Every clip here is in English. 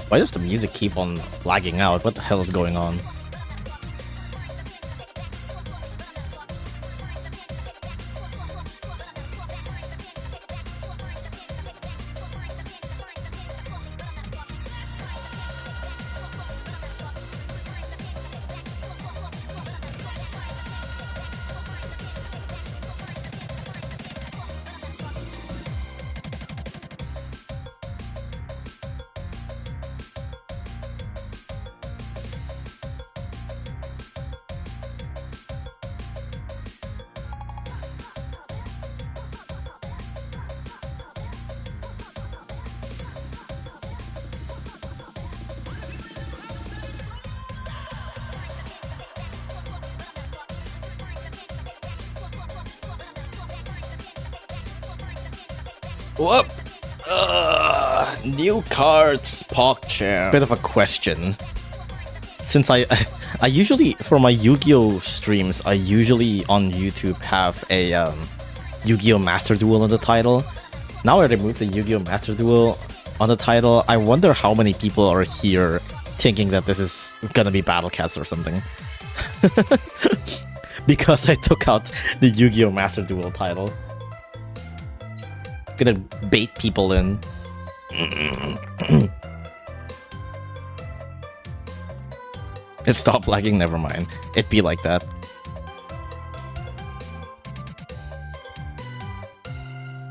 Why does the music keep on lagging out? What the hell is going on? Whoop! New cards, PogChamp. Bit of a question. Since I usually, for my Yu-Gi-Oh streams, I usually on YouTube have a Yu-Gi-Oh Master Duel on the title. Now I removed the Yu-Gi-Oh Master Duel on the title. I wonder how many people are here thinking that this is gonna be Battle Cats or something. Because I took out the Yu-Gi-Oh Master Duel title. Gonna bait people in. It stopped lagging, never mind. It'd be like that.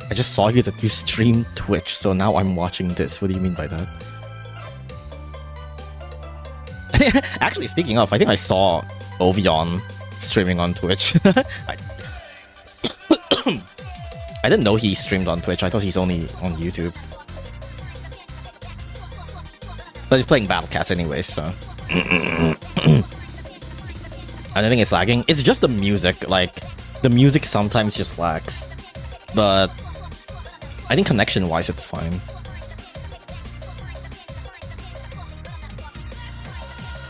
I just saw you that you stream Twitch, so now I'm watching this. What do you mean by that? Actually, speaking of, I think I saw Ovion streaming on Twitch. I didn't know he streamed on Twitch. I thought he's only on YouTube. But he's playing Battle Cats anyway, so... I don't think it's lagging. It's just the music. Like, the music sometimes just lags. But... I think connection-wise, it's fine.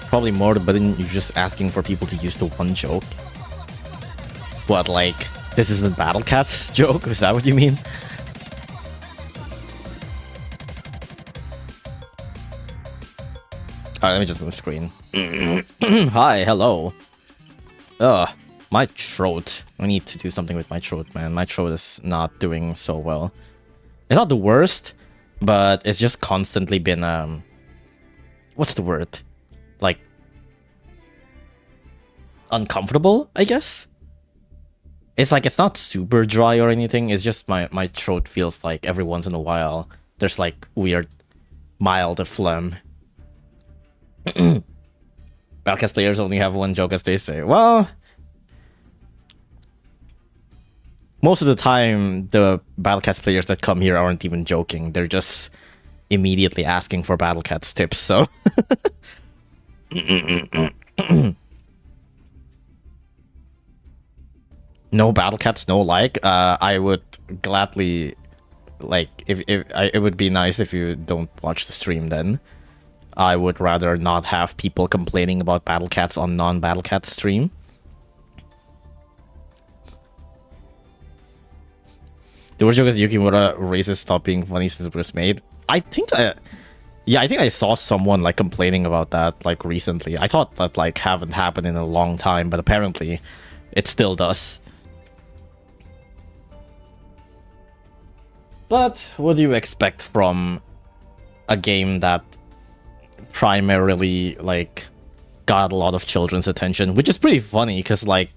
Probably more than you're just asking for people to use the one joke. What, like... This isn't Battle Cats joke? Is that what you mean? Alright, let me just move screen. Hi, hello. Ugh, my throat. I need to do something with my throat, man. My throat is not doing so well. It's not the worst, but it's just constantly been, what's the word? Like... uncomfortable, I guess? It's like, it's not super dry or anything, it's just my throat feels like every once in a while there's like weird, mild phlegm. Battlecast players only have one joke, as they say. Well, most of the time, the Battlecast players that come here aren't even joking, they're just immediately asking for Battlecats tips, so... No Battle Cats, no like. I would gladly, like, it would be nice if you don't watch the stream then. I would rather not have people complaining about Battle Cats on non-Battle Cats stream. The worst joke is Yukimura races stop being funny since it was made. I think I saw someone like complaining about that like recently. I thought that like haven't happened in a long time, but apparently it still does. But what do you expect from a game that primarily, like, got a lot of children's attention? Which is pretty funny, because, like,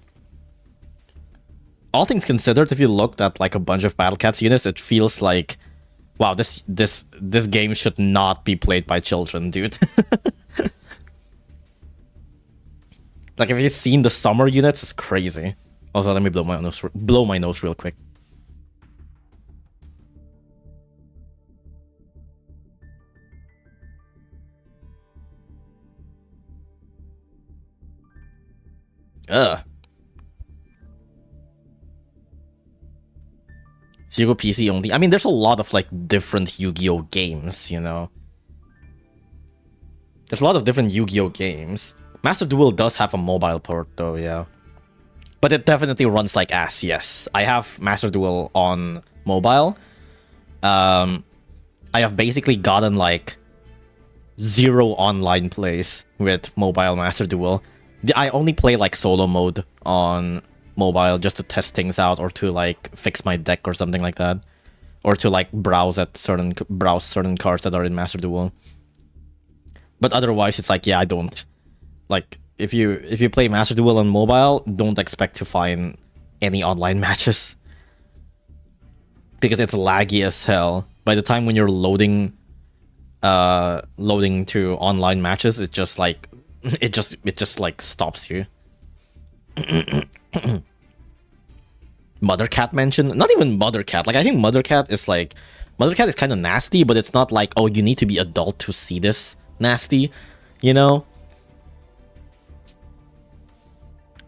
all things considered, if you looked at, like, a bunch of Battle Cats units, it feels like, wow, this game should not be played by children, dude. Like, if you've seen the summer units, it's crazy. Also, let me blow my nose real quick. Ugh. So you go PC only? I mean, there's a lot of, like, different Yu-Gi-Oh games, you know? There's a lot of different Yu-Gi-Oh games. Master Duel does have a mobile port, though, yeah. But it definitely runs like ass, yes. I have Master Duel on mobile. I have basically gotten, like, zero online plays with Mobile Master Duel. I only play like solo mode on mobile just to test things out or to like fix my deck or something like that, or to like browse certain cards that are in Master Duel. But otherwise, it's like, yeah, I don't like if you play Master Duel on mobile, don't expect to find any online matches because it's laggy as hell. By the time when you're loading to online matches, it just like it just like stops you. Mother Cat mentioned, not even Mother Cat. Like I think Mother Cat is kind of nasty, but it's not like, oh, you need to be adult to see this nasty, you know?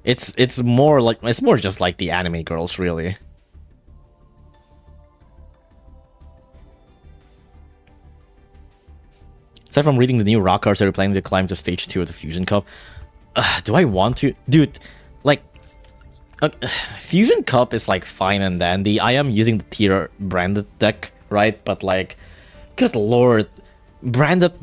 It's more just like the anime girls, really. Aside from reading the new rock cards, they're planning to climb to stage 2 of the Fusion Cup. Do I want to? Dude, like, Fusion Cup is like fine and dandy. I am using the tier branded deck, right? But like, good lord, branded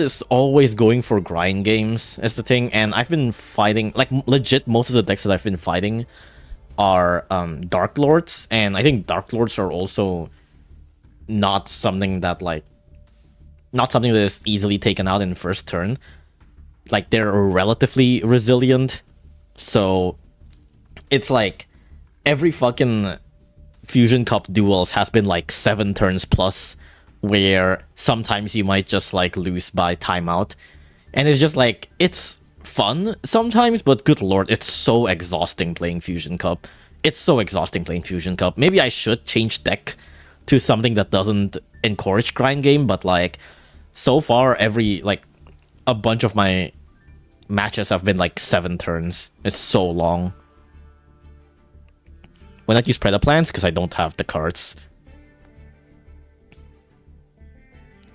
is always going for grind games is the thing. And I've been fighting, like, legit, most of the decks that I've been fighting are Dark Lords. And I think Dark Lords are also not something that is easily taken out in first turn. Like, they're relatively resilient. So, it's like, every fucking Fusion Cup duels has been like 7 turns plus, where sometimes you might just like lose by timeout. And it's just like, it's fun sometimes, but good lord, it's so exhausting playing Fusion Cup. Maybe I should change deck to something that doesn't encourage grind game, but like, so far, a bunch of my matches have been like 7 turns. It's so long. When I use Predator Plans, because I don't have the cards.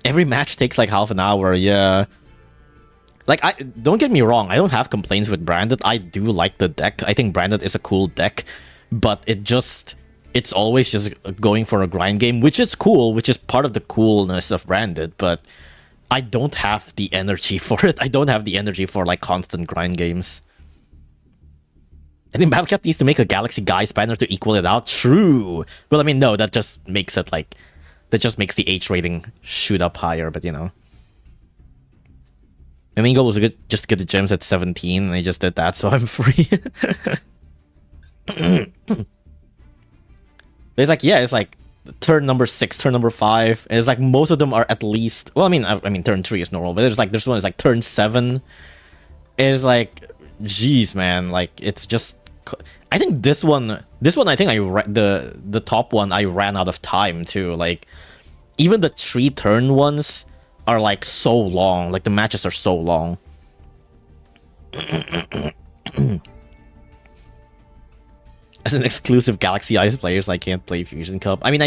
Every match takes like half an hour, yeah. Like, don't get me wrong, I don't have complaints with Branded. I do like the deck. I think Branded is a cool deck, but it's always just going for a grind game, which is cool, which is part of the coolness of Branded, but I don't have the energy for it. I don't have the energy for like constant grind games. I think Battlecat needs to make a Galaxy Guys banner to equal it out. True. Well, I mean, no, that just makes it like, that just makes the H rating shoot up higher, but you know. My main goal was just to get the gems at 17, and I just did that, so I'm free. It's like, yeah, it's like turn number 6, turn number 5. And it's like most of them are at least, well, I mean turn 3 is normal, but there's one is like turn 7. It's like, jeez, man, like it's just, I think this one I think the top one I ran out of time too. Like, even the 3 turn ones are like so long. Like, the matches are so long. As an exclusive Galaxy Eyes players, I can't play Fusion Cup. I mean,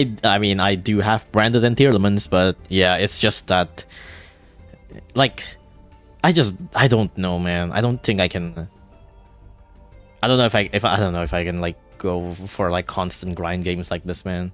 I do have Branded and tier elements, but yeah, it's just that, like, I don't know, man. I don't think I can. I don't know if I can like go for like constant grind games like this, man.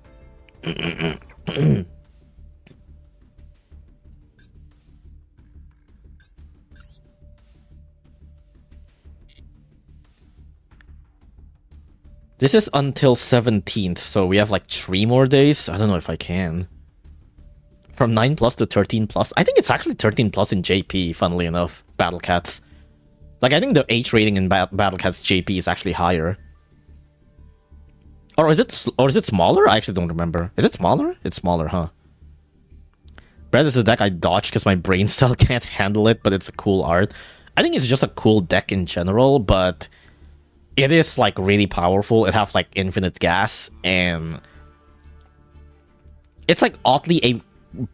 This is until 17th, so we have like 3 more days. I don't know if I can. From 9 plus to 13 plus. I think it's actually 13 plus in JP, funnily enough. Battle Cats. Like, I think the H rating in Battle Cats JP is actually higher. Or is it smaller? I actually don't remember. Is it smaller? It's smaller, huh? Bread is a deck I dodged because my brain cell can't handle it, but it's a cool art. I think it's just a cool deck in general, but it is like really powerful. It has like infinite gas, and it's like oddly a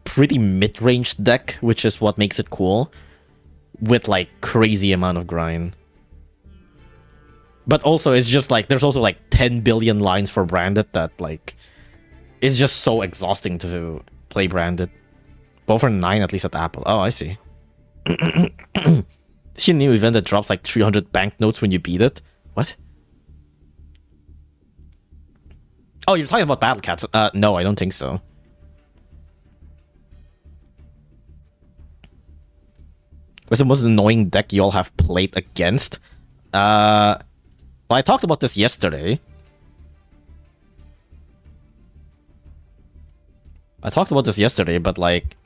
pretty mid-range deck, which is what makes it cool, with like crazy amount of grind. But also, it's just like, there's also like 10 billion lines for Branded that like, it's just so exhausting to play Branded. Both are 9 at least at Apple. Oh, I see. See a new event that drops like 300 banknotes when you beat it? What? Oh, you're talking about Battle Cats. No, I don't think so. What's the most annoying deck you all have played against? Well, I talked about this yesterday. But like,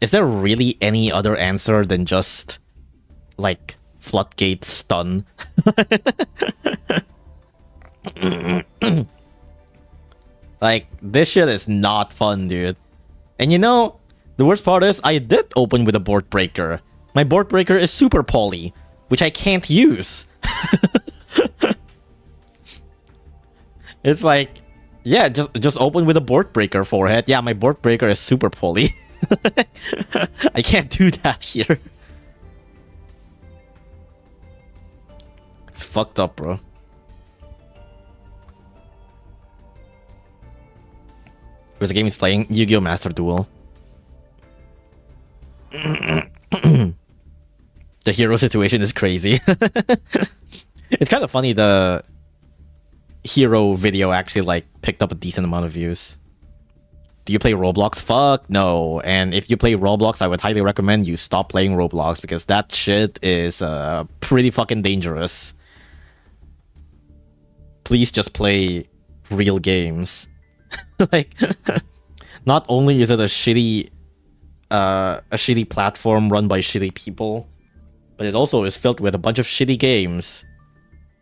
is there really any other answer than just like Floodgate Stun? Like, this shit is not fun, dude. And you know, the worst part is I did open with a board breaker. My board breaker is super poly, which I can't use. It's like, yeah, just open with a board breaker forehead. Yeah, my board breaker is super poly. I can't do that here. It's fucked up, bro. Where's the game he's playing? Yu-Gi-Oh! Master Duel. The hero situation is crazy. It's kind of funny the hero video actually like picked up a decent amount of views. Do you play Roblox? Fuck no. And if you play Roblox, I would highly recommend you stop playing Roblox because that shit is pretty fucking dangerous. Please just play real games. Like, not only is it a shitty platform run by shitty people, but it also is filled with a bunch of shitty games.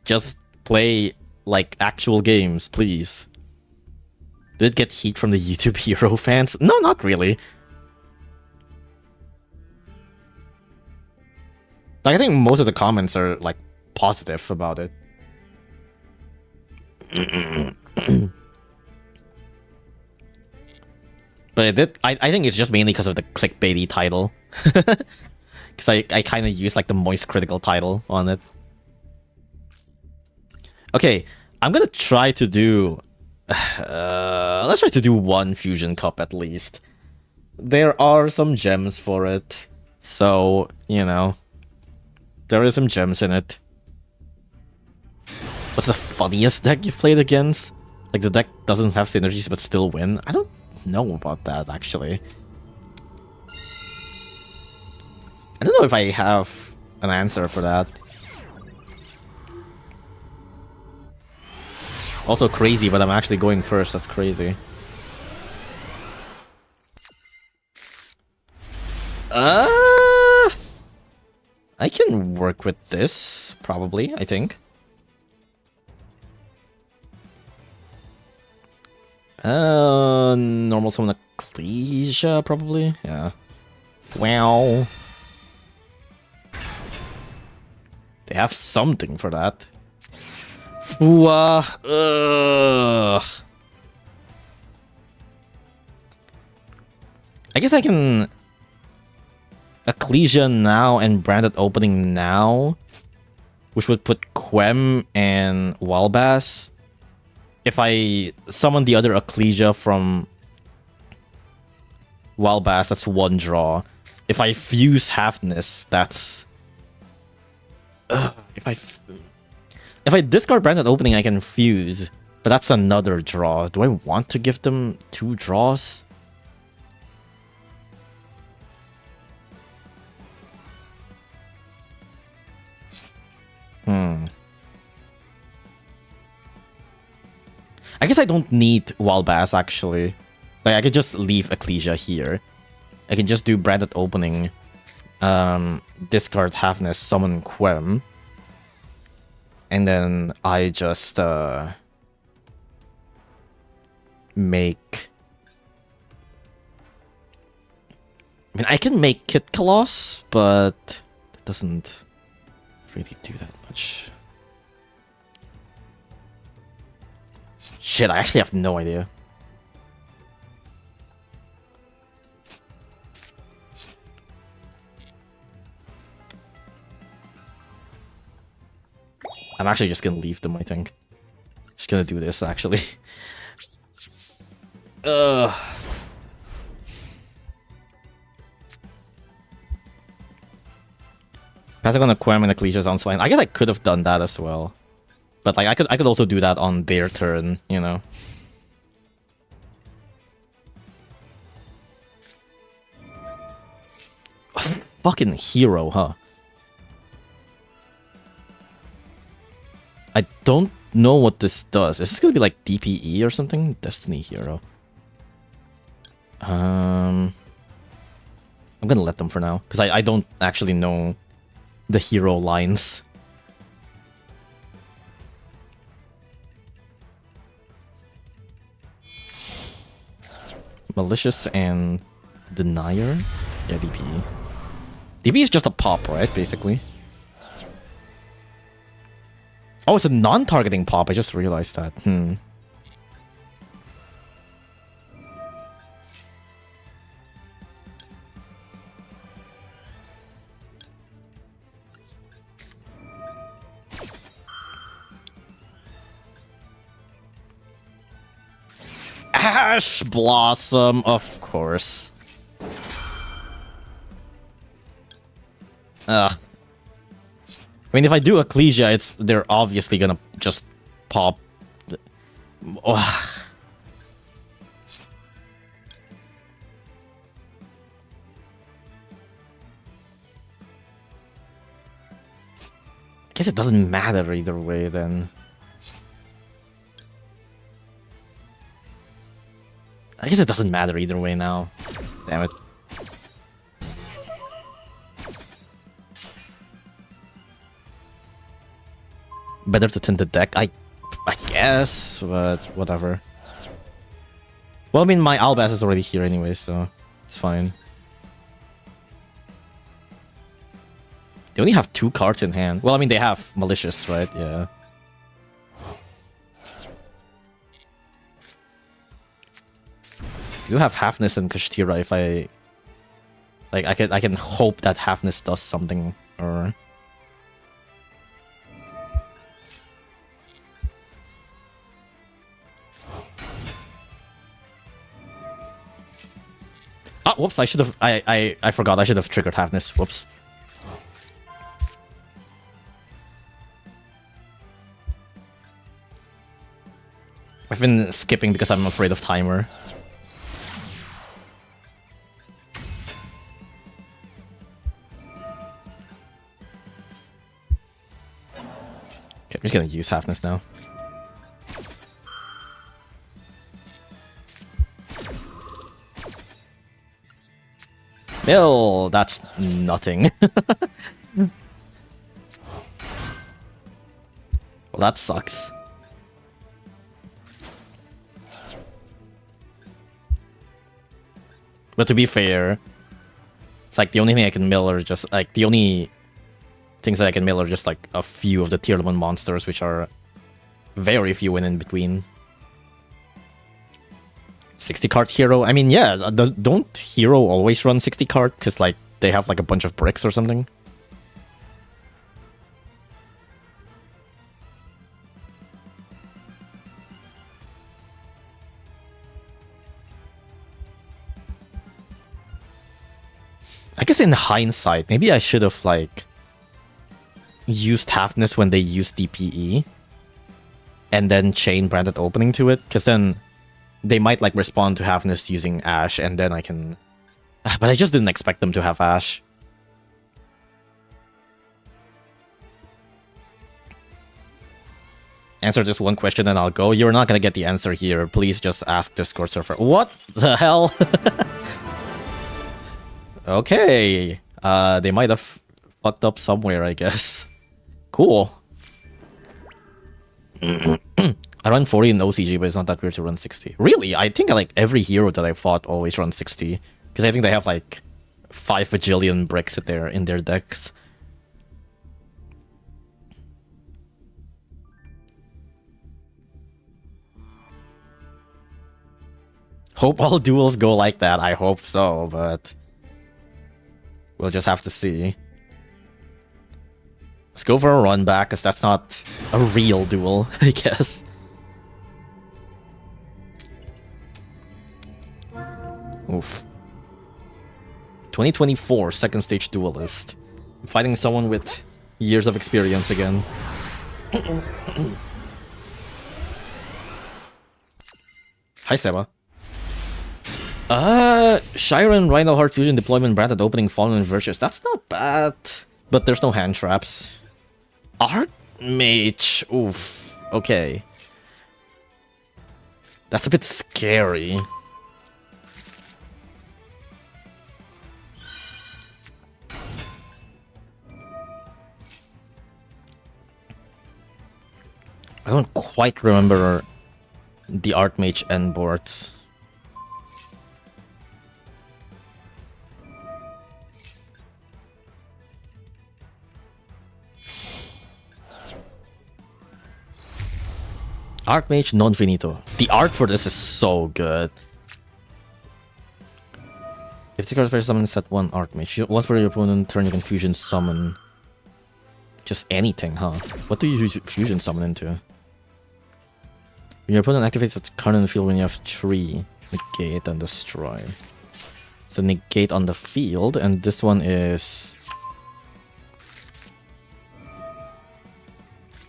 Just play like actual games, please. Did it get heat from the YouTube hero fans? No, not really. Like, I think most of the comments are like positive about it. But it did. I think it's just mainly because of the clickbaity title. Because I kind of used like the moist critical title on it. Okay, I'm gonna try to do... let's try to do one Fusion Cup at least. There are some gems for it. So, you know, there is some gems in it. What's the funniest deck you've played against? Like, the deck doesn't have synergies but still win? I don't know about that, actually. I don't know if I have an answer for that. Also crazy, but I'm actually going first. That's crazy. I can work with this, probably, I think. Normal summon Ecclesia, probably. Yeah. Wow. They have something for that. Ooh, I guess I can Ecclesia now and Branded Opening now, which would put Quem and Walbass. If I summon the other Ecclesia from Walbass, that's one draw. If I fuse Halfness, that's... If I discard Branded Opening, I can fuse, but that's another draw. Do I want to give them 2 draws? I guess I don't need Walbass, actually. Like, I could just leave Ecclesia here. I can just do Branded Opening, discard Halfness, summon Quem. And then I just make... I mean, I can make Kit Coloss, but it doesn't really do that much. Shit, I actually have no idea. I'm actually just gonna leave them, I think. Just gonna do this, actually. Passing on a Quem and Ecclesia sounds fine. I guess I could have done that as well. But like I could also do that on their turn, you know. fucking hero, huh? I don't know what this does. Is this gonna be like DPE or something? Destiny hero. I'm gonna let them for now, because I don't actually know the hero lines. Malicious and Denier? Yeah, DPE. DPE is just a pop, right? Basically. Oh, it's a non-targeting pop. I just realized that. Ash Blossom, of course. I mean, if I do Ecclesia, they're obviously gonna just pop. Oh. I guess it doesn't matter either way then. I guess it doesn't matter either way now. Damn it. Better to tint the deck, I guess, but whatever. Well, I mean, my Albaz is already here anyway, so it's fine. They only have 2 cards in hand. Well, I mean, they have Malicious, right? Yeah. I do have Halfness and Kashtira if I... Like, I can hope that Halfness does something, or... Ah, whoops, I should have... I forgot, I should have triggered Halfness. Whoops. I've been skipping because I'm afraid of timer. Okay, I'm just gonna use Halfness now. Mill, that's nothing. Well, that sucks. But to be fair, it's like the only thing I can mill are just like the only things that I can mill are just like a few of the tier 1 monsters, which are very few and in between. 60 card hero. I mean, yeah, don't hero always run 60 card because like they have like a bunch of bricks or something? I guess in hindsight, maybe I should have like used Halfness when they used DPE and then chain branded opening to it, because then they might like respond to Halfness using Ash, and then I can... But I just didn't expect them to have Ash. Answer this one question and I'll go. You're not gonna get the answer here. Please just ask Discord server. What the hell? Okay. They might have fucked up somewhere, I guess. Cool. I run 40 in OCG, but it's not that weird to run 60. Really? I think like every hero that I fought always runs 60. Because I think they have like 5 bajillion bricks in their decks. Hope all duels go like that. I hope so, but we'll just have to see. Let's go for a run back, because that's not a real duel, I guess. Oof. 2024 second stage duelist. I'm fighting someone with years of experience again. Hi, Seba. Shiren Rhino Heart Fusion deployment branded opening Fallen Virtues. That's not bad. But there's no hand traps. Archmage. Oof. Okay. That's a bit scary. I don't quite remember the Archmage end boards. Archmage non finito. The art for this is so good. If the card player summon, set one Archmage. Once per your opponent turn, you can fusion summon. Just anything, huh? What do you fusion summon into? When your opponent activates its card in the field when you have 3, negate and destroy. So negate on the field, and this one is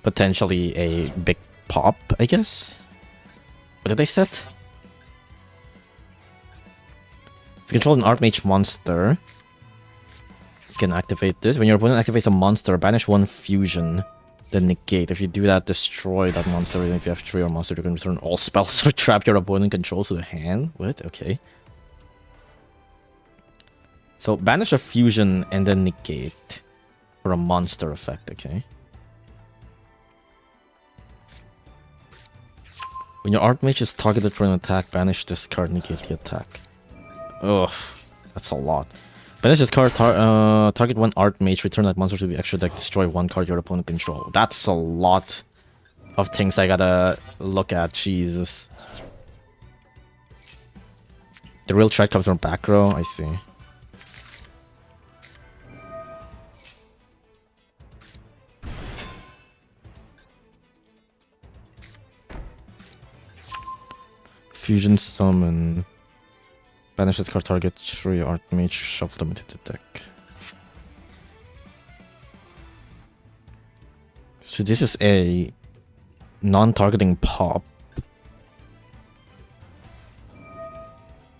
potentially a big pop, I guess. What did I set? If you control an Archmage monster, you can activate this. When your opponent activates a monster, banish one fusion, then negate. If you do that, destroy that monster. And if you have 3 or monster, you can return all spells or trap your opponent controls to the hand. What? Okay. So banish a fusion and then negate for a monster effect, okay. When your Archmage is targeted for an attack, banish this card, negate the attack. Ugh, that's a lot. Banish this card, target one Archmage, return that monster to the extra deck, destroy one card your opponent control. That's a lot of things I gotta look at, Jesus. The real threat comes from back row, I see. Fusion summon. Banish this card, target 3 Archmage, shuffle them into the deck. So this is a non-targeting pop.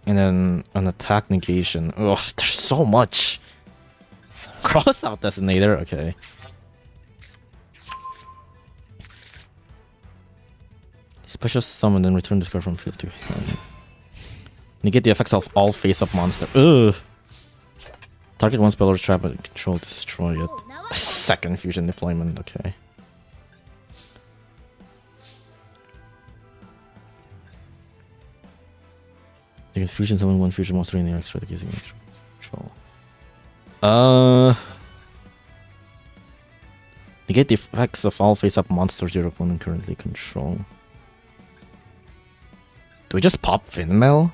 And then an attack negation. Ugh, there's so much. Cross out Designator, okay. Special summon, then return this card from field to hand. Negate the effects of all face-up monster. Ugh. Target one spell or trap and control, destroy it. A second fusion deployment, okay. You can fusion summon one fusion monster in the extra deck using extra control. Negate the effects of all face-up monsters your opponent currently control. Do we just pop Finmel?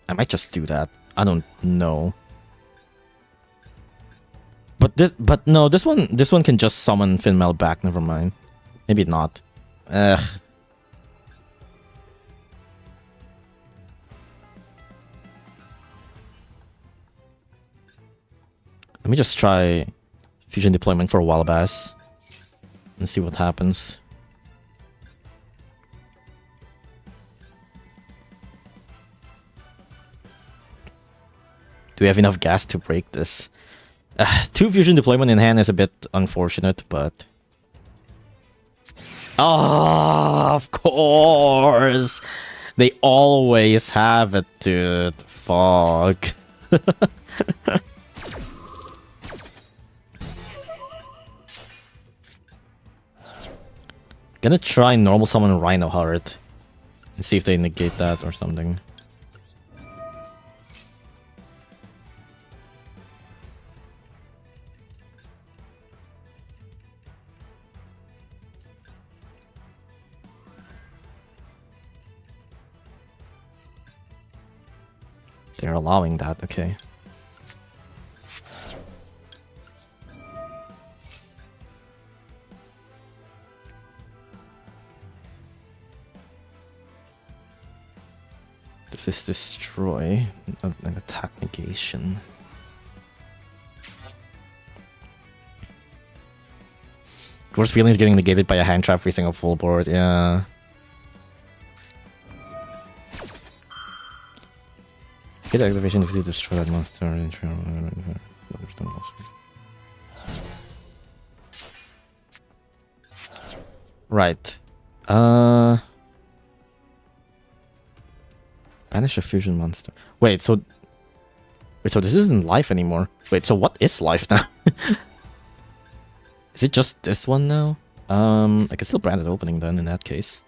I might just do that. I don't know. But no, this one can just summon Finmel back. Never mind. Maybe not. Ugh. Let me just try fusion deployment for a Wallabass and see what happens. Do we have enough gas to break this? 2 fusion deployment in hand is a bit unfortunate, but... Oh, of course! They always have it, dude. Fuck. Gonna try normal summon Rhino Heart and see if they negate that or something. They're allowing that, okay. destroy, an attack negation. Worst feeling is getting negated by a hand trap facing a full board, yeah. Get activation if you destroy that monster. Right. Banish a fusion monster. Wait, so this isn't life anymore. Wait, so what is life now? Is it just this one now? I can still brand it opening then in that case.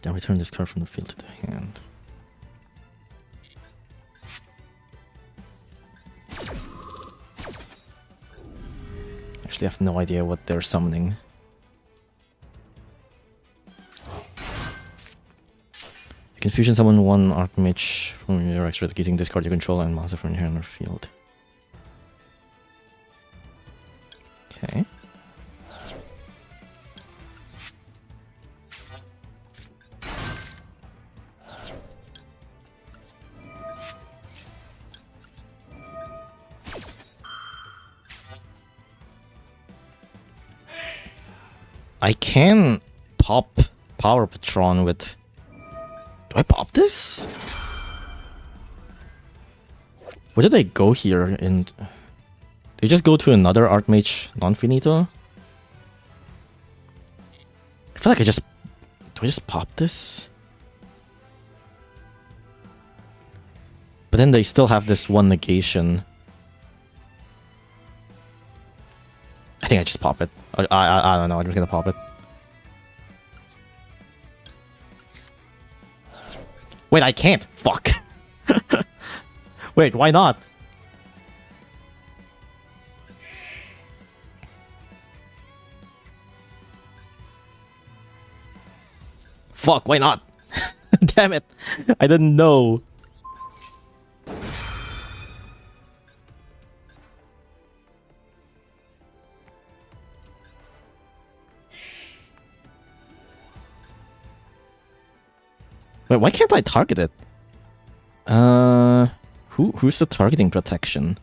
Then return this card from the field to the hand. Actually, I have no idea what they're summoning. You can fusion summon one Archmage from your extra using this card you control and monster from your hand or field. Okay. I can pop Power Patron with... Do I pop this? Where did I go here? And did you just go to another Archmage non-finito? I feel like I just... Do I just pop this? But then they still have this one negation. I think I just pop it. I don't know, I'm just gonna pop it. Wait, I can't! Fuck! Wait, why not? Fuck, why not? Damn it! I didn't know. Wait, why can't I target it? Who's the targeting protection?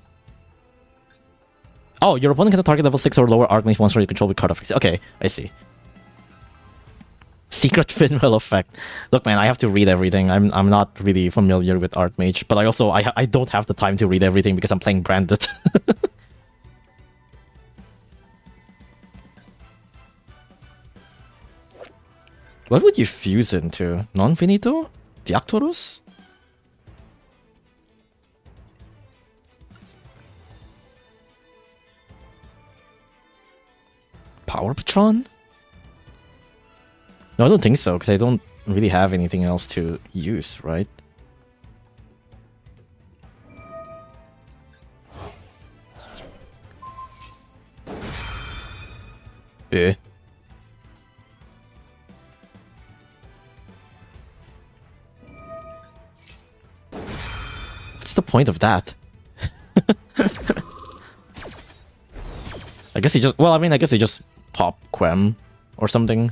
Oh, your opponent can target level 6 or lower Archmage monster you control with card effects. Okay, I see. Secret Finwell effect. Look, man, I have to read everything. I'm not really familiar with Archmage, but I don't have the time to read everything because I'm playing branded. What would you fuse into? Non-finito? Diactorus? Power Patron? No, I don't think so, because I don't really have anything else to use, right? Eh. What's the point of that? I guess he just... Well, I mean, I guess he just pop Quem or something.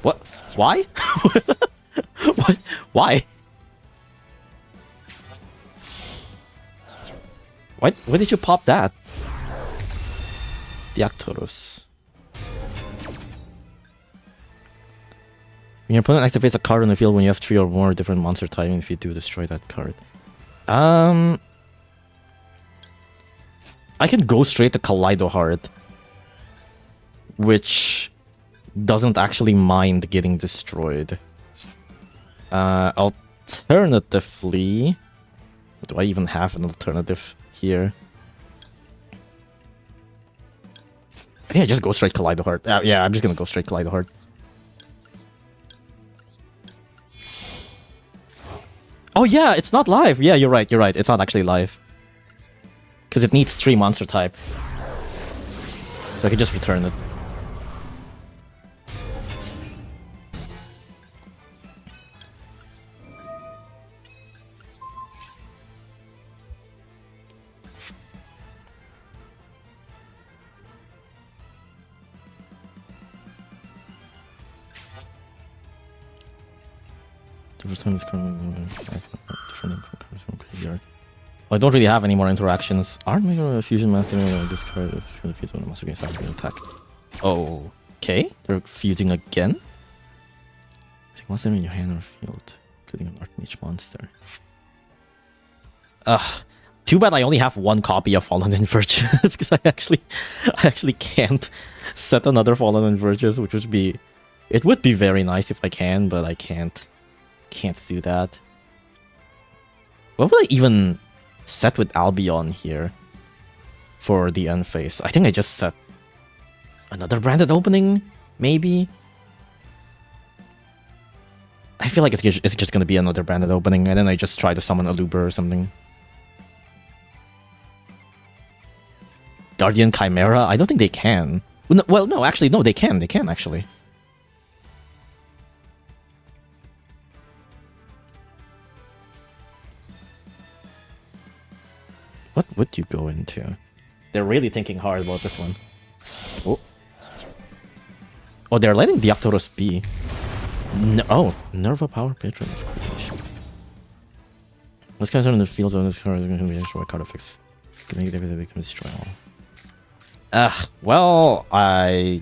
What? Why? What? Why? Why did you pop that? Diactorus. When your opponent activates a card on the field when you have 3 or more different monster typing, if you do, destroy that card. I can go straight to Kaleido Heart, which doesn't actually mind getting destroyed. Alternatively, do I even have an alternative here? I think I just go straight Kaleido Heart. Yeah, I'm just gonna go straight Kaleido Heart. Oh yeah, it's not live. Yeah, you're right. It's not actually live. Because it needs 3 monster type. So I can just return it. The first time it's coming different from graveyard. Well, I don't really have any more interactions. Aren't we gonna fusion master discard this for the feat of the master against family attack? Okay, they're fusing again. I think monster in your hand or field, including an Archmage monster. Too bad I only have one copy of Fallen Inverges because I actually can't set another Fallen Inverges, which would be, it would be very nice if I can, but I can't do that. What would I even set with Albion here for the end phase? I think I just set another branded opening, maybe. I feel like it's just gonna be another branded opening, and then I just try to summon a Luber or something. Guardian Chimera? I don't think they can. Well, no, actually, no, they can. They can, actually. What would you go into? They're really thinking hard about this one. Oh, they're letting Deoctoros be. No, Nerva Power Patron of Creation. Let's consider in the field zone. This card is going to be destroy card effects. Can make everything become destroyable. Well, I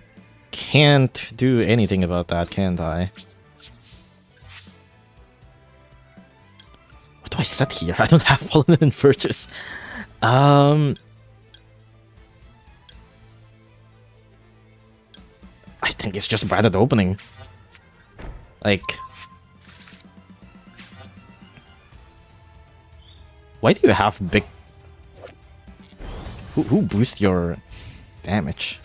can't do anything about that, can't I? What do I set here? I don't have Fallen Inverters. I think it's just branded opening. Like, why do you have big? Who boosts your damage?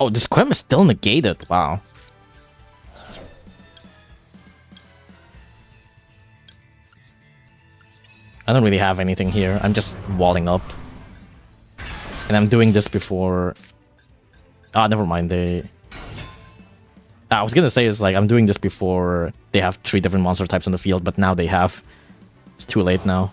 Oh, this Quem is still negated. Wow. I don't really have anything here. I'm just walling up. And I'm doing this before... Ah, never mind. I was gonna say it's like I'm doing this before they have 3 different monster types on the field, but now they have... It's too late now.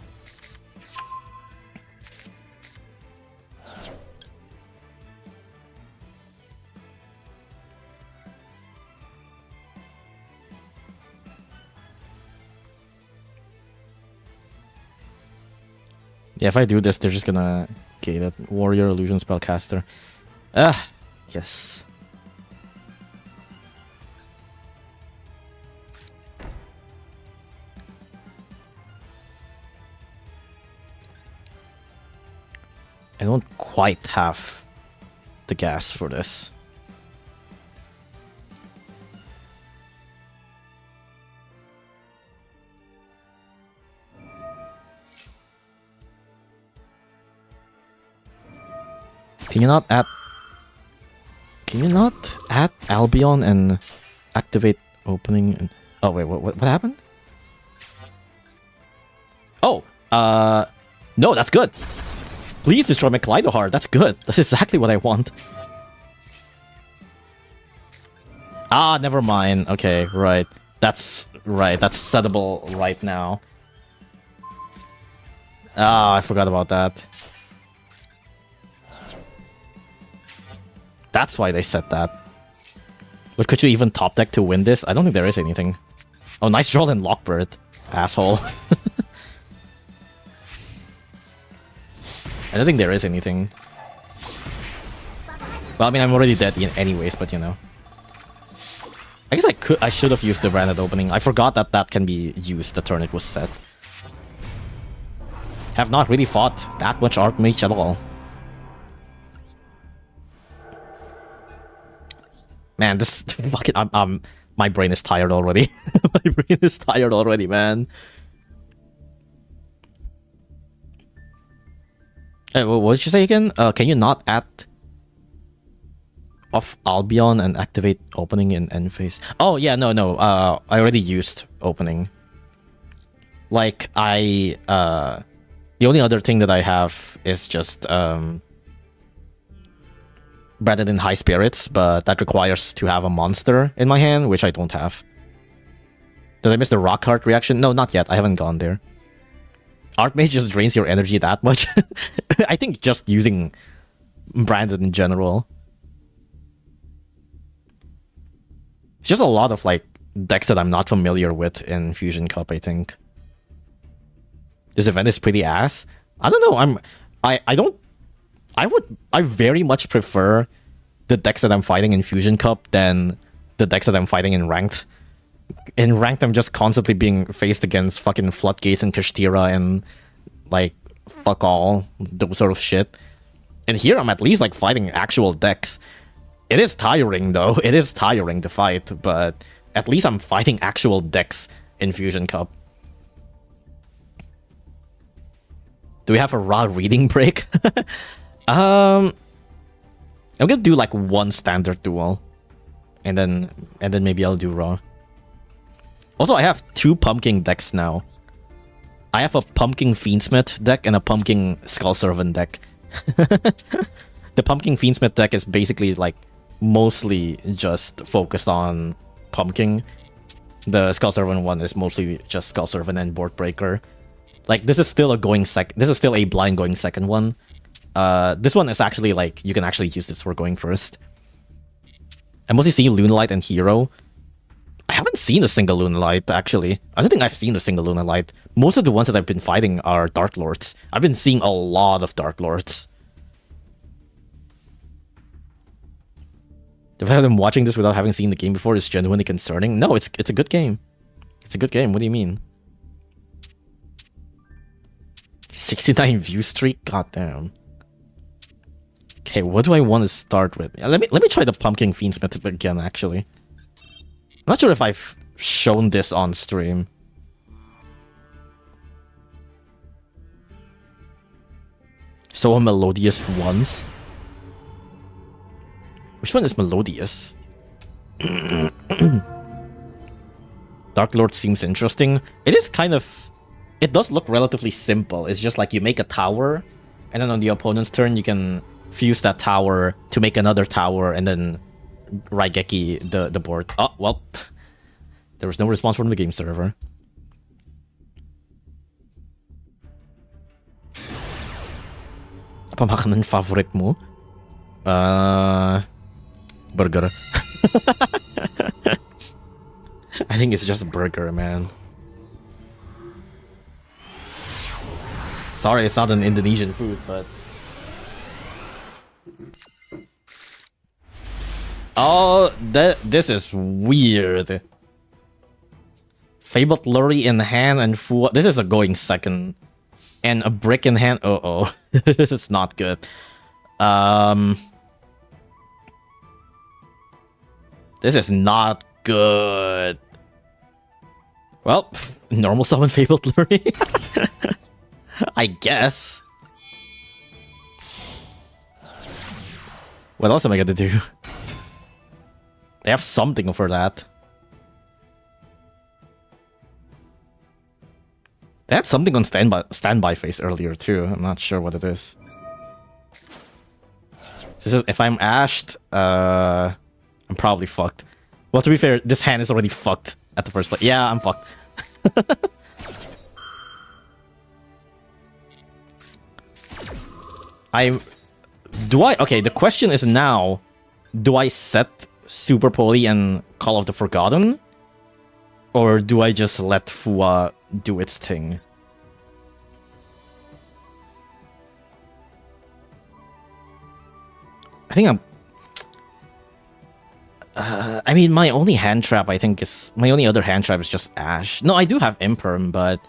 Yeah, if I do this, they're just gonna gate it. Warrior, Illusion, Spellcaster. Yes. I don't quite have the gas for this. Can you not add Albion and activate opening? And oh wait, what happened? Oh, no, that's good. Please destroy my Kaleido Heart. That's good. That's exactly what I want. Ah, never mind. Okay, right. That's right. That's settable right now. Ah, I forgot about that. That's why they said that. But could you even top deck to win this? I don't think there is anything. Oh, nice draw and Lockbird. Asshole. I don't think there is anything. Well, I mean, I'm already dead anyways, but you know. I guess I should have used the branded opening. I forgot that that can be used the turn it was set. Have not really fought that much Archmage at all. Man, this fucking my brain is tired already. My brain is tired already, man. Hey, what did you say again? Can you not add off Albion and activate opening in end phase? Oh yeah, no. I already used opening. Like the only other thing that I have is just branded in high spirits, but that requires to have a monster in my hand, which I don't have. Did I miss the rock heart reaction? No, not yet. I haven't gone there. Archmage just drains your energy that much. I think just using branded in general. It's just a lot of like decks that I'm not familiar with in Fusion Cup, I think. This event is pretty ass. I don't know. I very much prefer the decks that I'm fighting in Fusion Cup than the decks that I'm fighting in Ranked. In Ranked, I'm just constantly being faced against fucking Floodgates and Kashtira and like fuck all, those sort of shit. And here I'm at least like fighting actual decks. It is tiring though. It is tiring to fight, but at least I'm fighting actual decks in Fusion Cup. Do we have a raw reading break? I'm gonna do like one standard duel, and then maybe I'll do raw. Also, I have 2 pumpkin decks now. I have a pumpkin Fiendsmith deck and a pumpkin Skull Servant deck. The pumpkin Fiendsmith deck is basically like mostly just focused on pumpkin. The Skull Servant one is mostly just Skull Servant and Board Breaker. Like this is still a blind going second one. This one is actually like you can actually use this for going first. I mostly see Lunalight and Hero. I haven't seen a single Lunalight actually. I don't think I've seen a single Lunalight. Most of the ones that I've been fighting are Dark Lords. I've been seeing a lot of Dark Lords. The fact that I'm watching this without having seen the game before is genuinely concerning. No, it's a good game. It's a good game. What do you mean? 69 view streak? Goddamn. Okay, what do I want to start with? Let me try the Pumpkin Fiendsmith again, actually. I'm not sure if I've shown this on stream. So melodious once. Which one is melodious? Dark Lord seems interesting. It is kind of... It does look relatively simple. It's just like you make a tower, and then on the opponent's turn you can fuse that tower to make another tower, and then Raigeki the board. Oh, well. There was no response from the game server. Apa makanan favoritmu? Burger. I think it's just a burger, man. Sorry, it's not an Indonesian food, but... Oh, this is weird. Fabled Lurry in hand and Fu... This is a going second. And a brick in hand... Uh-oh. This is not good. This is not good. Well, normal summon Fabled Lurry. I guess. What else am I gonna do? They have something for that. They had something on standby phase earlier too. I'm not sure what it is. This is if I'm ashed, I'm probably fucked. Well, to be fair, this hand is already fucked at the first place. Yeah, I'm fucked. Okay, the question is now, do I set Super Poly and Call of the Forgotten? Or do I just let Fua do its thing? I think I'm... I mean, my only hand trap, I think, is... My only other hand trap is just Ash. No, I do have Imperm, but...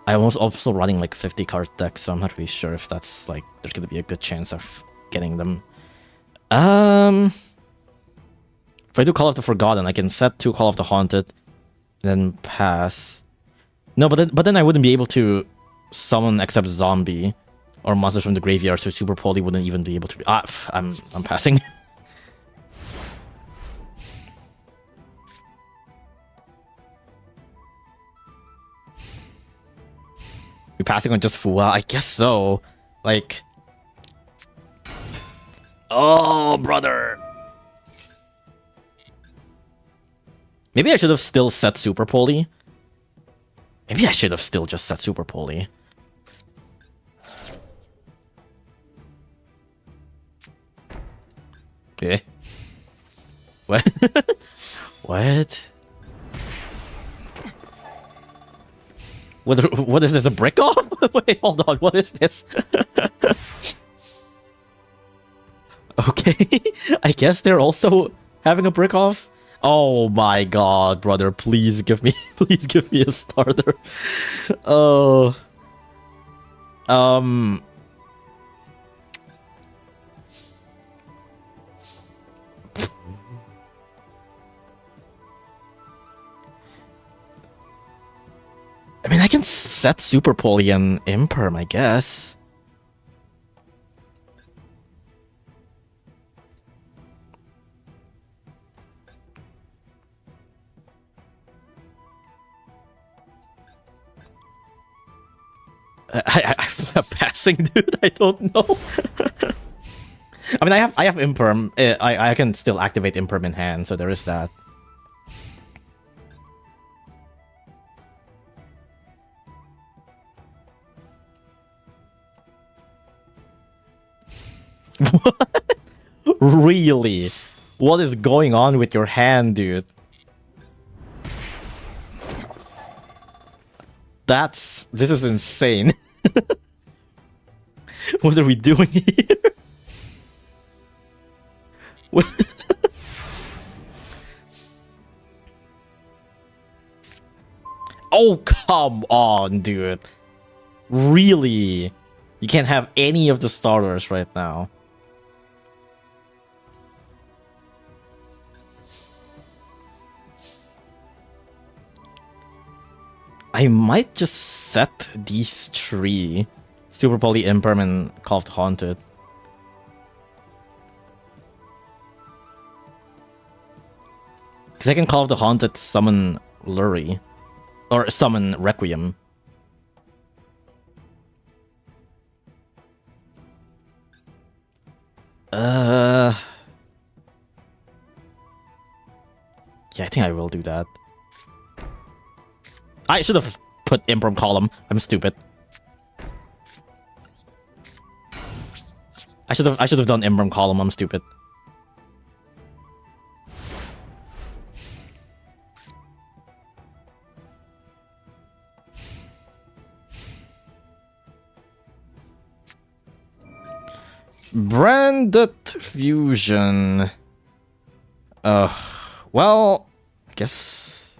I was also running, like, 50 card deck, so I'm not really sure if that's, like... There's gonna be a good chance of getting them. If I do Call of the Forgotten, I can set 2 Call of the Haunted, and then pass. No, but then I wouldn't be able to summon except Zombie or monsters from the graveyard, so Super Poly wouldn't even be able to be... I'm passing. We passing on just Fua? I guess so. Like... Oh, brother! Maybe I should have still set Super Poly. Maybe I should have still just set Super Poly. Okay. What? What? What is this, a brick off? Wait, hold on, what is this? Okay, I guess they're also having a brick off. Oh my god, brother, please give me a starter. Oh. I mean, I can set Super Poly and Imperm, I guess. I'm passing, dude. I don't know. I mean, I have Imperm. I can still activate Imperm in hand, so there is that. What? Really? What is going on with your hand, dude? This is insane. What are we doing here? Oh, come on, dude. Really? You can't have any of the starters right now. I might just set these 3. Super Poly, Imperm, and Call of the Haunted. Because I can Call of the Haunted, summon Lurie. Or summon Requiem. Yeah, I think I will do that. I should have put Imperm Column. I'm stupid. I should have done Imperm Column. I'm stupid. Branded Fusion. Well, I guess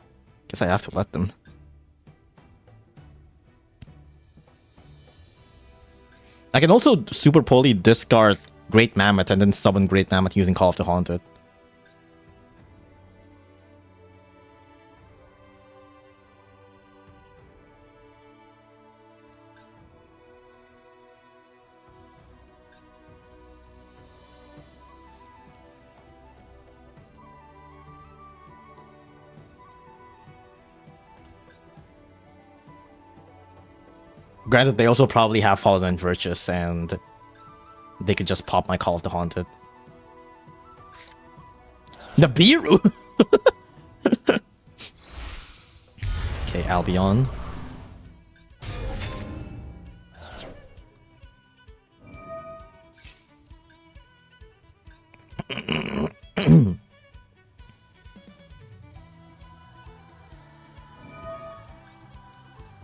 I have to let them. I can also Super Poly discard Great Mammoth and then summon Great Mammoth using Call of the Haunted. Granted, they also probably have Fallen and Virtuous, and they could just pop my Call of the Haunted. Nibiru! Okay, Albion.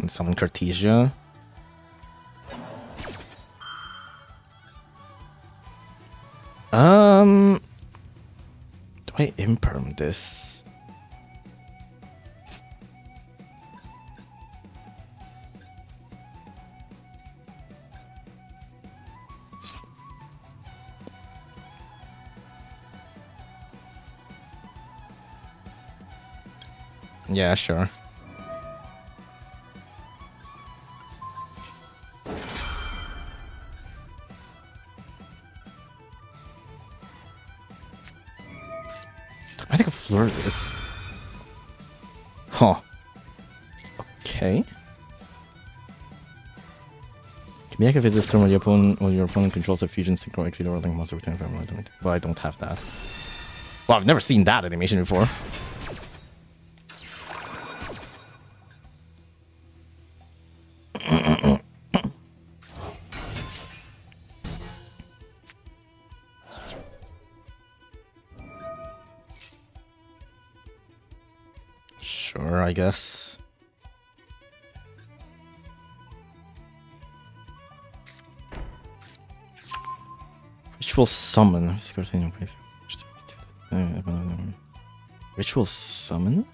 And summon Cartesia. Do I imperm this? Yeah, sure. I think I fleur this. Huh. Okay. Can be activated this turn when your opponent controls a fusion synchro exit or link monster return from it. But I don't have that. Well, I've never seen that animation before. Sure, I guess. Ritual summon. Ritual summon?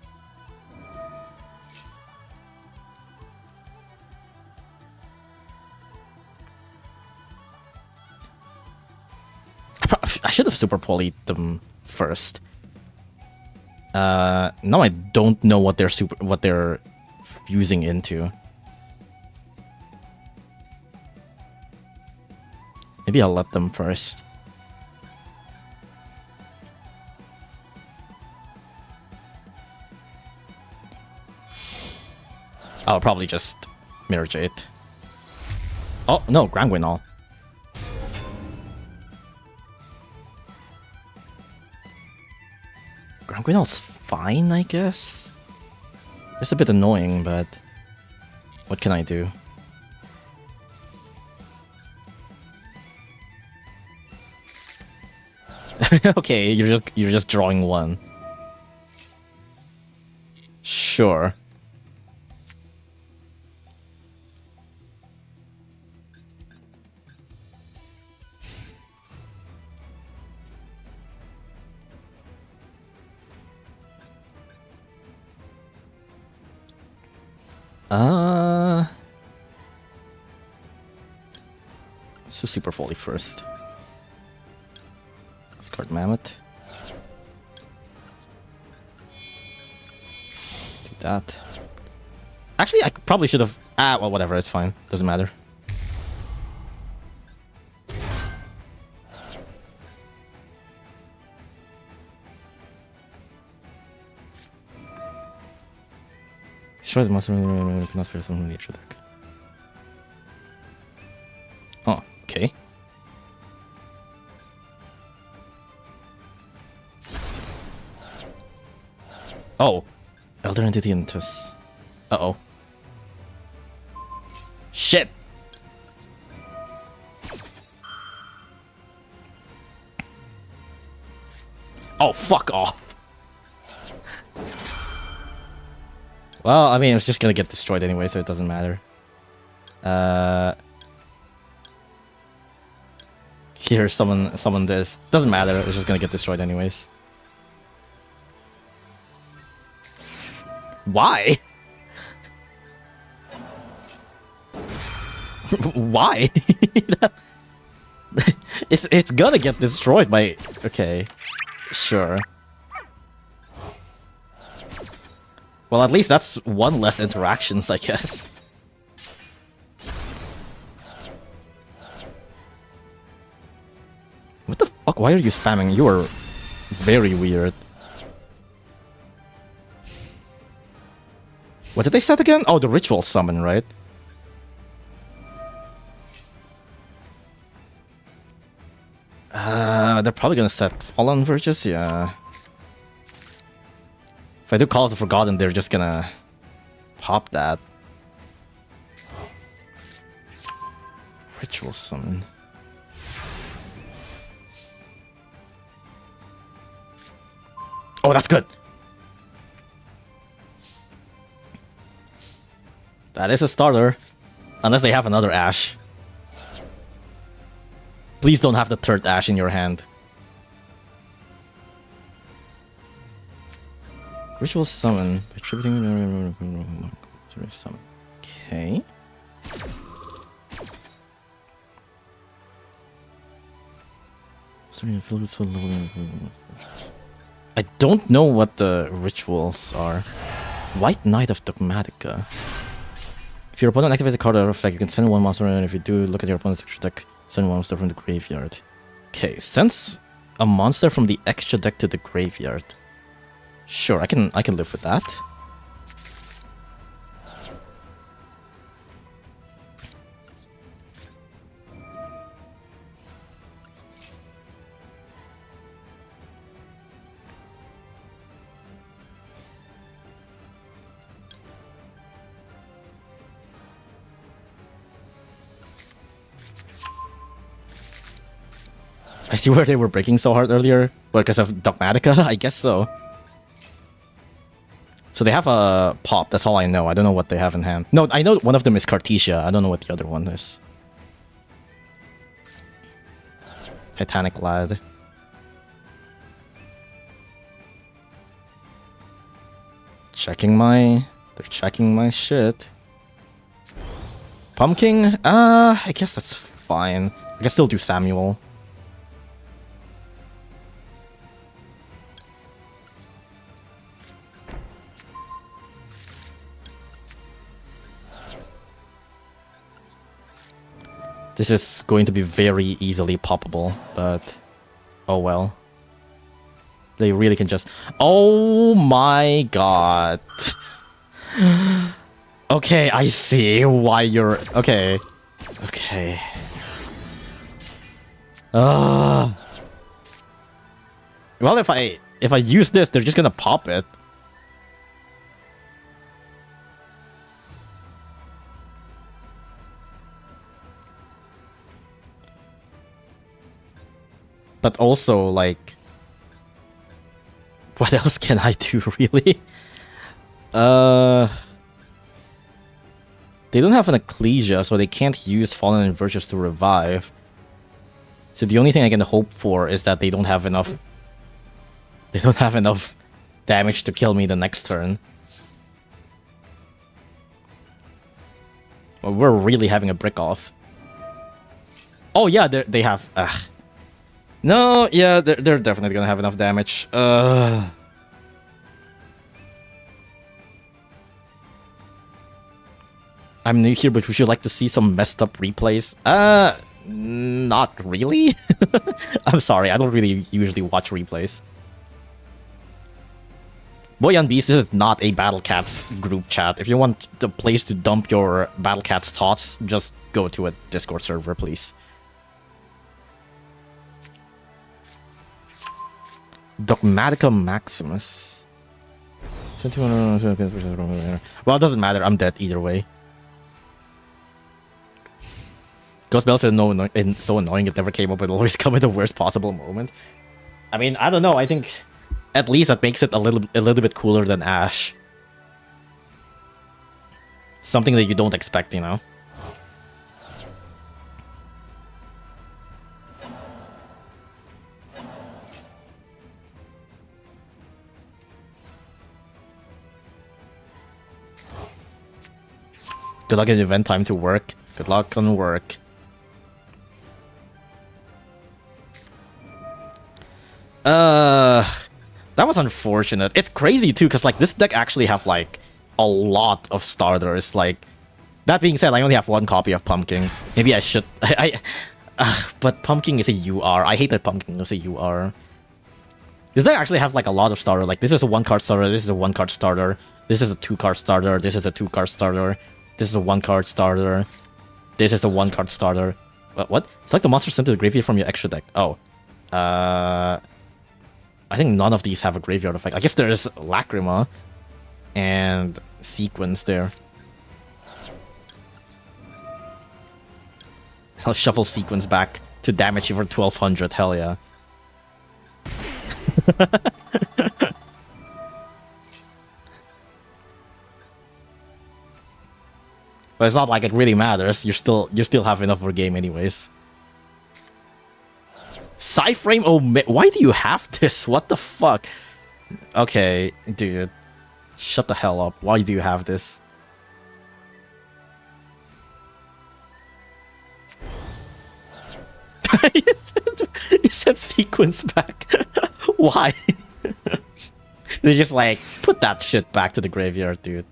I should have super polyed them first. Now I don't know what they're fusing into. Maybe I'll let them first. I'll probably just Mirror Jade. Oh, no, Grangwinol. Grangwinol's fine, I guess. It's a bit annoying, but what can I do? Okay, you're just drawing one. Sure. So super folly first. Discard Mammoth. Let's do that. Actually, I probably should have. Well, whatever. It's fine. Doesn't matter. Destroy the monster. Cannot spare someone from the extra deck. Oh, okay. Oh, Elder Entity and Tus. Uh-oh. Shit! Oh, fuck off. Well, I mean, it's just gonna get destroyed anyway, so it doesn't matter. Here, summon this. Doesn't matter, it's just gonna get destroyed anyways. Why? Why? It's gonna get destroyed by... Okay. Sure. Well, at least that's one less interactions, I guess. What the fuck? Why are you spamming? You are very weird. What did they set again? Oh, the ritual summon, right? They're probably gonna set Fallen Verges, yeah. If I do Call of the Forgotten, they're just gonna pop that. Ritual summon. Oh, that's good. That is a starter. Unless they have another Ash. Please don't have the third Ash in your hand. Ritual summon. Attributing summon. Okay. I don't know what the rituals are. White Knight of Dogmatica. If your opponent activates a card or effect, you can send one monster, and if you do, look at your opponent's extra deck, send one monster from the graveyard. Okay, sends a monster from the extra deck to the graveyard. Sure, I can live with that. I see where they were breaking so hard earlier. What, because of Dogmatica? I guess so. So they have a pop, that's all I know. I don't know what they have in hand. No, I know one of them is Cartesia. I don't know what the other one is. Titanic Lad. They're checking my shit. Pumpkin? I guess that's fine. I can still do Samuel. This is going to be very easily poppable, but oh well. They really can just... Oh my god. Okay, I see why you're... Okay. Okay. Well, if I use this, they're just gonna pop it. But also, like, what else can I do, really? They don't have an Ecclesia, so they can't use Fallen Virtues to revive. So the only thing I can hope for is that they don't have enough... They don't have enough damage to kill me the next turn. Well, we're really having a brick off. Oh yeah, they have... No, yeah, they're definitely gonna have enough damage. I'm new here, but would you like to see some messed up replays? Not really. I'm sorry, I don't really usually watch replays. Boy and Beast, this is not a Battle Cats group chat. If you want the place to dump your Battle Cats thoughts, just go to a Discord server, please. Dogmatica Maximus. Well, it doesn't matter. I'm dead either way. Ghost Bell said no, and so annoying it never came up. It always come at the worst possible moment. I mean, I don't know. I think at least that makes it a little bit cooler than Ash. Something that you don't expect, you know. Good luck in event time to work. Good luck on work. That was unfortunate. It's crazy too, because like this deck actually have like a lot of starters. Like that being said, I only have one copy of Pumpkin. Maybe I should. But Pumpkin is a UR. I hate that Pumpkin is a UR. This deck actually have like a lot of starters. Like this is a 1-card starter. This is a 1-card starter. This is a 2-card starter. This is a 2-card starter. This is a 1-card starter. This is a 1-card starter. What? Select the monster sent to the graveyard from your extra deck. Oh. I think none of these have a graveyard effect. I guess there is Lacrima and Sequence there. I'll shuffle Sequence back to damage you for 1200. Hell yeah. But it's not like it really matters. You still have enough for game anyways. Psyframe, oh, why do you have this? What the fuck? Okay, dude. Shut the hell up. Why do you have this? You said sequence back. Why? They just like, put that shit back to the graveyard, dude.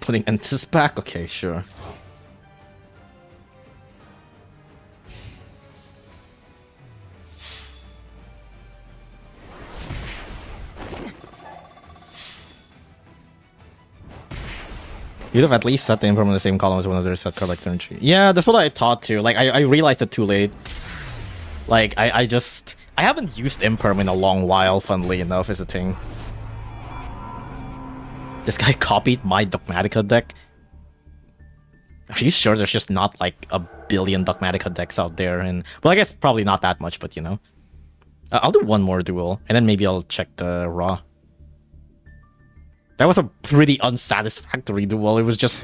Putting Entis back? Okay, sure. You'd have at least set the imperm in the same column as one of their set card like turn 3. Yeah, that's what I thought too. Like, I realized it too late. Like, I haven't used imperm in a long while, funnily enough, is the thing. This guy copied my Dogmatica deck. Are you sure there's just not like a billion Dogmatica decks out there? And well, I guess probably not that much, but you know. I'll do one more duel, and then maybe I'll check the raw. That was a pretty unsatisfactory duel. It was just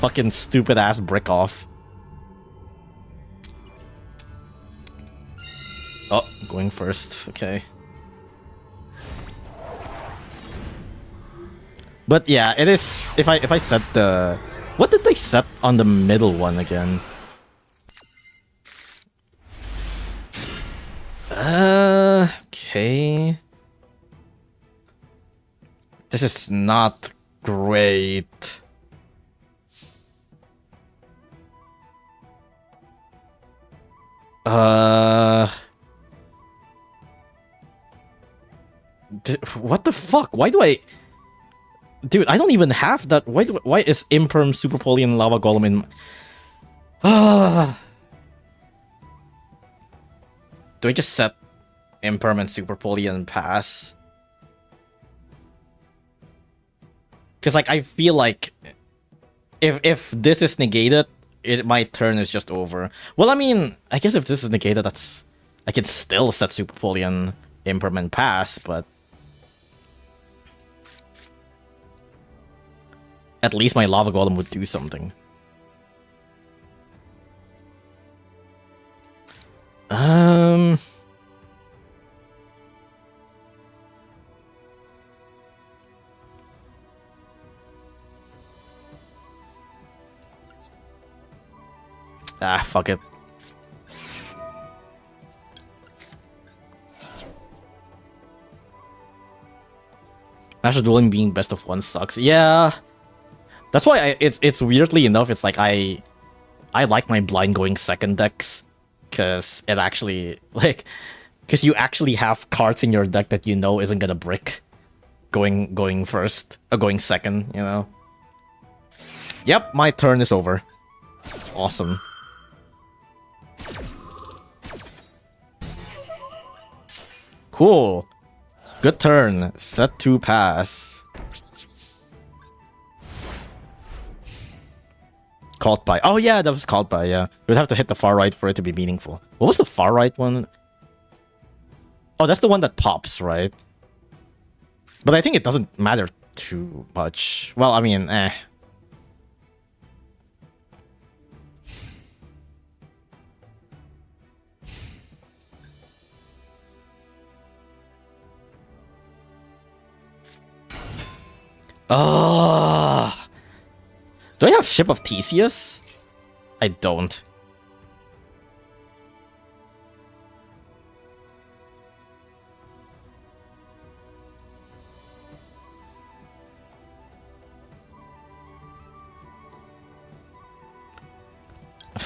fucking stupid ass brick off. Oh, going first. Okay. But yeah, it is. If I set the, what did they set on the middle one again? Okay. This is not great. What the fuck? Why do I... Dude, I don't even have that. Why is Imperm, Super Poly, and Lava Golem in... Do I just set Imperm and Super Poly and pass? Because, like, I feel like if this is negated, my turn is just over. Well, I mean, I guess if this is negated, that's... I can still set Super Poly and Imperm and pass, but... At least my Lava Golem would do something. Ah, fuck it. Master Dueling being best of one sucks. Yeah. That's why it's weirdly enough, it's like I like my blind going second decks, because it actually, like, because you actually have cards in your deck that you know isn't gonna brick going first, or going second, you know? Yep, my turn is over. Awesome. Cool. Good turn. Set 2 pass. Called by. Oh yeah, that was called by, yeah. We'd have to hit the far right for it to be meaningful. What was the far right one? Oh, that's the one that pops, right? But I think it doesn't matter too much. Well, I mean, eh. Oh. Do I have Ship of Theseus? I don't.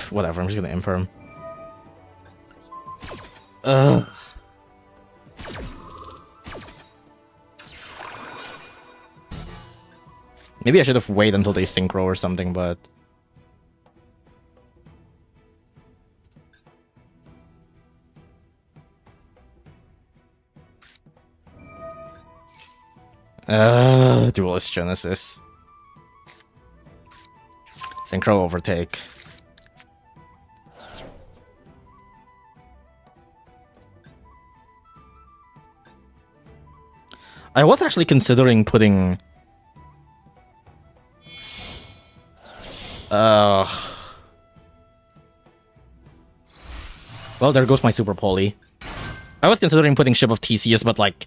Whatever, I'm just gonna Imperm. Ugh. Maybe I should have waited until they synchro or something, but... Duelist Genesis. Synchro overtake. I was actually considering putting... Well, there goes my Super Poly. I was considering putting Ship of Theseus, but like,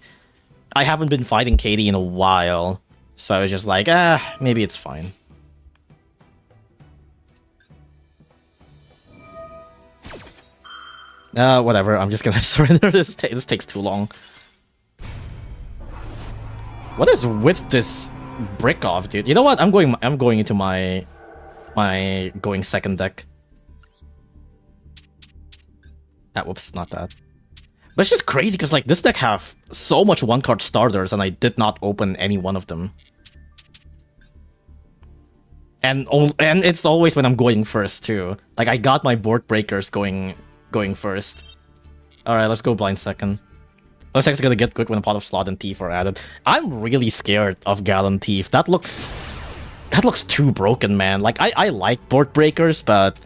I haven't been fighting Katie in a while. So I was just like, maybe it's fine. Whatever, I'm just gonna surrender this. This takes too long. What is with this brick off, dude? You know what? I'm going into my going second deck. Whoops, not that. But it's just crazy because like this deck have so much one card starters and I did not open any one of them. And it's always when I'm going first too. Like I got my board breakers going first. All right, let's go blind second. Looks like it's gonna get good when a pot of slot and thief are added. I'm really scared of Gallon Thief. That looks too broken, man. Like I like board breakers, but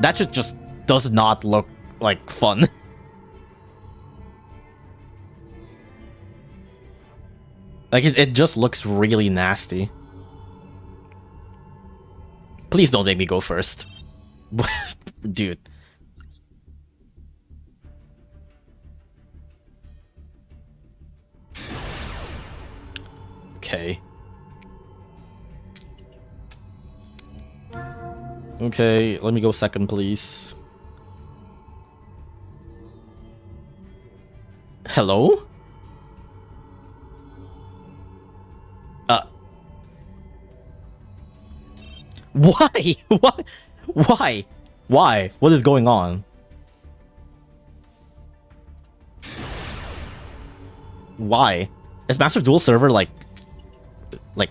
that shit just does not look like fun. Like it just looks really nasty. Please don't make me go first. Dude. Okay. Okay, let me go second, please. Hello? Why? What? Why? Why? What is going on? Why? Is Master Duel server like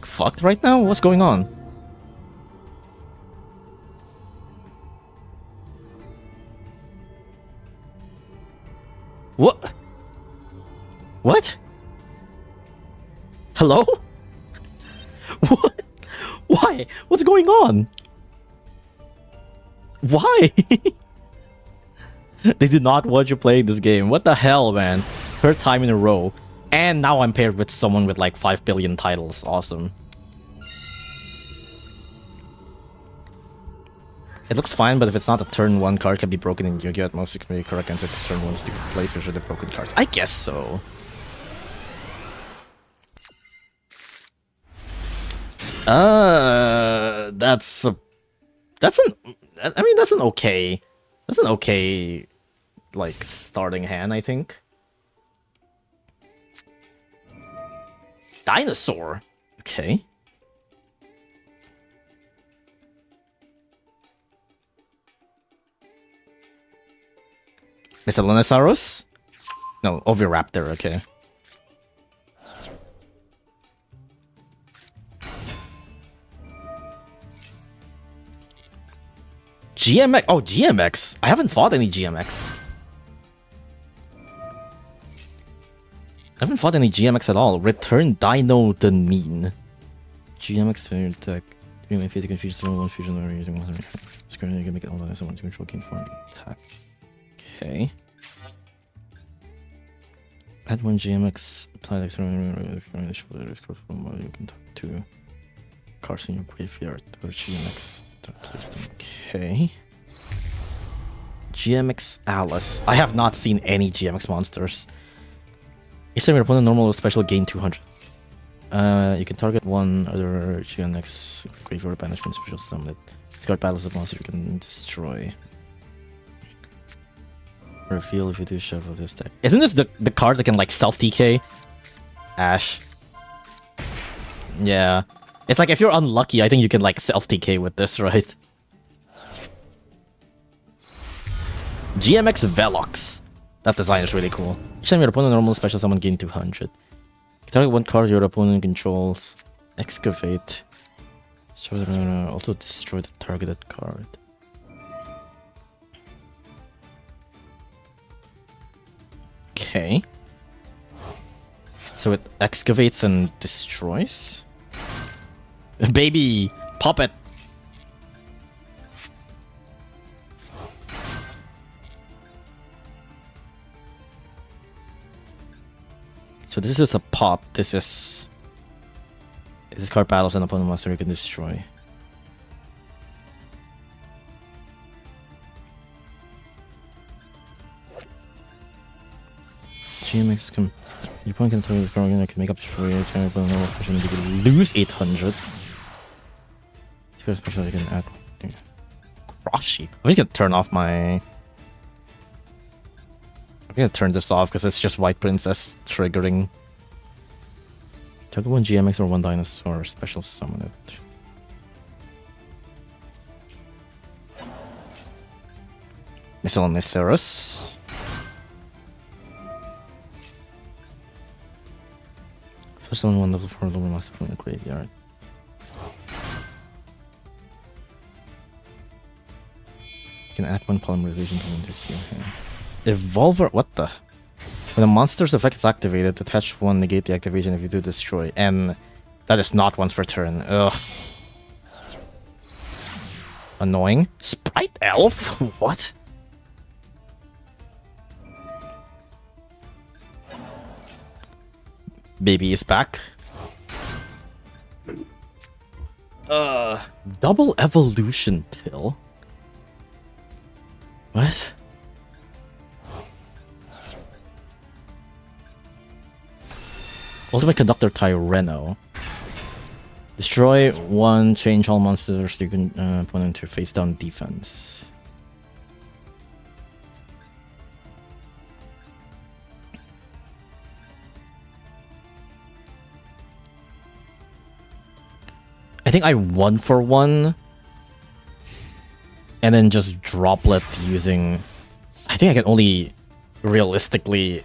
fucked right now? What's going on? What? What? Hello? What? Why? What's going on? Why? They do not want you playing this game. What the hell, man? Third time in a row. And now I'm paired with someone with like 5 billion titles. Awesome. It looks fine, but if it's not a turn 1 card can be broken in Yu-Gi-Oh! At most, you can make correct answer to turn 1 stupid plays which are the broken cards. I guess so. That's an okay like starting hand, I think. Dinosaur. Okay. Miscellaneosaurus? No, Oviraptor, okay. GMX? Oh, GMX. I haven't fought any GMX. I haven't fought any GMX at all. Return Dino the Mean. GMX to your deck. You may face a confusion, so one fusion or using one. It's currently you can make it all the someone to control game form attack. Okay. Add 1 GMX, apply like you can talk to cards in your graveyard or GMX. Okay. GMX Alice. I have not seen any GMX monsters. Each time your opponent normal or special gain 200. You can target one other GMX graveyard banishment special summon it. Discard battles of monster you can destroy. Reveal if you do shuffle this deck. Isn't this the card that can like self-DK? Ash. Yeah. It's like if you're unlucky, I think you can like self-DK with this, right? GMX Velox. That design is really cool. Each time your opponent normal special summon gain 200. Target one card your opponent controls. Excavate. Also destroy the targeted card. Okay. So it excavates and destroys? Baby! Puppet! So this is a pop. This is... If this card battles an opponent monster, you can destroy. GMX can... Your opponent can throw this card and can make up destroy it. You can lose 800. Here's special you can add. Cross sheep. I'm just gonna turn off my... I'm gonna turn this off because it's just White Princess triggering. Juggle 1 GMX or 1 dinosaur, special summon it. Missile Misceros. First summon 1 level 4 lower master from the graveyard. You can add 1 polymerization to your hand. Evolver. What the? When a monster's effect is activated, attach 1, negate the activation if you do destroy. And that is not once per turn. Ugh. Annoying. Sprite Elf? What? Baby is back. Double evolution pill? What? Ultimate Conductor Tyranno. Destroy 1, change all monsters you can opponent to face down defense. I think I 1-for-1 and then just droplet using... I think I can only realistically...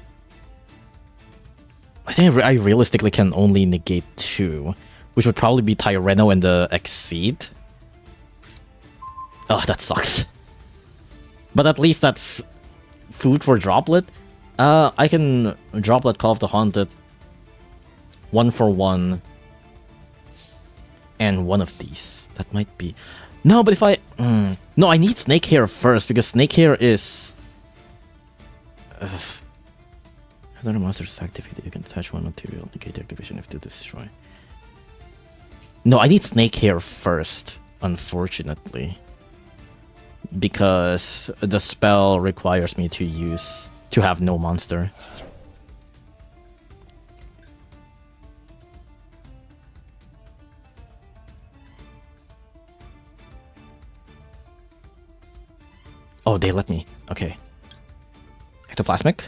I think I realistically can only negate 2, which would probably be Tyranno and the Exceed. Oh, that sucks. But at least that's food for Droplet. I can Droplet Call of the Haunted 1-for-1 and one of these. That might be... No, but if I... No, I need Snakehair first, because Snakehair is... As a monster is activated, you can attach 1 material, negate the activation if you destroy. No, I need Snakehair first, unfortunately. Because the spell requires me to have no monster. Oh, they let me. Okay. Ectoplasmic.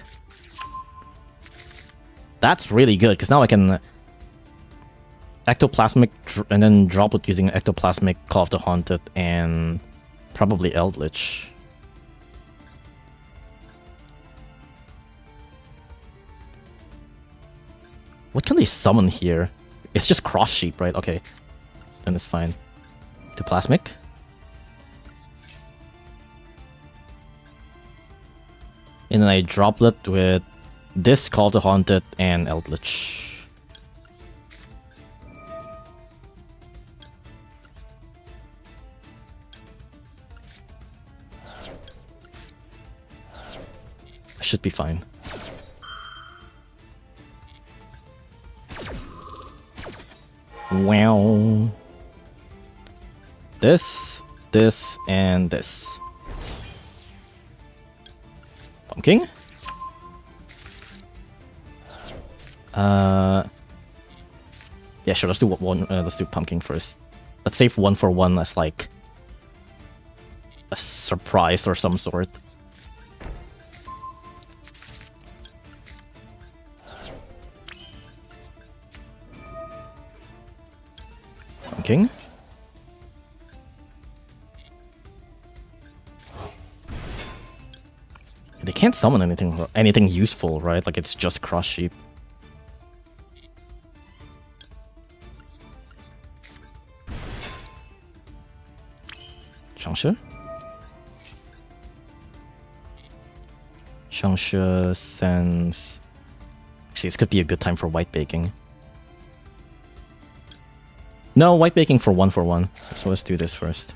That's really good, because now I can Ectoplasmic and then drop it using Ectoplasmic, Call of the Haunted, and probably Eldritch. What can they summon here? It's just Cross Sheep, right? Okay. Then it's fine. Ectoplasmic. And then I droplet with this, Call to Haunted, and Eldritch. I should be fine. Wow. This, and this. Pumpkin? Yeah, sure. Let's do one. Let's do Pumpkin first. Let's save 1-for-1 as like a surprise or some sort. Pumpkin. They can't summon anything useful, right? Like it's just Cross Sheep. Changsha? Changsha sends... Actually, this could be a good time for White Baking. No, White Baking for 1-for-1. So let's do this first.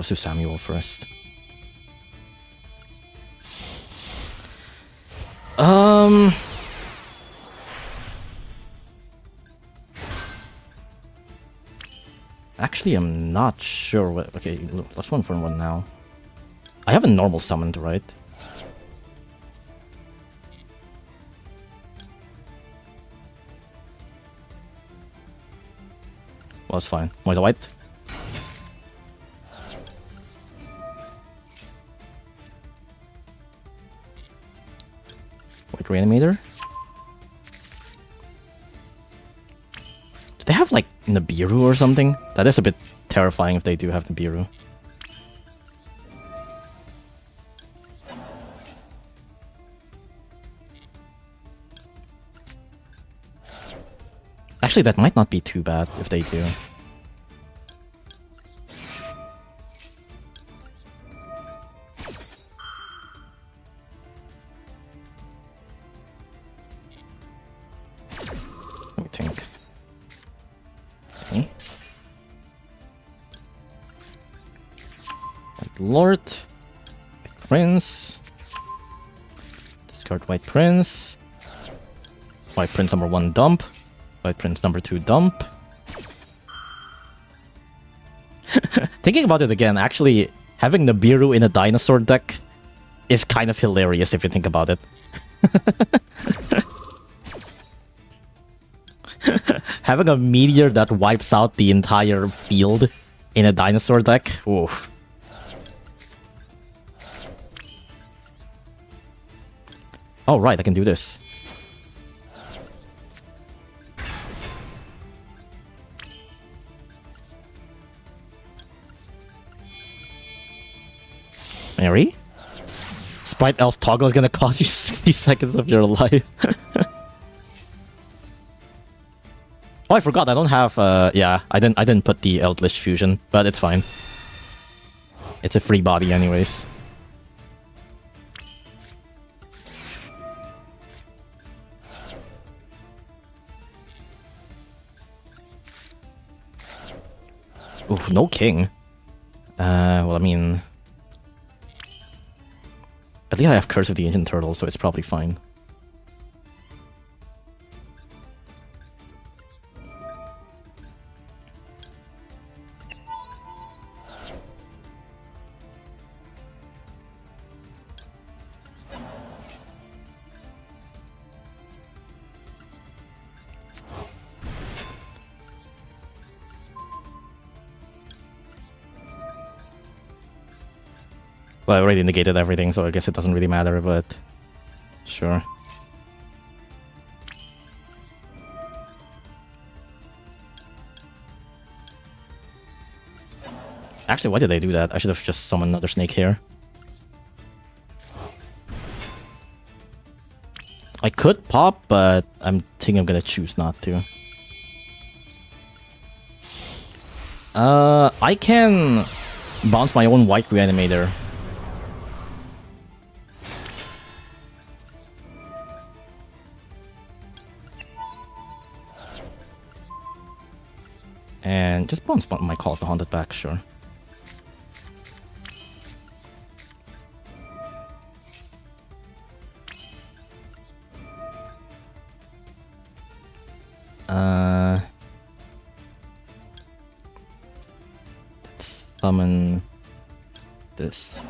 Let's do Samuel first. Actually, I'm not sure what... Okay, let's one for one now. I have a normal summoned, right? Well, it's fine. Where's the white? White reanimator? Do they have like Nibiru or something? That is a bit terrifying if they do have Nibiru. Actually, that might not be too bad if they do. Let me think. Okay. White Lord. White Prince. Discard White Prince. White Prince number 1 dump. White Prince number 2 dump. Thinking about it again, actually, having Nibiru in a dinosaur deck is kind of hilarious if you think about it. Having a meteor that wipes out the entire field in a dinosaur deck. Ooh. Oh, right, I can do this. Mary? Sprite Elf Toggle is gonna cost you 60 seconds of your life. Oh, I forgot. I don't have. Yeah, I didn't put the Eldritch Fusion, but it's fine. It's a free body, anyways. Ooh, no king. Well, I mean, at least I have Curse of the Ancient Turtle, so it's probably fine. Well, I already negated everything, so I guess it doesn't really matter, but sure. Actually, why did I do that? I should have just summoned another snake here. I could pop, but I'm gonna choose not to. I can bounce my own white reanimator. And just bounce my Call of the Haunted back, sure. Let's summon this.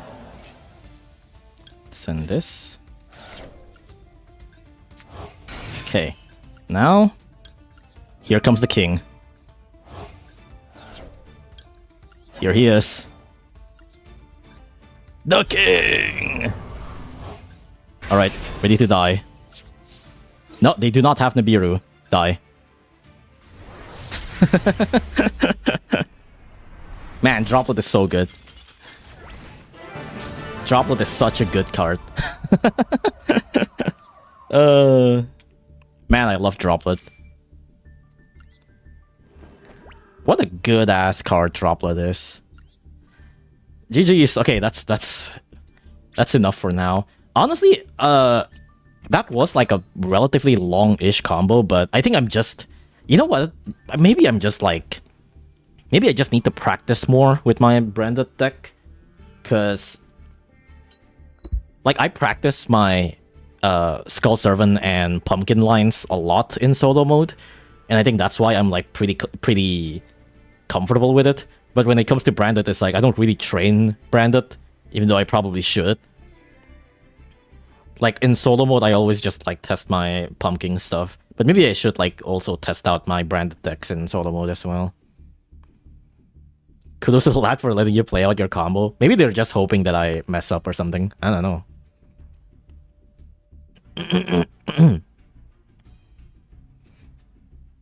Send this. Okay. Now, here comes the king. Here he is. The king! Alright, ready to die. No, they do not have Nibiru. Die. Man, Droplet is so good. Droplet is such a good card. Man, I love Droplet. What a good ass card Droplet is. GG's. Okay, that's enough for now. Honestly, that was like a relatively long-ish combo, but I think I'm just, you know what? Maybe I'm just like Maybe I just need to practice more with my branded deck, because like I practice my Skull Servant and Pumpkin lines a lot in solo mode, and I think that's why I'm like pretty comfortable with it. But when it comes to branded, it's like I don't really train branded, even though I probably should. Like in solo mode, I always just like test my pumpkin stuff, but maybe I should like also test out my branded decks in solo mode as well. Kudos to the lad for letting you play out your combo. Maybe they're just hoping that I mess up or something. I don't know.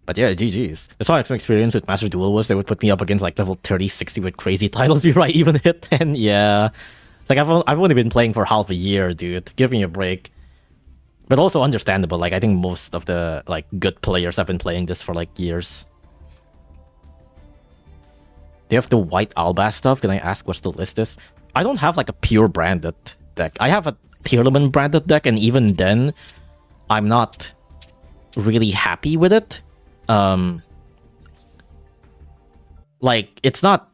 But yeah, GG's. That's how my experience with Master Duel was. They would put me up against like level 30, 60 with crazy titles before I even hit 10. Yeah. Like I've only been playing for half a year, dude. Give me a break. But also understandable. Like I think most of the like good players have been playing this for like years. They have the white Albas stuff. Can I ask what's the list is? I don't have like a pure branded deck. I have a Tearlament branded deck, and even then, I'm not really happy with it. Like it's not.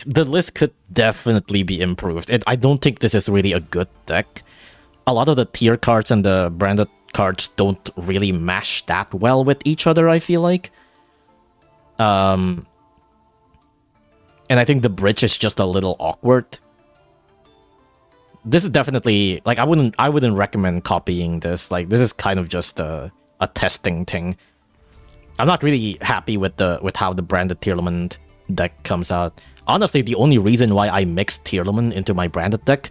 The list could definitely be improved. I don't think this is really a good deck. A lot of the tier cards and the branded cards don't really mesh that well with each other, I feel like. And I think the bridge is just a little awkward. This is definitely like I wouldn't recommend copying this. Like this is kind of just a testing thing. I'm not really happy with how the branded Tearlament deck comes out. Honestly, the only reason why I mixed Tearlament into my branded deck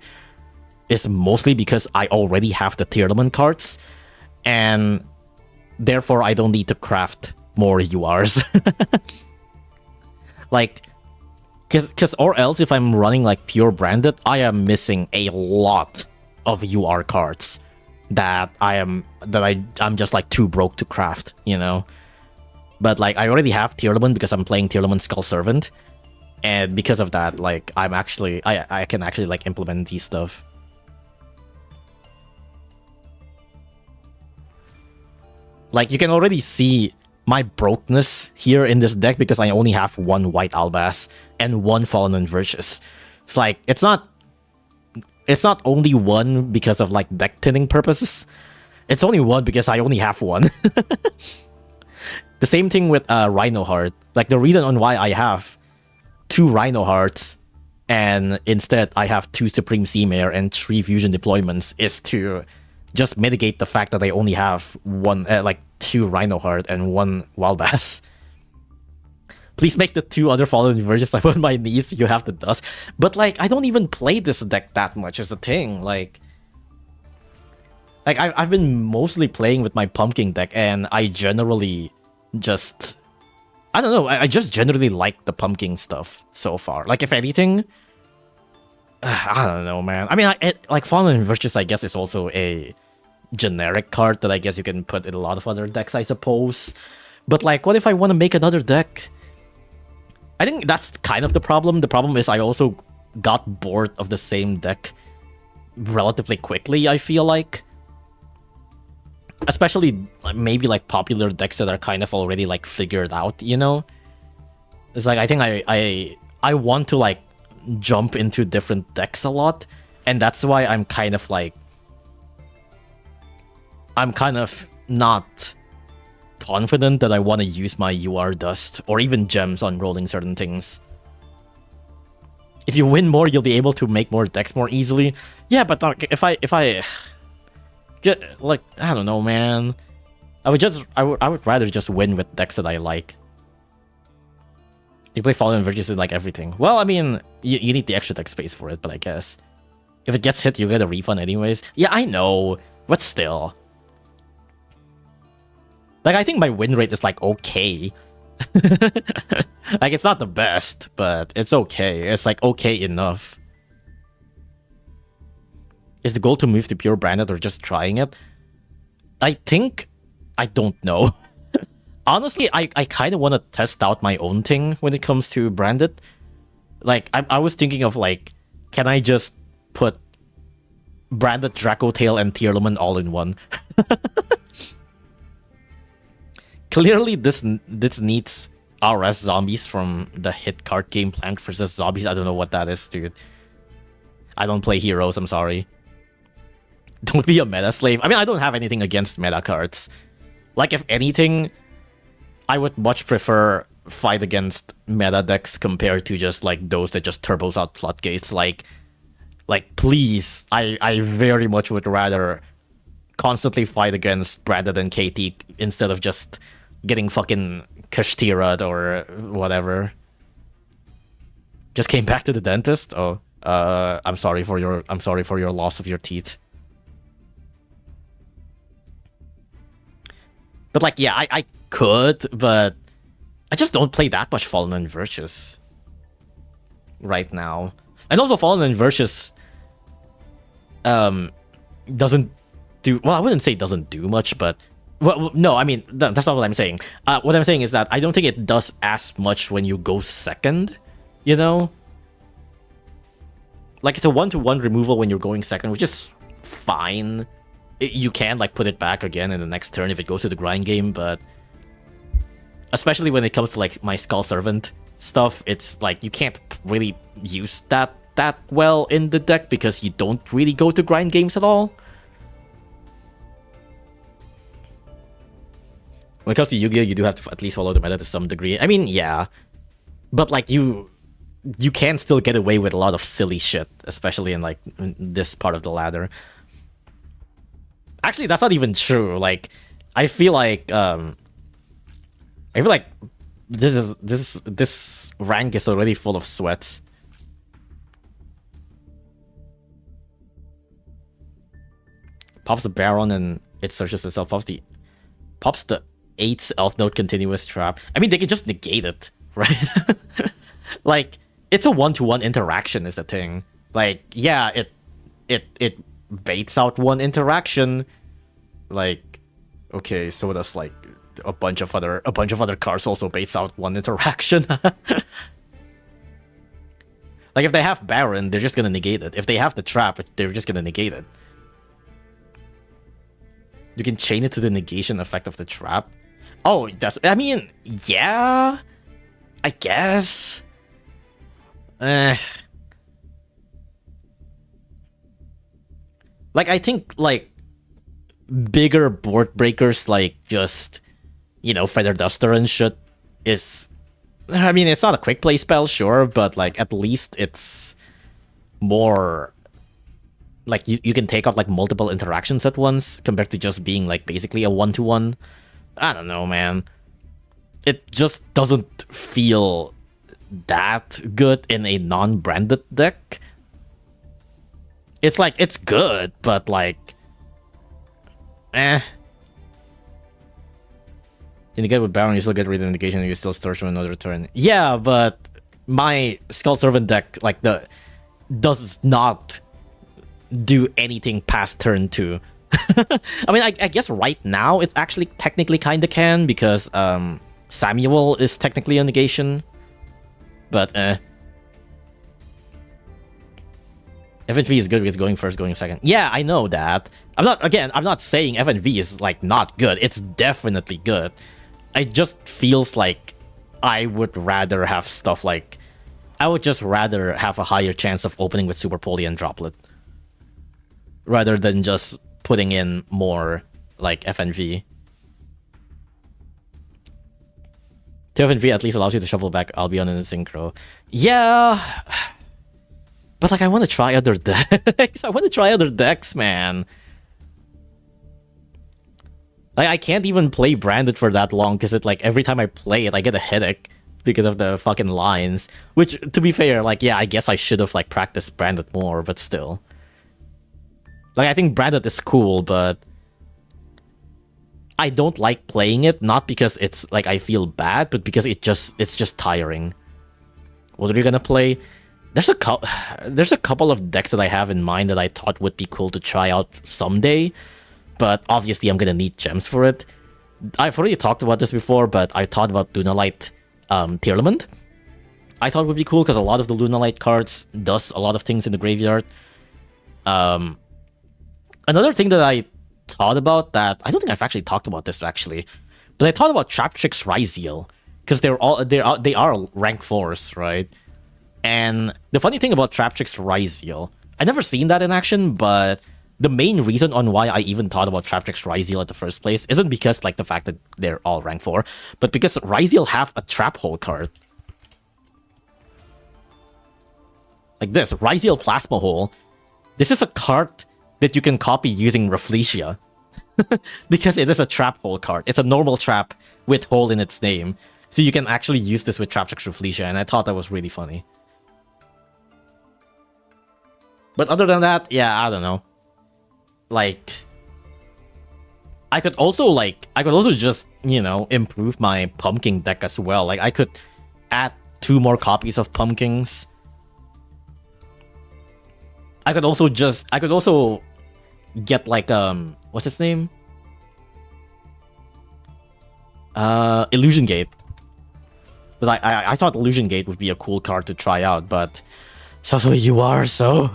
is mostly because I already have the Tearlament cards, and therefore I don't need to craft more URs. Like, because or else if I'm running like pure branded, I am missing a lot of UR cards that I'm just like too broke to craft, you know. But like I already have Tearlament because I'm playing Tearlament Skull Servant. And because of that, like, I can actually, like, implement these stuff. Like, you can already see my brokenness here in this deck because I only have one white Albas and one Fallen Invertius. It's like, it's not only one because of, like, deck thinning purposes. It's only one because I only have one. The same thing with Rhino Heart. Like, the reason on why I have 2 Rhino Hearts, and instead I have 2 Supreme Sea Mare and 3 Fusion Deployments is to just mitigate the fact that I only have 2 Rhino Heart and 1 Wildbass. Please make the 2 other Fallen Inversions like on my knees, you have the dust. But like, I don't even play this deck that much is the thing. Like I've been mostly playing with my Pumpkin deck, and I generally just... I don't know, I just generally like the pumpkin stuff so far. Like, if anything, I don't know, man. I mean, like, Fallen Inversions, I guess, is also a generic card that I guess you can put in a lot of other decks, I suppose. But, like, what if I want to make another deck? I think that's kind of the problem. The problem is I also got bored of the same deck relatively quickly, I feel like. Especially, maybe, like, popular decks that are kind of already, like, figured out, you know? It's like, I think I want to, like, jump into different decks a lot, and that's why I'm kind of, like... I'm kind of not confident that I want to use my UR Dust, or even Gems on rolling certain things. If you win more, you'll be able to make more decks more easily. Yeah, but, like, if I... Like, I don't know, man. I would rather just win with decks that I like. You play Fallen Inversions in like everything. Well, I mean, you need the extra deck space for it, but I guess if it gets hit, you get a refund anyways. Yeah, I know, but still. Like, I think my win rate is like okay. Like, it's not the best, but it's okay. It's like okay enough. Is the goal to move to pure branded or just trying it? I think... I don't know. Honestly, I kind of want to test out my own thing when it comes to branded. Like, I was thinking of, like, can I just put branded Draco Tail and Tearlament all in one? Clearly, this needs RS zombies from the hit card game Plant vs. Zombies. I don't know what that is, dude. I don't play heroes, I'm sorry. Don't be a meta slave. I mean, I don't have anything against meta cards. Like, if anything, I would much prefer fight against meta decks compared to just, like, those that just turbos out floodgates. Like please, I very much would rather constantly fight against Branded and KT instead of just getting fucking Kashtira'd or whatever. Just came back to the dentist? Oh, I'm sorry for your loss of your teeth. But like, yeah, I could, but I just don't play that much Fallen and Virtus right now. And also Fallen and Virtus doesn't do, well, I wouldn't say doesn't do much, but well, no, I mean, that's not what I'm saying. What I'm saying is that I don't think it does as much when you go second, you know? Like, it's a 1-to-1 removal when you're going second, which is fine. You can, like, put it back again in the next turn if it goes to the grind game, but especially when it comes to, like, my Skull Servant stuff, it's, like, you can't really use that well in the deck because you don't really go to grind games at all. When it comes to Yu-Gi-Oh, you do have to at least follow the meta to some degree. I mean, yeah. But, like, you can still get away with a lot of silly shit, especially in, like, this part of the ladder. Actually, that's not even true. Like, I feel like this rank is already full of sweats. Pops the Baron and it searches itself. Pops the 8th Elf Note continuous trap. I mean, they can just negate it, right? Like, it's a 1-to-1 interaction is the thing. Like, yeah, it baits out one interaction. Like, okay, so does like a bunch of other cards also baits out one interaction. Like, if they have Baron, they're just gonna negate it. If they have the trap, they're just gonna negate it. You can chain it to the negation effect of the trap. Oh, that's... I mean, yeah... I guess... Like, I think, like, bigger board breakers, like, just, you know, Feather Duster and shit is... I mean, it's not a quick play spell, sure, but, like, at least it's more... Like, you can take out, like, multiple interactions at once, compared to just being, like, basically a 1-to-1. I don't know, man. It just doesn't feel that good in a non-branded deck. It's, like, it's good, but, like... And you get with Baron, you still get rid of negation, and you still search for another turn. Yeah, but my Skull Servant deck, like, does not do anything past turn 2. I mean, I guess right now it actually technically kind of can, because Samuel is technically a negation. But FNV is good because going first, going second. Yeah, I know that. I'm not saying FNV is, like, not good. It's definitely good. It just feels like I would rather have stuff like... I would just rather have a higher chance of opening with Super Poly and Droplet, rather than just putting in more, like, FNV. FNV at least allows you to shuffle back Albion and Synchro. Yeah... But, like, I want to try other decks. I want to try other decks, man. Like, I can't even play Branded for that long, because it, like, every time I play it, I get a headache because of the fucking lines. Which, to be fair, like, yeah, I guess I should have, like, practiced Branded more, but still. Like, I think Branded is cool, but I don't like playing it, not because it's, like, I feel bad, but because it's just tiring. What are you gonna play? There's a couple of decks that I have in mind that I thought would be cool to try out someday, but obviously I'm gonna need gems for it. I've already talked about this before, but I thought about Lunalight Tearlament. I thought it would be cool because a lot of the Lunalight cards does a lot of things in the graveyard. Another thing that I thought about that I don't think I've actually talked about this actually, but I thought about Traptrix Ryzeal, because they are rank 4s, right? And the funny thing about Traptrix Ryzeal, I never seen that in action, but the main reason on why I even thought about Traptrix Ryzeal at the first place isn't because like the fact that they're all rank 4, but because Ryzeal have a Trap Hole card. Like this, Ryzeal Plasma Hole. This is a card that you can copy using Rafflesia. Because it is a Trap Hole card. It's a normal trap with hole in its name. So you can actually use this with Traptrix Rafflesia, and I thought that was really funny. But other than that, yeah, I don't know. Like, I could also just, you know, improve my Pumpkin deck as well. Like, I could add 2 more copies of Pumpkins. I could also get like, what's its name? Illusion Gate. But I thought Illusion Gate would be a cool card to try out, but so you are, so...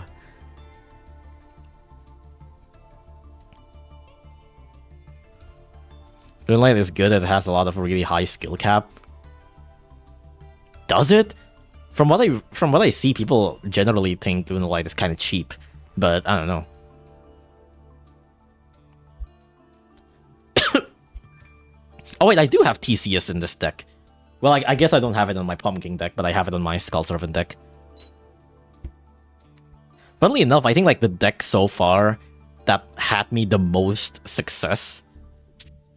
Lunalight is good as it has a lot of really high skill cap. Does it? From what I see, people generally think Lunalight is kind of cheap, but I don't know. Oh wait, I do have TCS in this deck. Well, I guess I don't have it on my Pumpkin deck, but I have it on my Skull Servant deck. Funnily enough, I think like the deck so far that had me the most success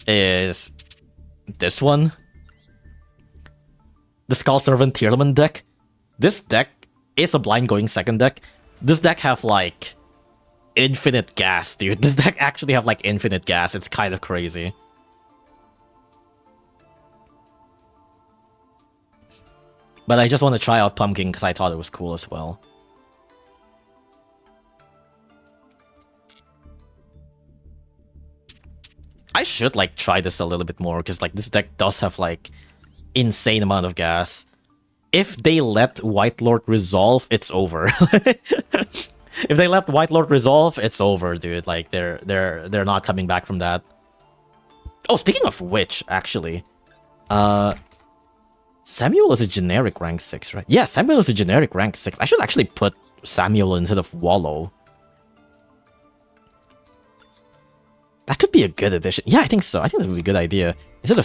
is this one. The Skull Servant Tearlament deck. This deck is a blind going second deck. This deck have like infinite gas, dude. This deck actually have like infinite gas. It's kind of crazy. But I just want to try out Pumpkin because I thought it was cool as well. I should like try this a little bit more because like this deck does have like insane amount of gas. If they let White Lord resolve, it's over. If they let White Lord resolve, it's over, dude. Like they're not coming back from that. Oh, speaking of which, actually, Samuel is a generic rank 6, right? Yeah, Samuel is a generic rank 6. I should actually put Samuel instead of Wallow. That could be a good addition. Yeah, I think so. I think that would be a good idea. Instead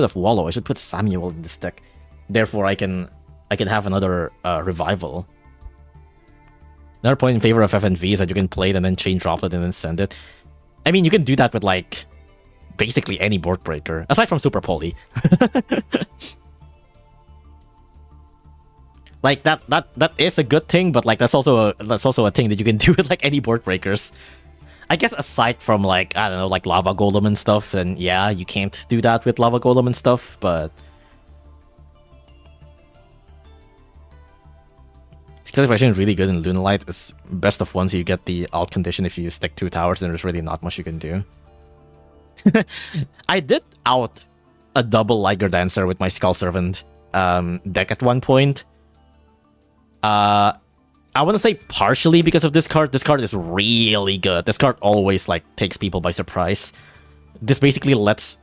of Wallow, I should put Samuel in this deck. Therefore, I can have another revival. Another point in favor of FNV is that you can play it and then chain Droplet and then send it. I mean, you can do that with like basically any board breaker, aside from Super Poly. Like that is a good thing, but like that's also a thing that you can do with like any board breakers. I guess aside from like, I don't know, like Lava Golem and stuff, then yeah, you can't do that with Lava Golem and stuff, but Skill Expression is really good in Lunalight. It's best of ones, you get the alt condition if you stick 2 towers, and there's really not much you can do. I did out a double Liger Dancer with my Skull Servant deck at one point. I want to say partially because of this card. This card is really good. This card always like takes people by surprise. This basically lets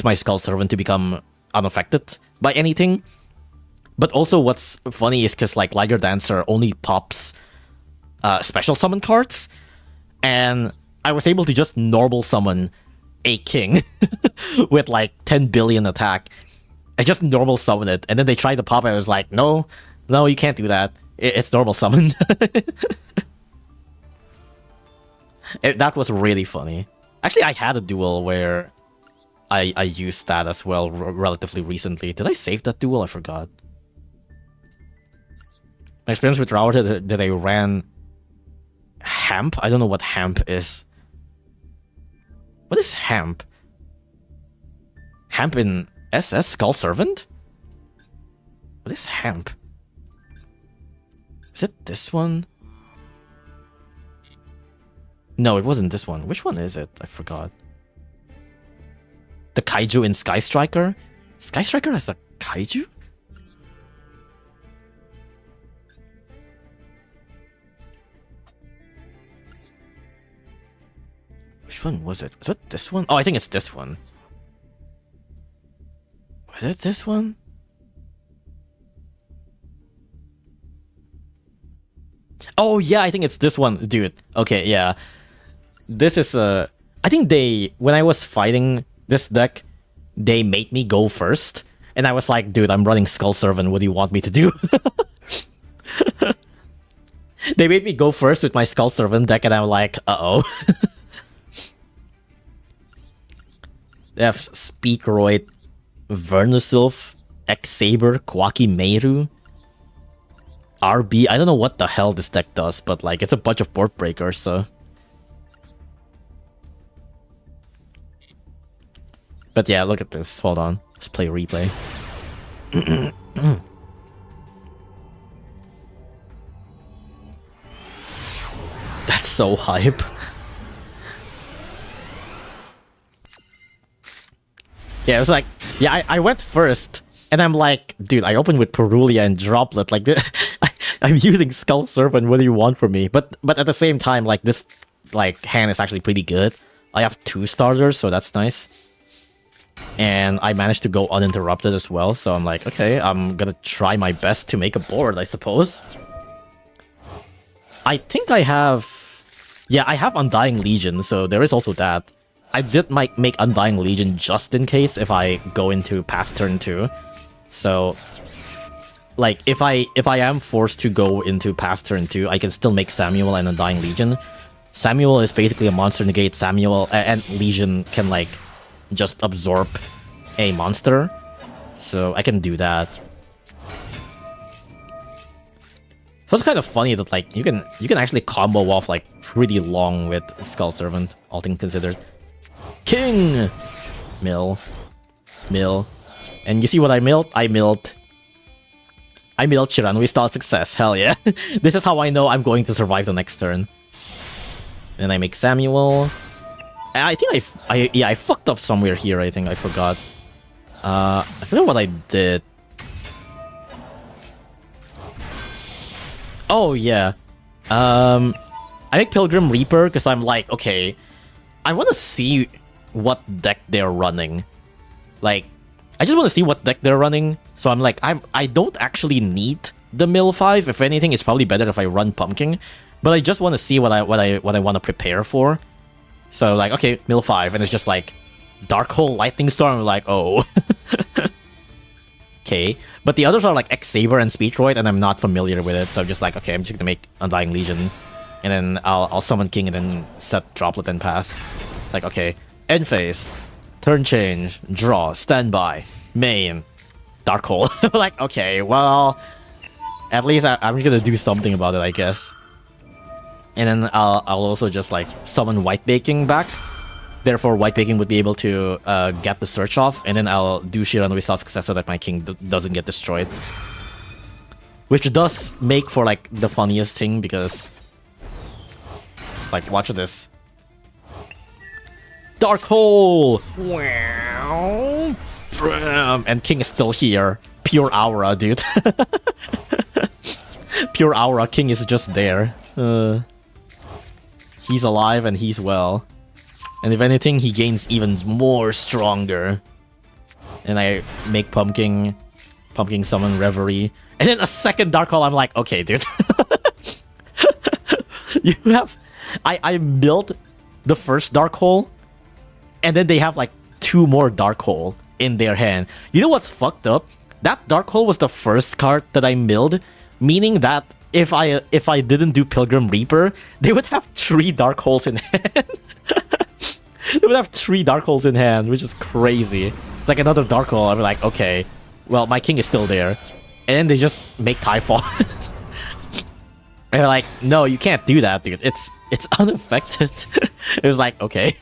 my Skull Servant to become unaffected by anything. But also what's funny is because like Liger Dancer only pops special summon cards, and I was able to just normal summon a king with like 10 billion attack. I just normal summon it, and then they tried to pop it. I was like, no, you can't do that. It's normal summon. That was really funny. Actually, I had a duel where I used that as well relatively recently. Did I save that duel? I forgot. My experience with Router that I ran Hamp? I don't know what Hamp is. What is Hamp? Hamp in SS Skull Servant? What is Hamp? Is it this one? No, it wasn't this one. Which one is it? I forgot. The Kaiju in Sky Striker? Sky Striker has a Kaiju? Which one was it? Was it this one? Oh, I think it's this one. Is it this one? Oh yeah, I think it's this one, dude. Okay, yeah. This is I think when I was fighting this deck, they made me go first, and I was like, dude, I'm running Skull Servant. What do you want me to do? They made me go first with my Skull Servant deck, and I'm like, uh-oh. They have Speakroid, Vernusylph, X-Saber, Kwaki Meiru, RB. I don't know what the hell this deck does, but like it's a bunch of board breakers, so. But yeah, look at this. Hold on. Let's play replay. That's so hype. Yeah, it was like, yeah, I went first, and I'm like, dude, I opened with Perulia and Droplet, like, I'm using Skull Serpent, what do you want from me? But at the same time, like, this, like, hand is actually pretty good. I have 2 starters, so that's nice. And I managed to go uninterrupted as well, so I'm like, okay, I'm gonna try my best to make a board, I suppose. I think I have... Yeah, I have Undying Legion, so there is also that. I did make Undying Legion just in case if I go into past turn 2. So, like, if I am forced to go into past turn 2, I can still make Samuel and Undying Legion. Samuel is basically a monster negate. Samuel and Legion can, like, just absorb a monster. So I can do that. So it's kind of funny that, like, you can actually combo off, like, pretty long with Skull Servant, all things considered. King! Mill. And you see what I milled? I milled Chiran. We start success. Hell yeah. This is how I know I'm going to survive the next turn. Then I make Samuel. I think I fucked up somewhere here, I think. I forgot. I forgot what I did. Oh, yeah. I make Pilgrim Reaper because I'm like, okay, I want to see what deck they're running. Like, I just want to see what deck they're running. So I'm like, I don't actually need the Mill 5. If anything, it's probably better if I run Pumpkin. But I just want to see what I want to prepare for. So like, okay, Mill 5, and it's just like Dark Hole, Lightning Storm. I'm like, oh. Okay, but the others are like X-Saber and Speedroid, and I'm not familiar with it. So I'm just like, okay, I'm just gonna make Undying Legion, and then I'll summon King and then set Droplet and pass. It's like, okay, end phase, turn change, draw, standby, main, Dark Hole. Like, okay, well, at least I'm gonna do something about it, I guess. And then I'll also just like summon White Baking back. Therefore, White Baking would be able to get the search off, and then I'll do Shiran without success so that my king doesn't get destroyed. Which does make for like the funniest thing, because it's like, watch this. Dark Hole! Wow. And King is still here. Pure aura, dude. Pure aura, King is just there. He's alive and he's well. And if anything, he gains even more stronger. And I make Pumpkin summon Reverie. And then a second Dark Hole, I'm like, okay, dude. You have... I milled the first Dark Hole, and then they have like 2 more Dark Hole in their hand. You know what's fucked up? That Dark Hole was the first card that I milled, meaning that if I didn't do Pilgrim Reaper, they would have 3 Dark Holes in hand. They would have 3 Dark Holes in hand, which is crazy. It's like another Dark Hole. I'm like, okay, well, my king is still there. And then they just make Typhon. And they're like, no, you can't do that, dude. It's unaffected. It was like, okay.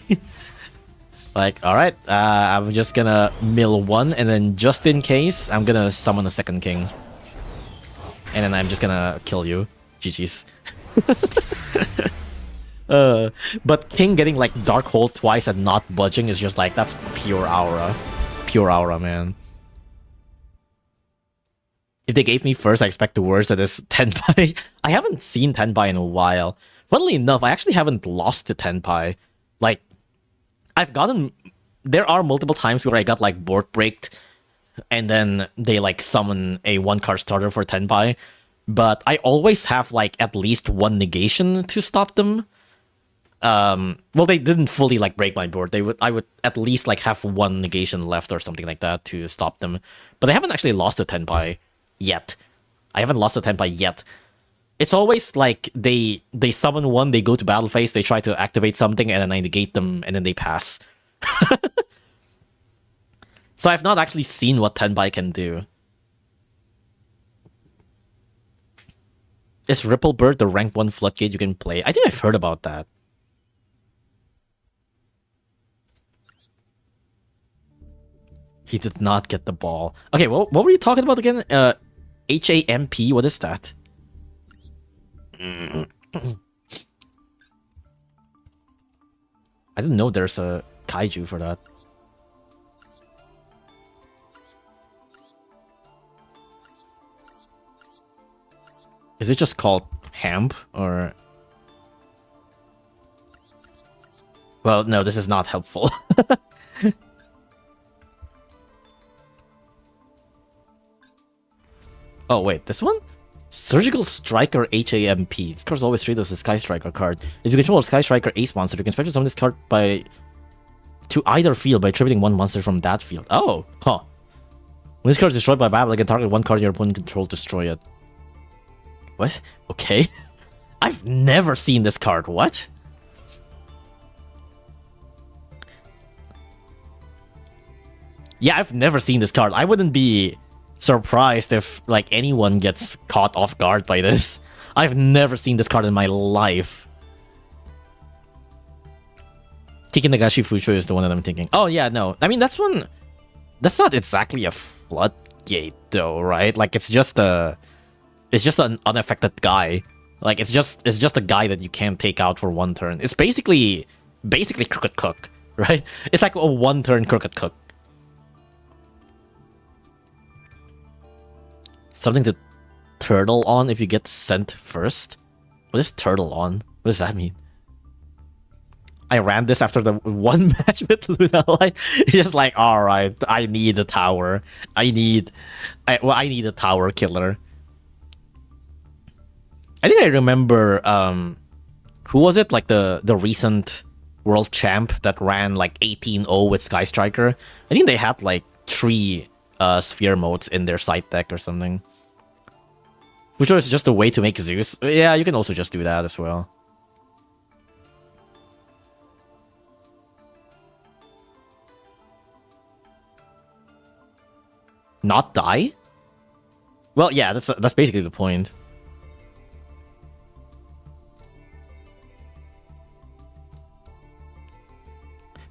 Like, alright, I'm just gonna mill 1, and then just in case, I'm gonna summon a second king. And then I'm just gonna kill you. GG's. But King getting like Dark Hole twice and not budging is just like, that's pure aura. Pure aura, man. If they gave me first, I expect the worst. That is Tenpai. I haven't seen Tenpai in a while. Funnily enough, I actually haven't lost to Tenpai. Like, I've gotten... There are multiple times where I got like board breaked and then they like summon a 1-card starter for Tenpai. But I always have like at least one negation to stop them. Well, they didn't fully like break my board. I would at least like have one negation left or something like that to stop them. But I haven't actually lost to Tenpai yet. I haven't lost to Tenpai yet. It's always like they summon one, they go to battle phase, they try to activate something, and then I negate them, and then they pass. So I've not actually seen what Tenpai can do. Is Ripple Bird the rank 1 floodgate you can play? I think I've heard about that. He did not get the ball. Okay, well, what were you talking about again? HAMP, what is that? I didn't know there's a kaiju for that. Is it just called HAMP, or... Well, no, this is not helpful. Oh, wait, this one? Surgical Striker HAMP. This card's always treated as a Sky Striker card. If you control a Sky Striker Ace monster, you can special summon this card to either field by attributing one monster from that field. Oh, huh. When this card is destroyed by battle, you can target one card your opponent controls, destroy it. What? Okay. I've never seen this card. What? Yeah, I've never seen this card. I wouldn't be surprised if like anyone gets caught off guard by this. I've never seen this card in my life. Kikinagashi Fusho is the one that I'm thinking. Oh yeah, no. I mean that's one. That's not exactly a floodgate though, right? Like it's just an unaffected guy. Like it's just a guy that you can't take out for one turn. It's basically Crooked Cook, right? It's like a 1-turn Crooked Cook. Something to turtle on if you get sent first? What is turtle on? What does that mean? I ran this after the one match with Luna Light. It's just like, alright, I need a tower. I need a tower killer. I think I remember, who was it? Like the recent world champ that ran like 18-0 with Sky Striker. I think they had like 3 sphere modes in their side deck or something. Which was just a way to make Zeus. Yeah, you can also just do that as well. Not die? Well, yeah, that's basically the point.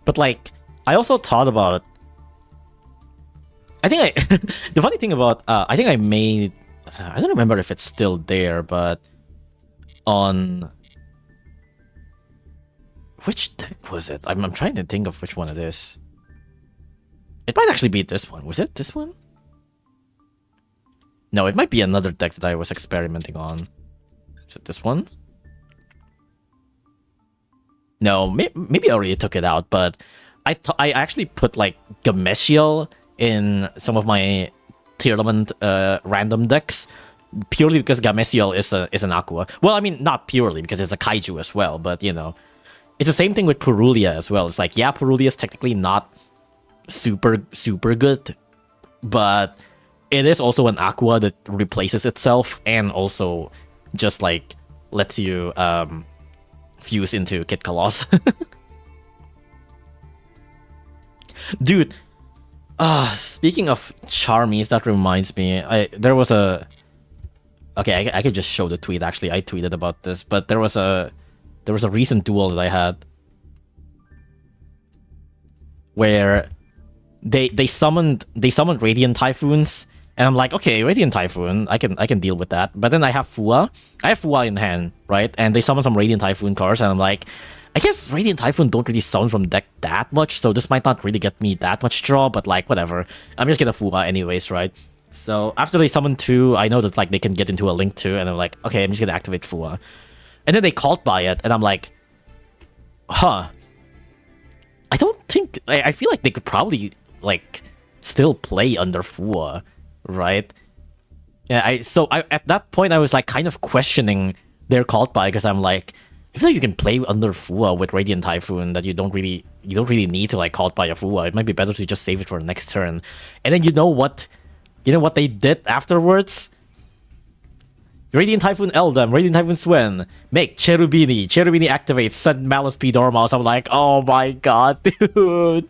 But like, I also thought about... I think the funny thing about... I think I made... I don't remember if it's still there, but... On... Which deck was it? I'm trying to think of which one it is. It might actually be this one. Was it this one? No, it might be another deck that I was experimenting on. Is it this one? No, maybe I already took it out, but I actually put like Gameciel in some of my tournament random decks purely because Gameciel is an Aqua. Well, I mean, not purely because it's a Kaiju as well, but you know, it's the same thing with Purulia as well. It's like, yeah, Purulia is technically not super good, but it is also an Aqua that replaces itself and also just like lets you fuse into Kid Colossus. Dude, speaking of Charmies, that reminds me, there was a... Okay, I could just show the tweet, actually. I tweeted about this, but there was a recent duel that I had where they summoned Radiant Typhoons, and I'm like, okay, Radiant Typhoon, I can deal with that. But then I have Fua. I have Fua in hand, right? And they summon some Radiant Typhoon cards, and I'm like, I guess Radiant Typhoon don't really summon from deck that much, so this might not really get me that much draw, but like, whatever. I'm just gonna Fua anyways, right? So after they summon 2, I know that like they can get into a Link 2, and I'm like, okay, I'm just gonna activate Fua. And then they called by it, and I'm like, huh. I don't think... I feel like they could probably, like, still play under Fua, right? Yeah, so at that point I was like kind of questioning their cult buy because I'm like, I feel like you can play under Fua with Radiant Typhoon that you don't really need to like cult buy a Fua. It might be better to just save it for the next turn. And then you know what they did afterwards? Radiant Typhoon Eldam, Radiant Typhoon Swen, make Cherubini activate, send Malice P Dormouse. I'm like, oh my god, dude.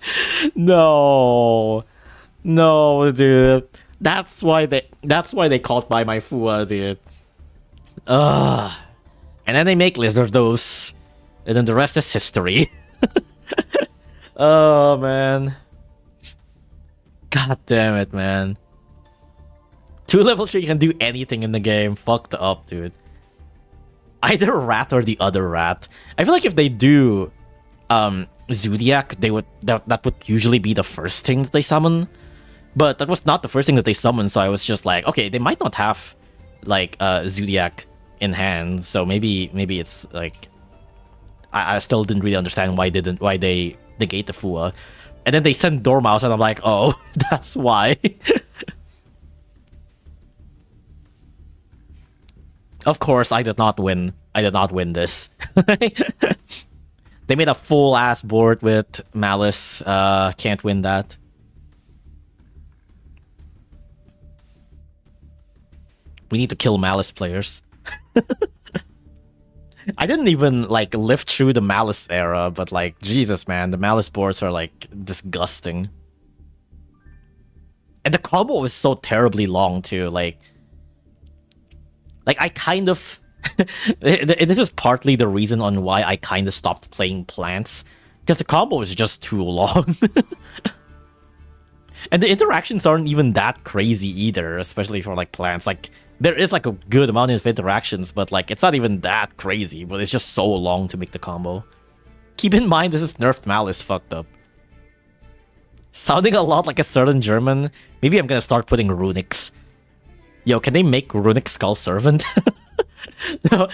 No, dude. That's why they caught by my Fua, dude. Ugh. And then they make Lizardos. And then the rest is history. Oh man. God damn it, man. 2 level 3 can do anything in the game. Fucked up, dude. Either rat or the other rat. I feel like if they do Zodiac, that would usually be the first thing that they summon. But that was not the first thing that they summoned, so I was just like, okay, they might not have like Zodiac in hand, so maybe it's like I still didn't really understand why they negate the Fua. And then they send Dormouse and I'm like, oh, that's why. Of course, I did not win this. They made a full ass board with Malice. Can't win that. We need to kill Malice players. I didn't even like live through the Malice era, but like Jesus, man, the Malice boards are like disgusting. And the combo is so terribly long too. Like I kind of this is partly the reason on why I kind of stopped playing plants, because the combo is just too long. And the interactions aren't even that crazy either, especially for like plants. Like there is like a good amount of interactions, but like it's not even that crazy, but it's just so long to make the combo. Keep in mind this is nerfed Malice fucked up. Sounding a lot like a certain German. Maybe I'm gonna start putting runics. Yo, can they make Runic Skull Servant? No,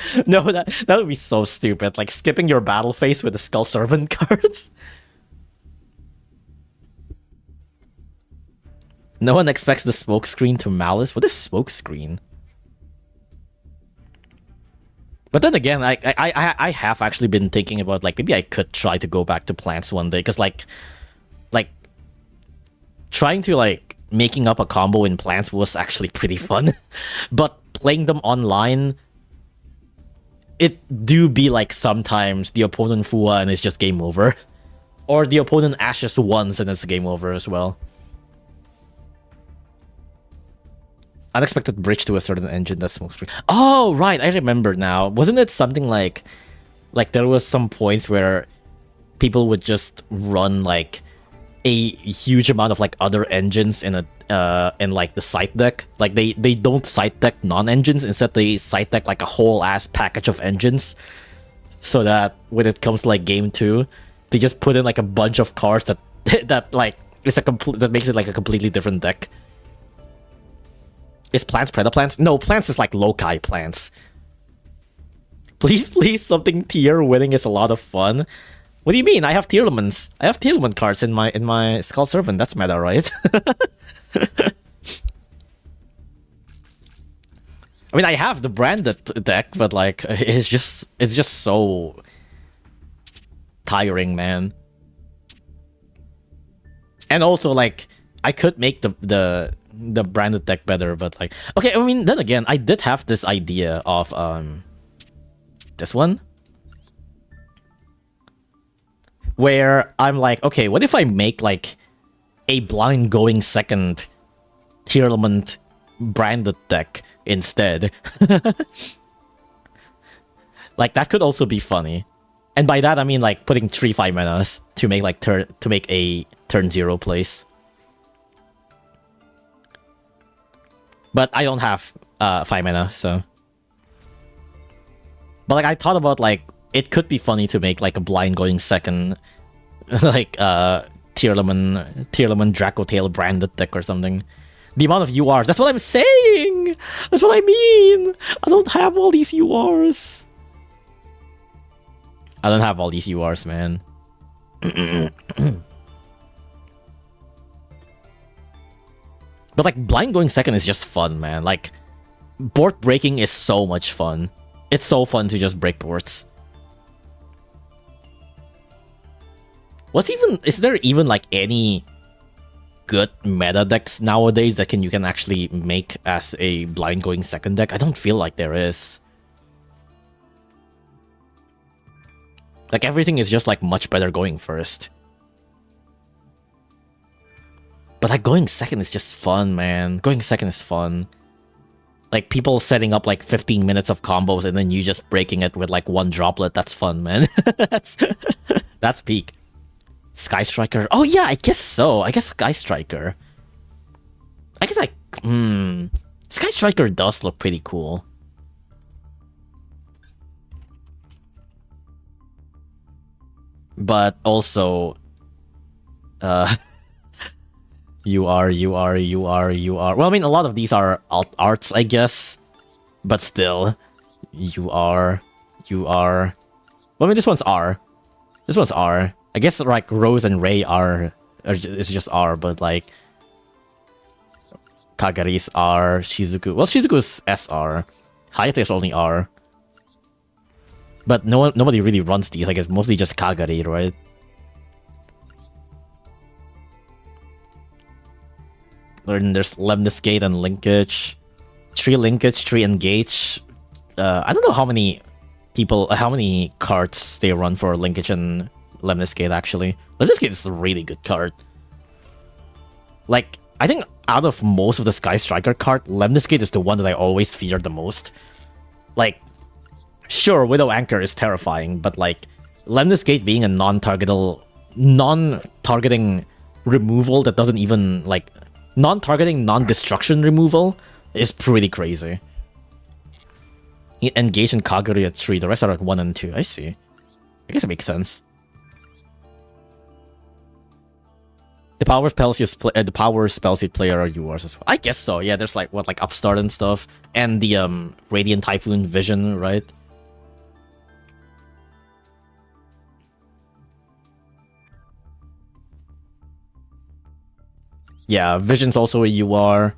that would be so stupid. Like skipping your battle phase with the Skull Servant cards. No one expects the smoke screen to Malice. What is smoke screen? But then again, I have actually been thinking about like maybe I could try to go back to plants one day, because like trying to like making up a combo in plants was actually pretty fun. But playing them online, it do be like sometimes the opponent Fua and it's just game over. Or the opponent ashes once and it's game over as well. Unexpected bridge to a certain engine, that's smoke screen. Oh, right, I remember now. Wasn't it something like there was some points where people would just run like a huge amount of like other engines in like the side deck. Like they don't side deck non-engines, instead they side deck like a whole ass package of engines, so that when it comes to like game 2, they just put in like a bunch of cards that like it's a that makes it like a completely different deck. Is plants Predaplants? No, plants is like Loci plants. Please, something tier winning is a lot of fun. What do you mean? I have Tearlaments. I have Tearlament cards in my Skull Servant. That's meta, right? I mean, I have the branded deck, but like it's just so tiring, man. And also like I could make the branded deck better, but like okay, I mean, then again, I did have this idea of this one, where I'm like, okay, what if I make like a blind going second Tearlament branded deck instead? Like that could also be funny. And by that I mean like putting 3/5 manas to make like a turn 0 place. But I don't have 5 mana, so. But like I thought about like it could be funny to make like a blind going second, like Tearlament Dracotail branded deck or something. The amount of URs, that's what I'm saying! That's what I mean! I don't have all these URs. I don't have all these URs, man. But like blind going second is just fun, man. Like board breaking is so much fun. It's so fun to just break boards. Is there even like any good meta decks nowadays that you can actually make as a blind going second deck? I don't feel like there is. Like everything is just like much better going first. But like going second is just fun, man. Going second is fun. Like people setting up like 15 minutes of combos and then you just breaking it with like one droplet. That's fun, man. That's peak. Sky Striker. Oh yeah, I guess so. I guess Sky Striker. I guess Sky Striker does look pretty cool. But also, you are. Well, I mean, a lot of these are alt arts, I guess. But still, you are. Well, I mean, this one's R. This one's R. I guess like Rose and Ray it's just R, but like Kagari's R, Shizuku. Well, Shizuku's SR. Hayate is only R. But nobody really runs these. Like it's mostly just Kagari, right? Then there's Lemniscate and Linkage. 3 Linkage, 3 Engage. I don't know how many cards they run for Linkage and Lemniscate actually. Lemniscate is a really good card. Like, I think out of most of the Sky Striker card, Lemniscate is the one that I always fear the most. Like, sure, Widow Anchor is terrifying, but like, Lemniscate being a non-targeting removal that doesn't even, like, non-targeting, non-destruction removal is pretty crazy. Engage and Kagari at 3, the rest are at 1 and 2, I see. I guess it makes sense. The power spells you play are yours as well. I guess so. Yeah, there's like like Upstart and stuff, and the Radiant Typhoon Vision, right? Yeah, Vision's also a UR.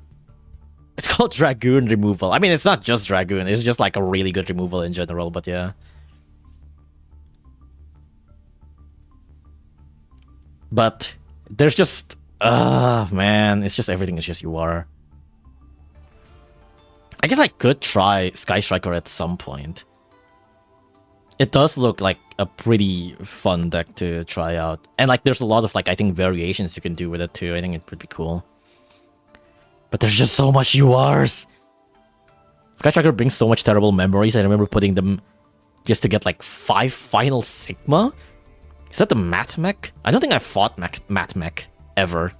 It's called Dragoon removal. I mean, it's not just Dragoon. It's just like a really good removal in general. But yeah. But there's just, man, it's just everything is just UR. I guess I could try Sky Striker at some point. It does look like a pretty fun deck to try out. And like there's a lot of like, I think variations you can do with it too. I think it would be cool. But there's just so much URs. Sky Striker brings so much terrible memories. I remember putting them just to get like 5 Final Sigma. Is that the Mat Mech? I don't think I fought Mat Mech ever.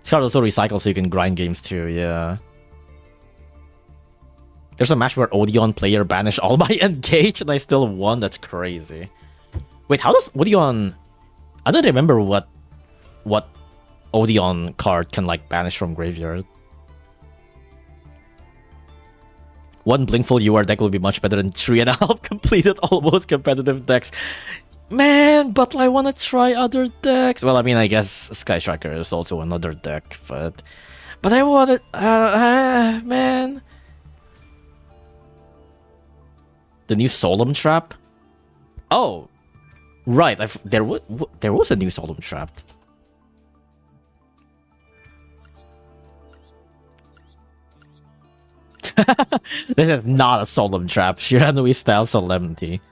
This card also recycles so you can grind games too, yeah. There's a match where Odeon player banished all my Engage and I still won. That's crazy. Wait, how does Odeon... I don't remember what Odeon card can like banish from graveyard. One Blinkful UR deck will be much better than 3.5 completed almost competitive decks. Man, but I want to try other decks. Well, I mean, I guess Sky Striker is also another deck, but I want it. Man. The new Solemn Trap? Oh, right. There was a new Solemn Trap. This is not a Solemn Trap. Shiranui style Solemnity.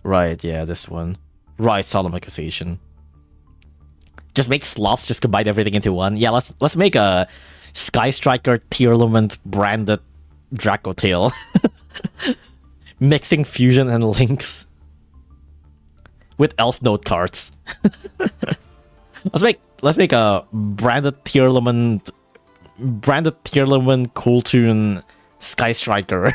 Right, yeah, this one. Right, Solemn Accusation. Just make slops, just combine everything into one. Yeah, let's make a Sky Striker Tearlament branded Draco Tail. Mixing fusion and links. With Elf Note cards. Let's make a branded Tearlament Cool Tune Sky Striker.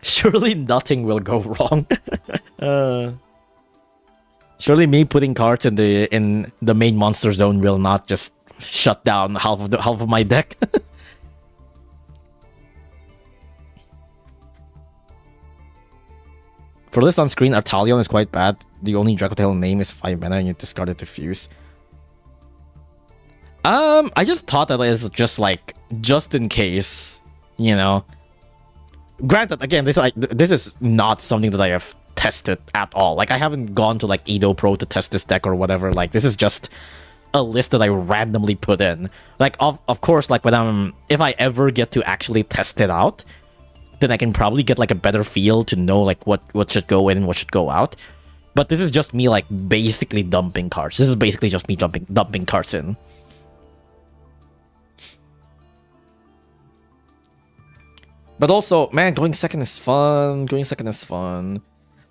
Surely nothing will go wrong. Surely me putting cards in the main monster zone will not just shut down half of my deck. For list on screen, Artalion is quite bad. The only Dracotail name is 5 mana and you discard it to fuse. I just thought that it's just like, just in case, you know. Granted, again, this is not something that I have tested at all. Like, I haven't gone to like Edo Pro to test this deck or whatever. Like, this is just a list that I randomly put in. Like, of course, like if I ever get to actually test it out, then I can probably get like a better feel to know like what should go in and what should go out. But this is just me like basically dumping cards. This is basically just me dumping cards in. But also, man, going second is fun. Going second is fun.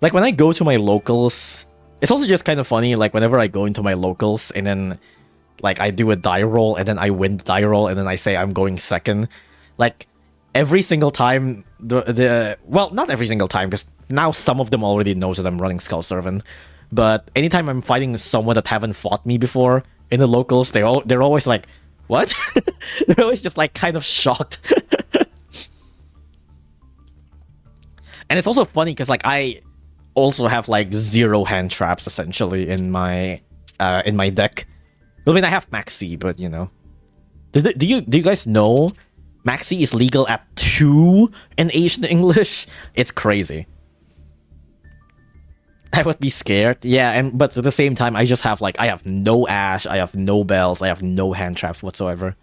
Like, when I go to my locals, it's also just kind of funny, like, whenever I go into my locals, and then, like, I do a die roll, and then I win the die roll, and then I say I'm going second. Like, every single time, well, not every single time, because now some of them already knows that I'm running Skull Servant. But anytime I'm fighting someone that haven't fought me before in the locals, they're always like, what? They're always just, like, kind of shocked. And it's also funny because like I also have like 0 hand traps essentially in my deck. I mean, I have Maxi, but you know, do you guys know Maxi is legal at 2 in Asian English? It's crazy. I would be scared, yeah, but at the same time, I just have like I have no Ash, I have no Bells, I have no hand traps whatsoever.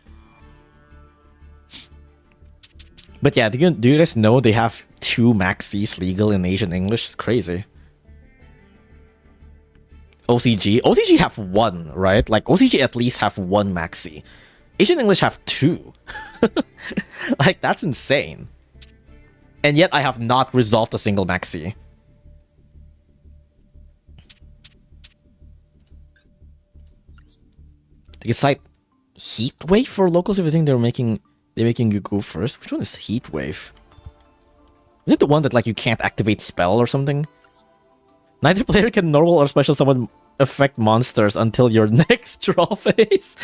But yeah, do you guys know they have 2 Maxis legal in Asian English? It's crazy. OCG have 1, right? Like, OCG at least have 1 Maxi. Asian English have 2. Like, that's insane. And yet I have not resolved a single Maxi. They decide Heat Wave for locals if you think they're making you go first. Which one is Heat Wave? Is it the one that like you can't activate spell or something? Neither player can normal or special summon affect monsters until your next draw phase.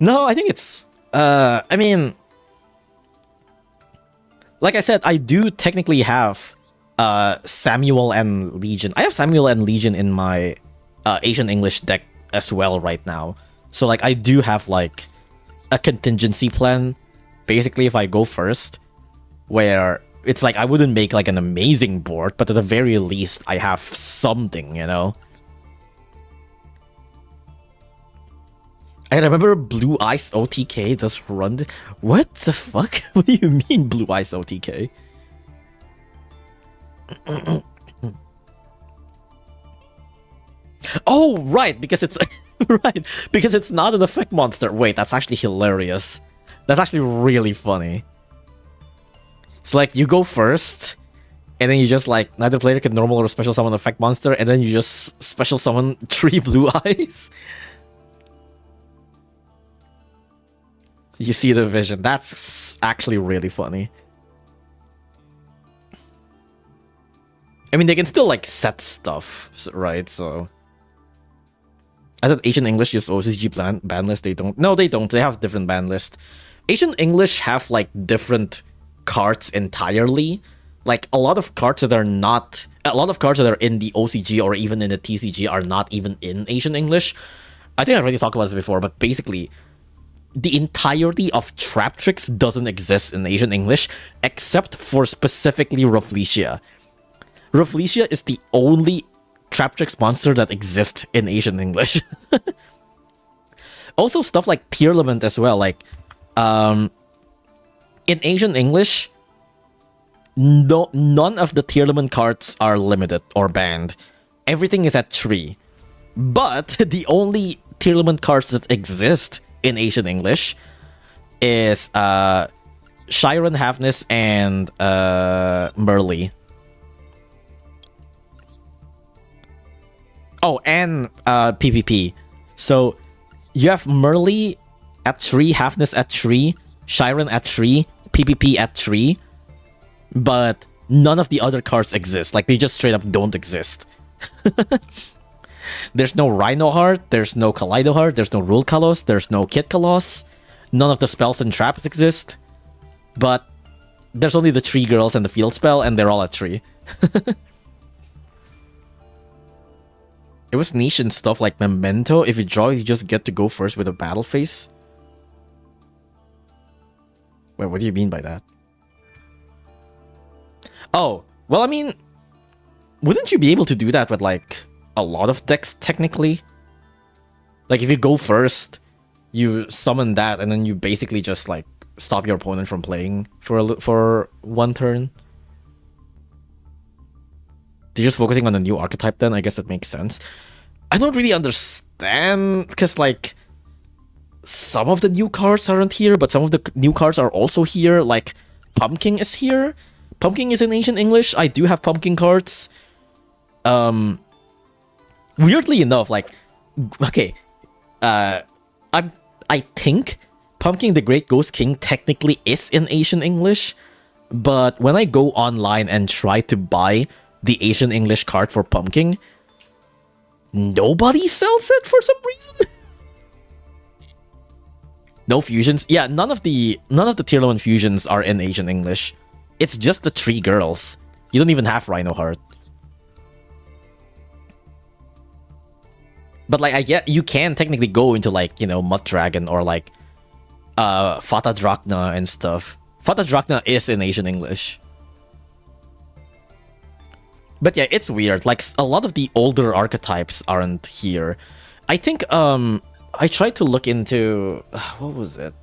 No, I think it's I mean, like I said, I do technically have Samuel and Legion. I have Samuel and Legion in my Asian English deck as well right now. So like I do have like a contingency plan, basically, if I go first, where it's like I wouldn't make like an amazing board, but at the very least I have something, you know. I remember Blue Eyes OTK does run. What the fuck? What do you mean Blue Eyes OTK? Oh, right, because it's right, because it's not an effect monster. Wait, that's actually hilarious. That's actually really funny. So like you go first, and then you just like neither player can normal or special summon effect monster, and then you just special summon 3 Blue Eyes. You see the vision. That's actually really funny. I mean, they can still like set stuff, right? So I thought Asian English use OCG ban list. They don't. No, they don't. They have different ban list. Asian English have like different cards entirely. Like a lot of cards that are not, a lot of cards that are in the OCG or even in the TCG are not even in Asian English. I think I already talked about this before, but basically, the entirety of Trap Tricks doesn't exist in Asian English, except for specifically Rafflesia. Rafflesia is the only Trap Tricks monster that exists in Asian English. Also, stuff like Tearlament as well. Like, in Asian English, none of the Tearlament cards are limited or banned. Everything is at 3. But the only Tearlament cards that exist in Asian English is Shiren, Halfness, and Merly. Oh, and PPP. So you have Merly at 3, Halfness at 3, Shiren at 3, PPP at 3, but none of the other cards exist. Like, they just straight up don't exist. There's no Rhino Heart, there's no Kaleido Heart, there's no Rule Kalos, there's no Kid Kalos, none of the spells and traps exist, but there's only the 3 girls and the field spell, and they're all at 3. It was niche and stuff like Memento. If you draw, you just get to go first with a battle phase. Wait, what do you mean by that? Oh, well, I mean, wouldn't you be able to do that with like a lot of decks technically? Like if you go first, you summon that, and then you basically just like stop your opponent from playing for one turn. They're just focusing on the new archetype then, I guess that makes sense. I don't really understand, because like some of the new cards aren't here, but some of the new cards are also here. Like Pumpkin is here. Pumpkin is in Ancient English. I do have Pumpkin cards. Weirdly enough, like, okay, I think Pumpkin the Great Ghost King technically is in Asian English, but when I go online and try to buy the Asian English card for Pumpkin, nobody sells it for some reason. No fusions. Yeah, none of the tier 1 fusions are in Asian English. It's just the 3 girls. You don't even have Rhino Heart. But like, I get you can technically go into like, you know, Mud Dragon or like Fata Drachna and stuff. Fata Drachna is in Asian English. But yeah, it's weird. Like a lot of the older archetypes aren't here. I think I tried to look into what was it?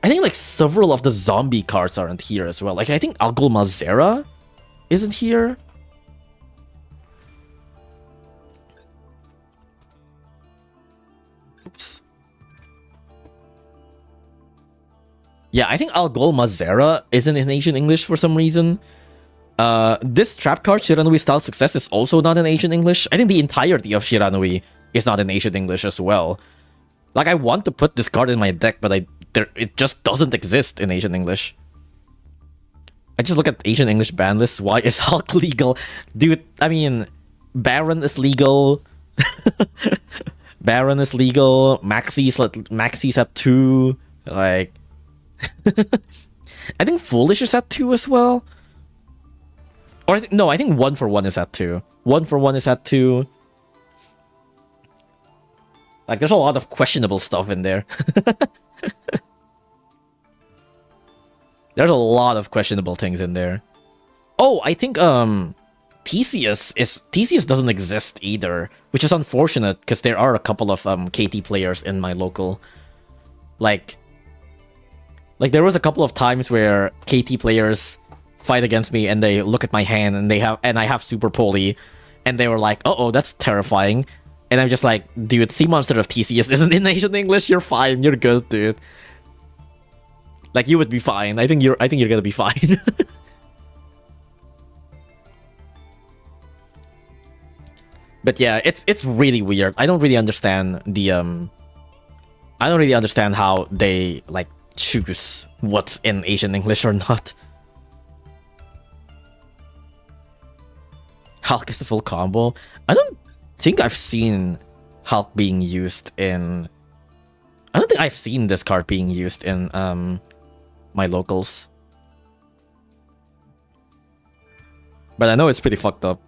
I think like several of the zombie cards aren't here as well. Like I think Algol Mazera isn't here. Oops. Yeah, I think Algol Mazera isn't in Asian English for some reason. This trap card, Shiranui Style Success, is also not in Asian English. I think the entirety of Shiranui is not in Asian English as well. Like, I want to put this card in my deck, but it just doesn't exist in Asian English. I just look at Asian English ban list. Why is Hulk legal? Dude, I mean, Baron is legal. Baron is legal. Maxi's at 2. Like, I think Foolish is at 2 as well. Or no, I think 1 for 1 is at 2. 1 for 1 is at 2. Like, there's a lot of questionable stuff in there. There's a lot of questionable things in there. Oh, I think Theseus doesn't exist either, which is unfortunate because there are a couple of KT players in my local. Like there was a couple of times where KT players fight against me and they look at my hand and I have Super Poly, and they were like, "Uh-oh, that's terrifying." And I'm just like, "Dude, Sea Monster of Theseus isn't in Asian English. You're fine. You're good, dude. Like, you would be fine. I think you're gonna be fine." But yeah, it's really weird. I don't really understand the I don't really understand how they like choose what's in Asian English or not. Hulk is the full combo. I don't think I've seen Hulk being used in... I don't think I've seen this card being used in my locals. But I know it's pretty fucked up.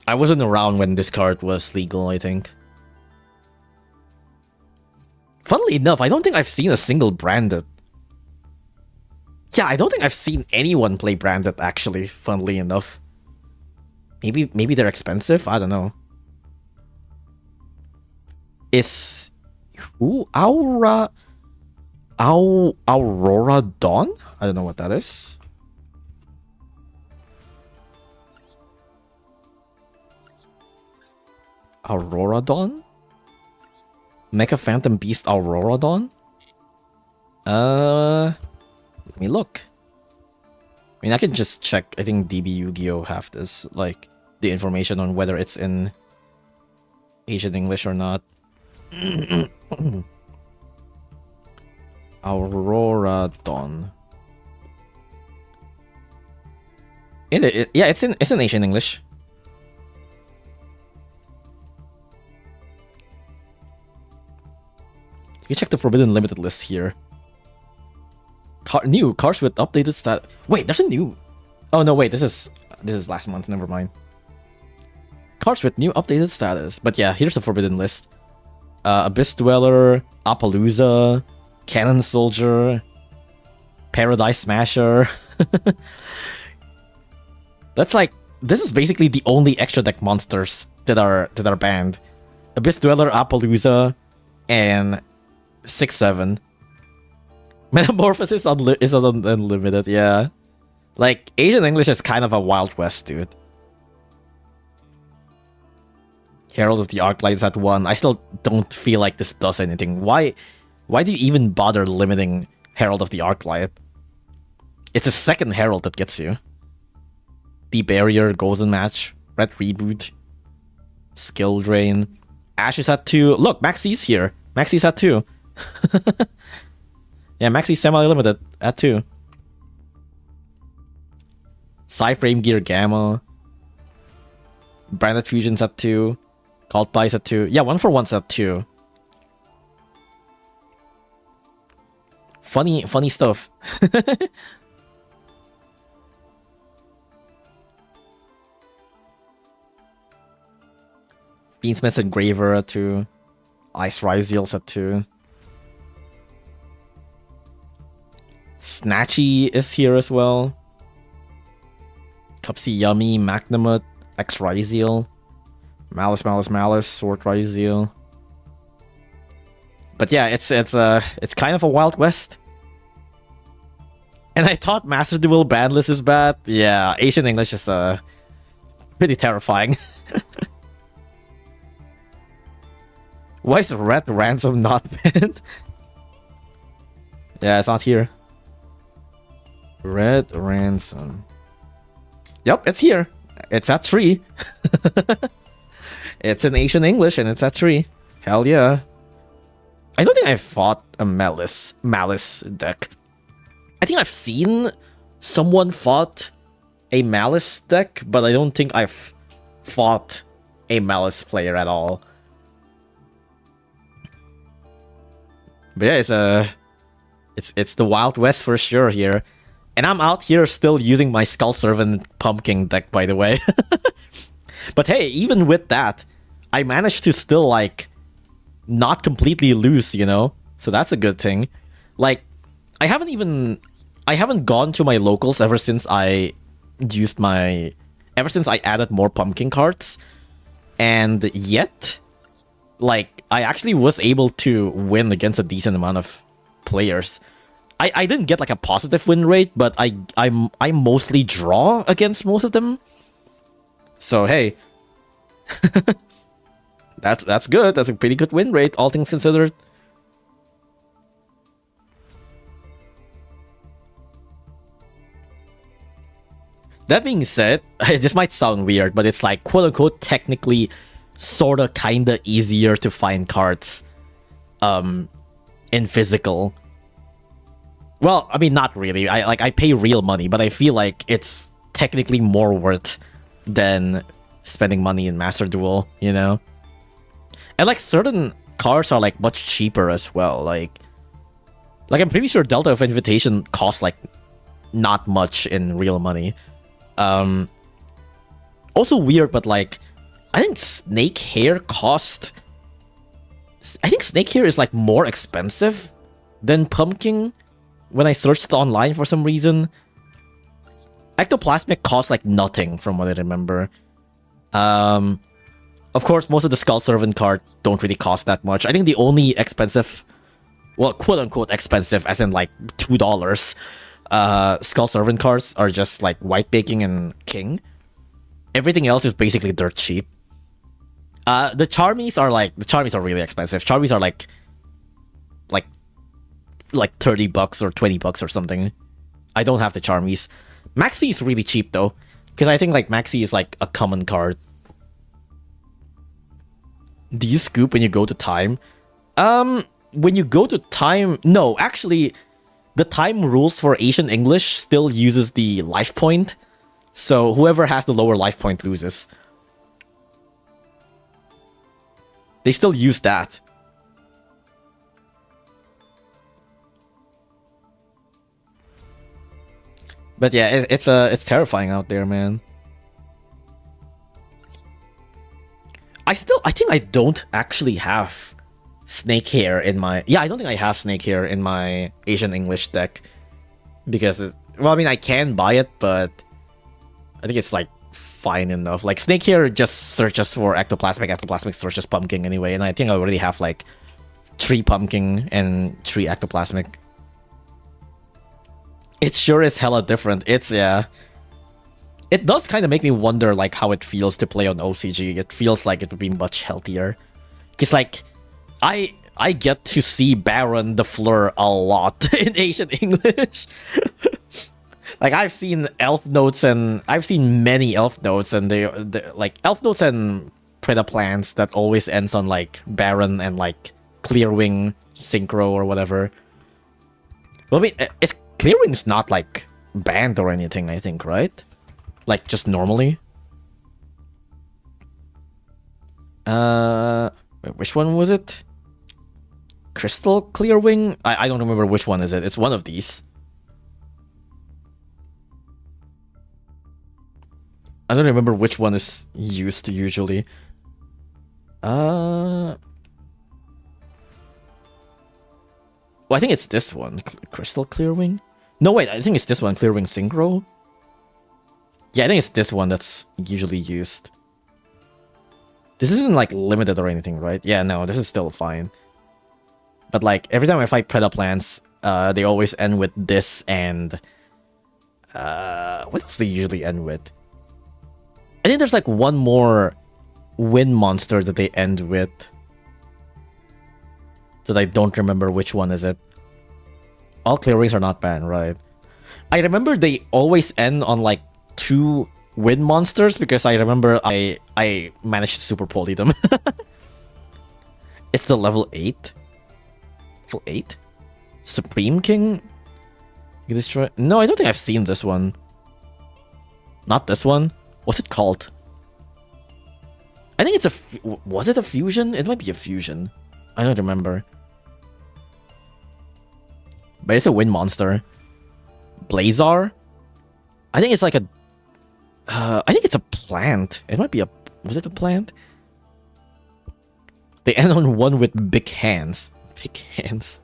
I wasn't around when this card was legal, I think. Funnily enough, I don't think I've seen a single branded. Yeah, I don't think I've seen anyone play branded, actually, funnily enough. Maybe they're expensive? I don't know. Is... who? Aurora Dawn? I don't know what that is. Aurora Dawn? Mecha Phantom Beast Aurora Dawn? Let me look. I mean, I can just check. I think DB Yu-Gi-Oh! Have this, like, the information on whether it's in Asian English or not. Aurora Dawn. Yeah, it's in Asian English. You check the Forbidden Limited list here. New cards with updated stat. Wait, there's a new. Oh no, wait. This is last month. Never mind. Cards with new updated status. But yeah, here's the forbidden list. Abyss Dweller, Appaloosa, Cannon Soldier, Paradise Smasher. That's like, this is basically the only extra deck monsters that are banned. Abyss Dweller, Appaloosa, and 6/7. Metamorphosis is unlimited, yeah. Like, Asian English is kind of a Wild West, dude. Herald of the Arclight is at 1. I still don't feel like this does anything. Why do you even bother limiting Herald of the Arclight? It's a second Herald that gets you. The Barrier, Golden Match, Red Reboot, Skill Drain. Ash is at 2. Look, Maxi's here. Maxi's at 2. Yeah, Maxi's semi-limited at 2. Psyframe Gear Gamma. Branded Fusion's at 2. Cult Buys at 2. Yeah, 1-for-1's at 2. Funny stuff. Fiendsmith's Engraver at 2. Ice Ryzeals at 2. Snatchy is here as well. Cupsy Yummy, Magnamut, X Ryzeal. Malice, Sword Ryzeal. But yeah, it's kind of a Wild West. And I thought Master Duel ban list is bad. Yeah, Asian English is pretty terrifying. Why is Red Ransom not banned? Yeah, it's not here. Red Ransom. Yep, it's here. It's at 3. It's in Asian English and it's at 3. Hell yeah. I don't think I've fought a Malice deck. I think I've seen someone fought a Malice deck, but I don't think I've fought a Malice player at all. But yeah, it's the Wild West for sure here. And I'm out here still using my Skull Servant Pumpkin deck, by the way. But hey, even with that, I managed to still, like, not completely lose, you know? So that's a good thing. Like, I haven't gone to my locals ever since I added more pumpkin cards. And yet, like, I actually was able to win against a decent amount of players. I didn't get like a positive win rate, but I mostly draw against most of them. So hey, that's good. That's a pretty good win rate, all things considered. That being said, this might sound weird, but it's like quote unquote technically sorta kinda easier to find cards in physical. Well, I mean, not really. I pay real money, but I feel like it's technically more worth than spending money in Master Duel, you know? And like certain cards are like much cheaper as well. Like I'm pretty sure Delta of Invitation costs like not much in real money. Also weird, but like I think Snake Hair is like more expensive than Pumpkin. When I searched it online for some reason. Ectoplasmic costs like nothing from what I remember. Of course, most of the Skull Servant cards don't really cost that much. I think the only expensive, well, quote-unquote expensive, as in like $2, Skull Servant cards are just like White Baking and King. Everything else is basically dirt cheap. The Charmies are really expensive. Charmies are like $30 or $20 or something. I don't have the Charmies. Maxi is really cheap though, because I think like Maxi is like a common card. Do you scoop when you go to time? When you go to time, no, actually, the time rules for Asian English still uses the life point, so whoever has the lower life point loses. They still use that. But yeah, it's terrifying out there, man. I think I don't actually have snake hair in my... Yeah, I don't think I have snake hair in my Asian English deck. Because, well, I mean, I can buy it, but I think it's, like, fine enough. Like, snake hair just searches for ectoplasmic, ectoplasmic searches pumpkin anyway, and I think I already have, like, 3 pumpkin and 3 ectoplasmic. It sure is hella different. It's, yeah... It does kind of make me wonder, like, how it feels to play on OCG. It feels like it would be much healthier. Because, like, I get to see Baron the Fleur a lot in Asian English. Like, I've seen elf notes and... I've seen many elf notes, and they're like, elf notes and Predaplants that always ends on, like, Baron and, like, Clearwing Synchro or whatever. Well, I mean, Clearwing's not, like, banned or anything, I think, right? Like, just normally. Which one was it? Crystal Clearwing? I don't remember which one is it. It's one of these. I don't remember which one is used usually. Well, I think it's this one. Crystal Clearwing? No, wait, I think it's this one. Clearwing Synchro? Yeah, I think it's this one that's usually used. This isn't, like, limited or anything, right? Yeah, no, this is still fine. But, like, every time I fight Predaplants, they always end with this and... what else they usually end with? I think there's, like, one more wind monster that they end with. That I don't remember which one is it. All Clearwings are not banned, right? I remember they always end on, like, 2 wind monsters because I remember I managed to super poly them. It's the level 8? Level 8? Supreme King? You destroy... No, I don't think I've seen this one. Not this one. What's it called? I think it's a... Was it a fusion? It might be a fusion. I don't remember. But it's a wind monster. Blazar? I think it's like a... I think it's a plant. It might be a... Was it a plant? They end on one with big hands. Big hands.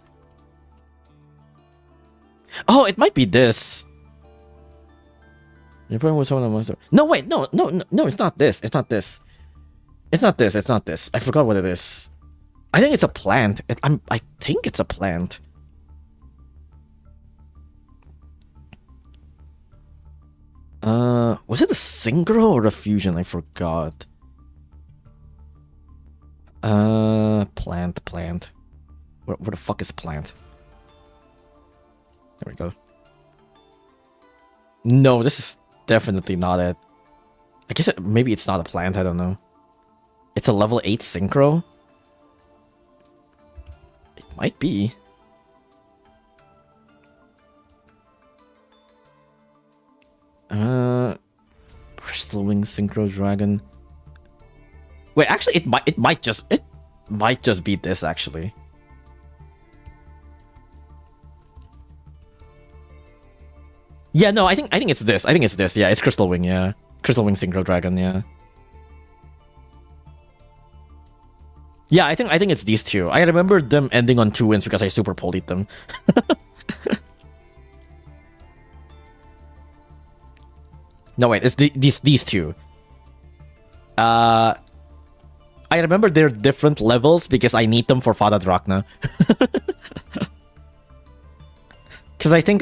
Oh, it might be this. You're playing with someone monster. No, wait, no, it's not this. It's not this. It's not this. It's not this. I forgot what it is. I think it's a plant. I think it's a plant. Was it a synchro or a fusion? I forgot. Plant. Where the fuck is plant? There we go. No, this is definitely not it. I guess maybe it's not a plant, I don't know. It's a level 8 synchro? It might be. Crystal Wing Synchro Dragon. Wait, actually, it might just be this actually. Yeah, no, I think it's this. I think it's this. Yeah, it's Crystal Wing. Yeah, Crystal Wing Synchro Dragon. Yeah. Yeah, I think it's these two. I remember them ending on 2 wins because I super polyed them. No, wait, it's these two. I remember they're different levels because I need them for Fada Drachna. Because I think,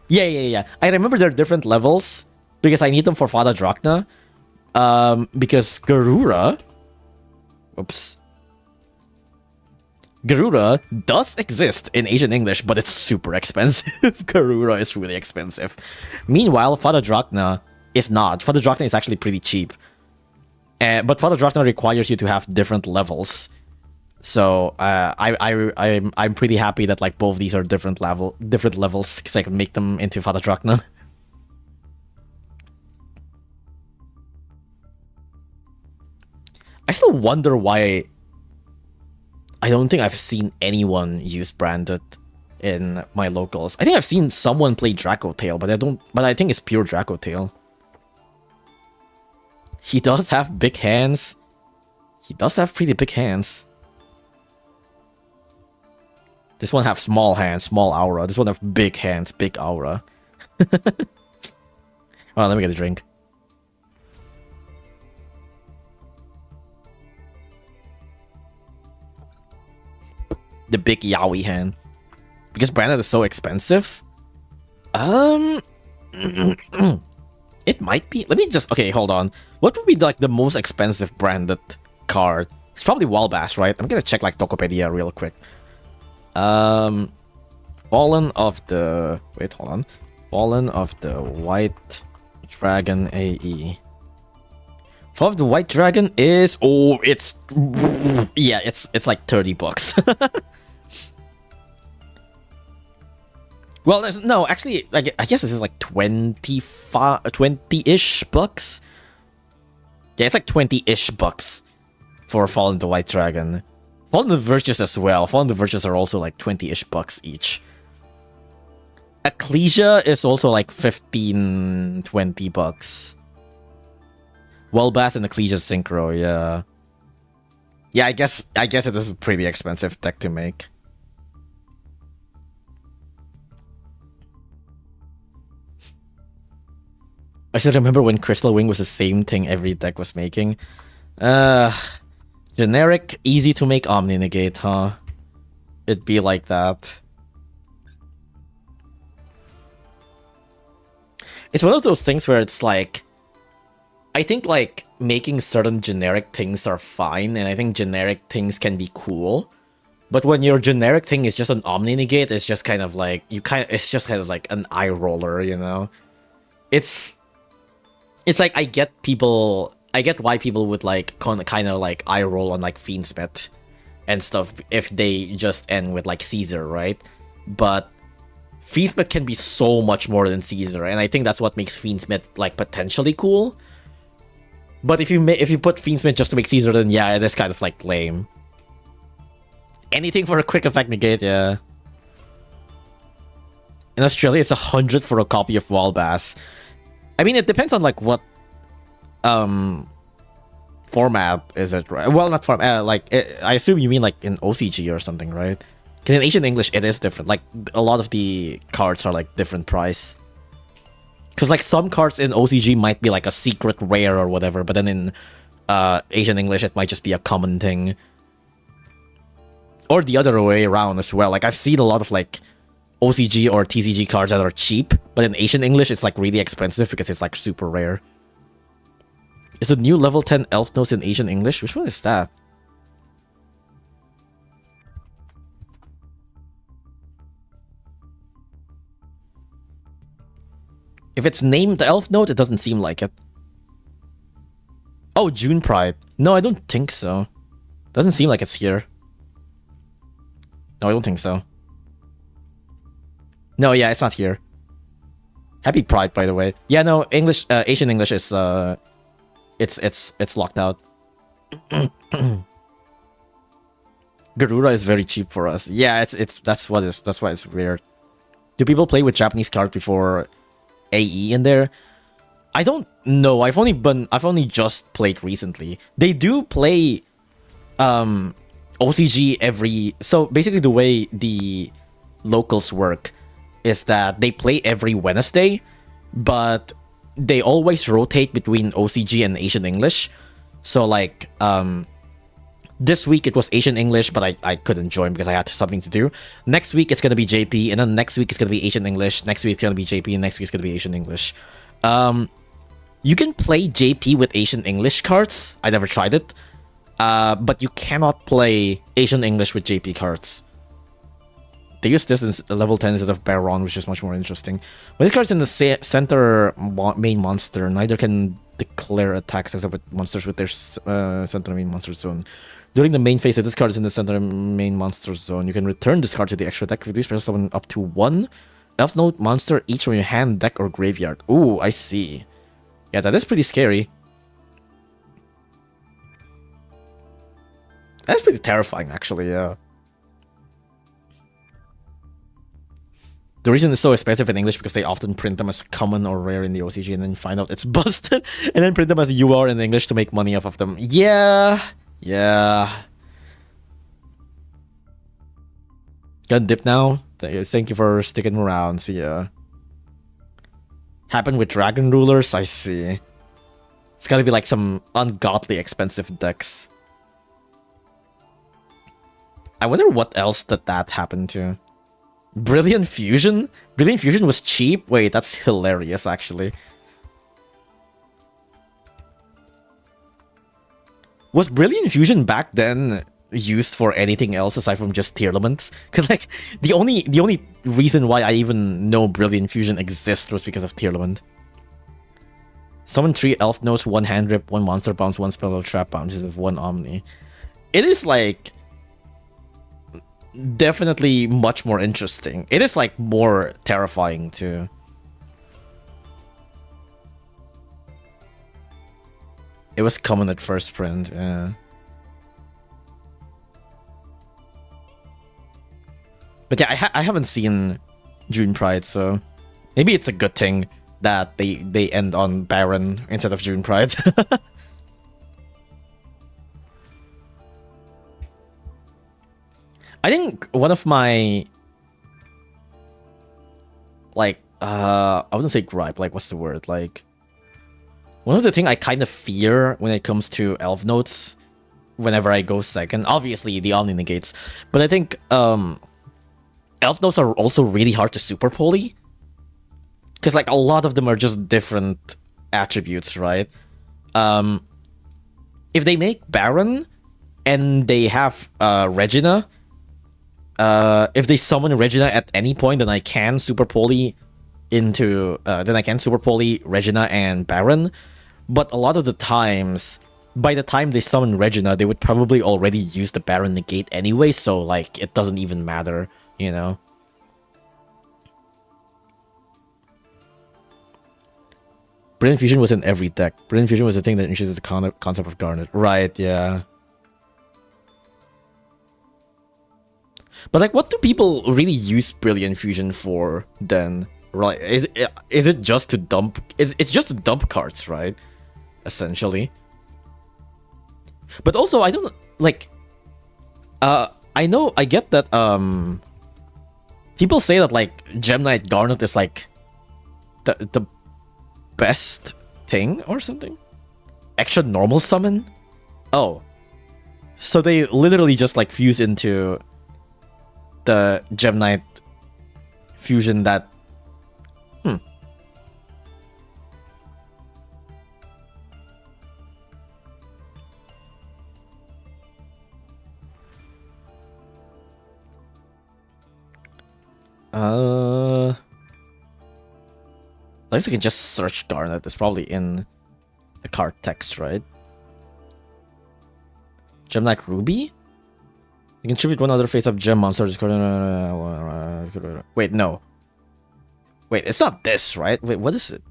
Yeah. I remember they're different levels because I need them for Fada Drachna. Because Garura... Oops. Garura does exist in Asian English, but it's super expensive. Garura is really expensive. Meanwhile, Fada Drachna is not. Fada Drachna is actually pretty cheap. But Fada Drachna requires you to have different levels. So I'm pretty happy that like both these are different levels because I can make them into Fada Drachna. I still wonder why I don't think I've seen anyone use branded in my locals. I think I've seen someone play Draco Tail, but I think it's pure Draco Tail. He does have big hands. He does have pretty big hands. This one have small hands, small aura. This one have big hands, big aura. Oh, let me get a drink. The big yaoi hand. Because branded is so expensive? It might be. Let me just... Okay, hold on. What would be like the most expensive branded card? It's probably Walbass, right? I'm gonna check like Tokopedia real quick. Fallen of the... Wait, hold on. Fallen of the White Dragon AE. Fallen of the White Dragon is... Oh, it's... Yeah, it's like 30 bucks. Well, no, actually, like, I guess this is like 20-ish bucks. Yeah, it's like 20-ish bucks for Fallen the White Dragon. Fallen the Virtues as well. Fallen the Virtues are also like 20-ish bucks each. Ecclesia is also like 15, 20 bucks. Wellbass and Ecclesia Synchro, yeah. Yeah, I guess it is a pretty expensive deck to make. I still remember when Crystal Wing was the same thing every deck was making. Generic, easy to make Omni Negate, huh? It'd be like that. It's one of those things where it's like... I think like making certain generic things are fine, and I think generic things can be cool. But when your generic thing is just an Omni Negate, it's just kind of like... It's just kind of like an eye roller, you know? It's like I get why people would like kind of like eye roll on like Fiendsmith and stuff if they just end with like Caesar, right? But Fiendsmith can be so much more than Caesar, and I think that's what makes Fiendsmith like potentially cool. But if you put Fiendsmith just to make Caesar, then yeah, it is kind of like lame. Anything for a quick effect negate, yeah. In Australia, it's 100 for a copy of Walbass. I mean, it depends on like what format is it, right? Well, not format. I assume you mean like in OCG or something, right? Because in Asian English, it is different. Like a lot of the cards are like different price. Because like some cards in OCG might be like a secret rare or whatever, but then in Asian English, it might just be a common thing. Or the other way around as well. Like I've seen a lot of like OCG or TCG cards that are cheap, but in Asian English, it's like really expensive because it's like super rare. Is the new level 10 elf notes in Asian English? Which one is that? If it's named the elf note, it doesn't seem like it. Oh, June Pride. No, I don't think so. Doesn't seem like it's here. No, I don't think so. No, yeah, it's not here. Happy Pride, by the way. Yeah, no, English, Asian English is it's locked out. Garuda is very cheap for us. Yeah, that's why it's weird. Do people play with Japanese cards before AE in there? I don't know. I've only just played recently. They do play OCG every... So basically the way the locals work is that they play every Wednesday, but they always rotate between OCG and Asian English. So like this week it was Asian English, but I couldn't join because I had something to do. Next week it's gonna be JP, and then next week it's gonna be Asian English. Next week it's gonna be JP, and next week it's gonna be Asian English. You can play JP with Asian English cards. I never tried it. But you cannot play Asian English with JP cards. They use this in level 10 instead of Baron, which is much more interesting. When this card's in the center main monster, neither can declare attacks except with monsters with their center main monster zone. During the main phase, if this card is in the center main monster zone, you can return this card to the extra deck with these special summon up to one elf note monster each from your hand, deck, or graveyard. Ooh, I see. Yeah, that is pretty scary. That's pretty terrifying, actually, yeah. The reason it's so expensive in English because they often print them as common or rare in the OCG and then find out it's busted and then print them as UR in English to make money off of them. Yeah. Gonna dip now. Thank you for sticking around. See ya. Happened with Dragon Rulers? I see. It's gotta be like some ungodly expensive decks. I wonder what else that happened to. Brilliant Fusion? Brilliant Fusion was cheap? Wait, that's hilarious, actually. Was Brilliant Fusion back then used for anything else aside from just Tearlaments? Because, like, the only reason why I even know Brilliant Fusion exists was because of Tearlament. Summon 3 Elf Notes, 1 Hand Rip, 1 Monster Bounce, 1 Spell Trap Bounce, 1 Omni. It is, like... definitely much more interesting. It is like more terrifying too. It was common at first print, yeah. But yeah, I haven't seen June Pride, so maybe it's a good thing that they end on Baron instead of June Pride. I think one of my, like, I wouldn't say gripe, like, what's the word? Like, one of the things I kind of fear when it comes to Elf Notes, whenever I go second, obviously the Omni negates, but I think, Elf Notes are also really hard to super poly. Because, like, a lot of them are just different attributes, right? If they make Baron, and they have, Regina, if they summon Regina at any point, then I can super poly into Regina and Baron. But a lot of the times, by the time they summon Regina, they would probably already use the Baron negate anyway, so like it doesn't even matter, you know. Brilliant Fusion was in every deck. Brilliant Fusion was the thing that introduces the concept of Garnet. Right, yeah. But like, what do people really use Brilliant Fusion for then? Right? Is it just to dump? It's just to dump cards, right? Essentially. But also, I don't like. I get that. People say that like Gem Knight Garnet is like the best thing or something. Extra normal summon. Oh, so they literally just like fuse into the Gem Knight fusion that... I guess I can just search Garnet. It's probably in the card text, right? Gem Knight Ruby? You can contribute one other face-up gem monster. Wait, no. Wait, it's not this, right? Wait, what is it?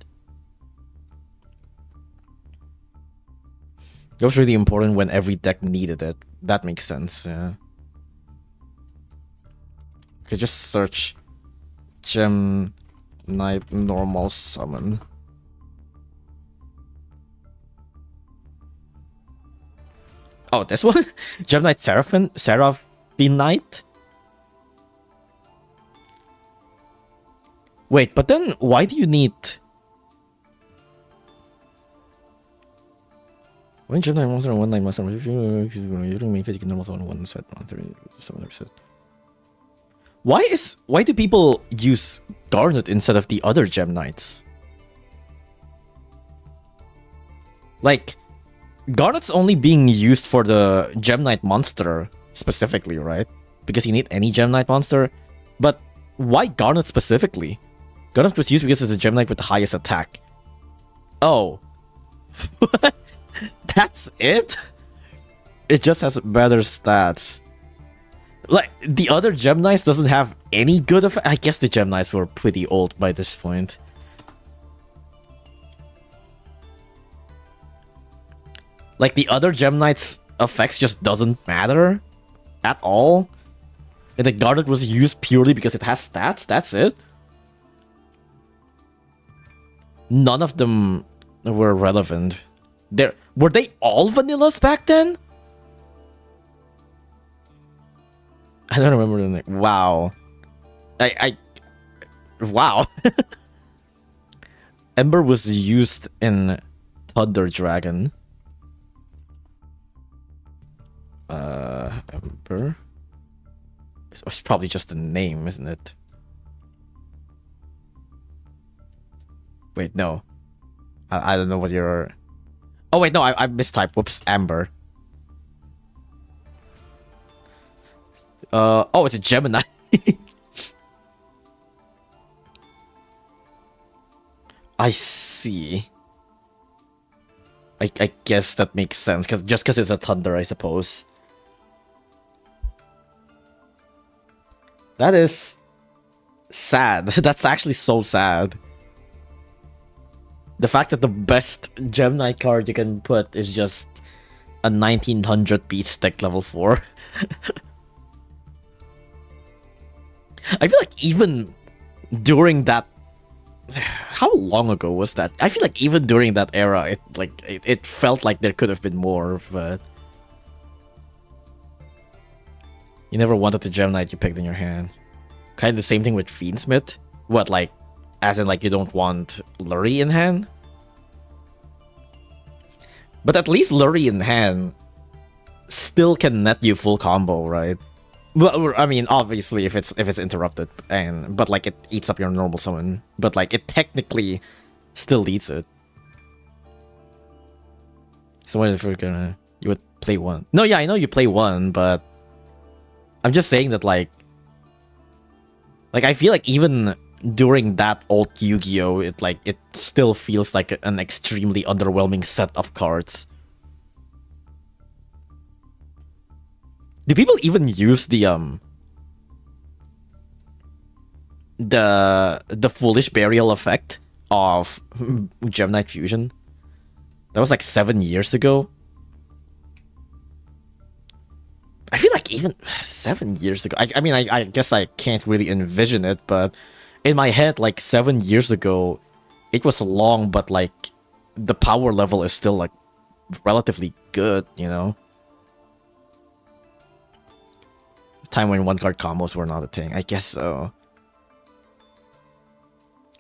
It was really important when every deck needed it. That makes sense, yeah. Okay, just search Gem Knight normal summon. Oh, this one? Gem Knight Seraphine Knight? Wait, but then why do you need... When Gem Knight monster and 1 Knight monster, if you don't main phase, you can normal summon 1 set monster, set. Why do people use Garnet instead of the other Gem Knights? Like, Garnet's only being used for the Gem Knight monster specifically, right? Because you need any Gem Knight monster. But why Garnet specifically? Garnet was used because it's a Gem Knight with the highest attack. Oh. That's it? It just has better stats. Like, the other Gem Knights doesn't have any good effect. I guess the Gem Knights were pretty old by this point. Like, the other Gem Knights effects just doesn't matter at all. And the Garnet was used purely because it has stats, that's it. none of them were relevant. Were they all vanillas back then? I don't remember the name. Wow. Wow. Ember was used in Thunder Dragon. Ember? It's probably just a name, isn't it? Wait, no. I don't know what you're... Oh, wait, no, I mistyped. Whoops, Amber. Oh, it's a Gemini. I see. I guess that makes sense, just because it's a Thunder, I suppose. That is sad. That's actually so sad. The fact that the best Gemini card you can put is just a 1900 beat stick level 4. I feel like even during that... How long ago was that? I feel like even during that era, it felt like there could have been more, but... You never wanted the Gemini you picked in your hand. Kind of the same thing with Fiendsmith. What, like, as in, like, you don't want Lurie in hand? But at least Lurie in hand still can net you full combo, right? Well, I mean, obviously, if it's interrupted, but like it eats up your normal summon, but like it technically still eats it. So what if we're gonna... You would play one? No, yeah, I know you play one, but I'm just saying that like I feel like even during that old Yu-Gi-Oh, it still feels like an extremely underwhelming set of cards. Do people even use the Foolish Burial effect of Gemini Fusion? That was like 7 years ago. I feel like even 7 years ago. I mean, I guess I can't really envision it, but in my head, like 7 years ago, it was long, but like the power level is still like relatively good, you know? Time when one card combos were not a thing. I guess so.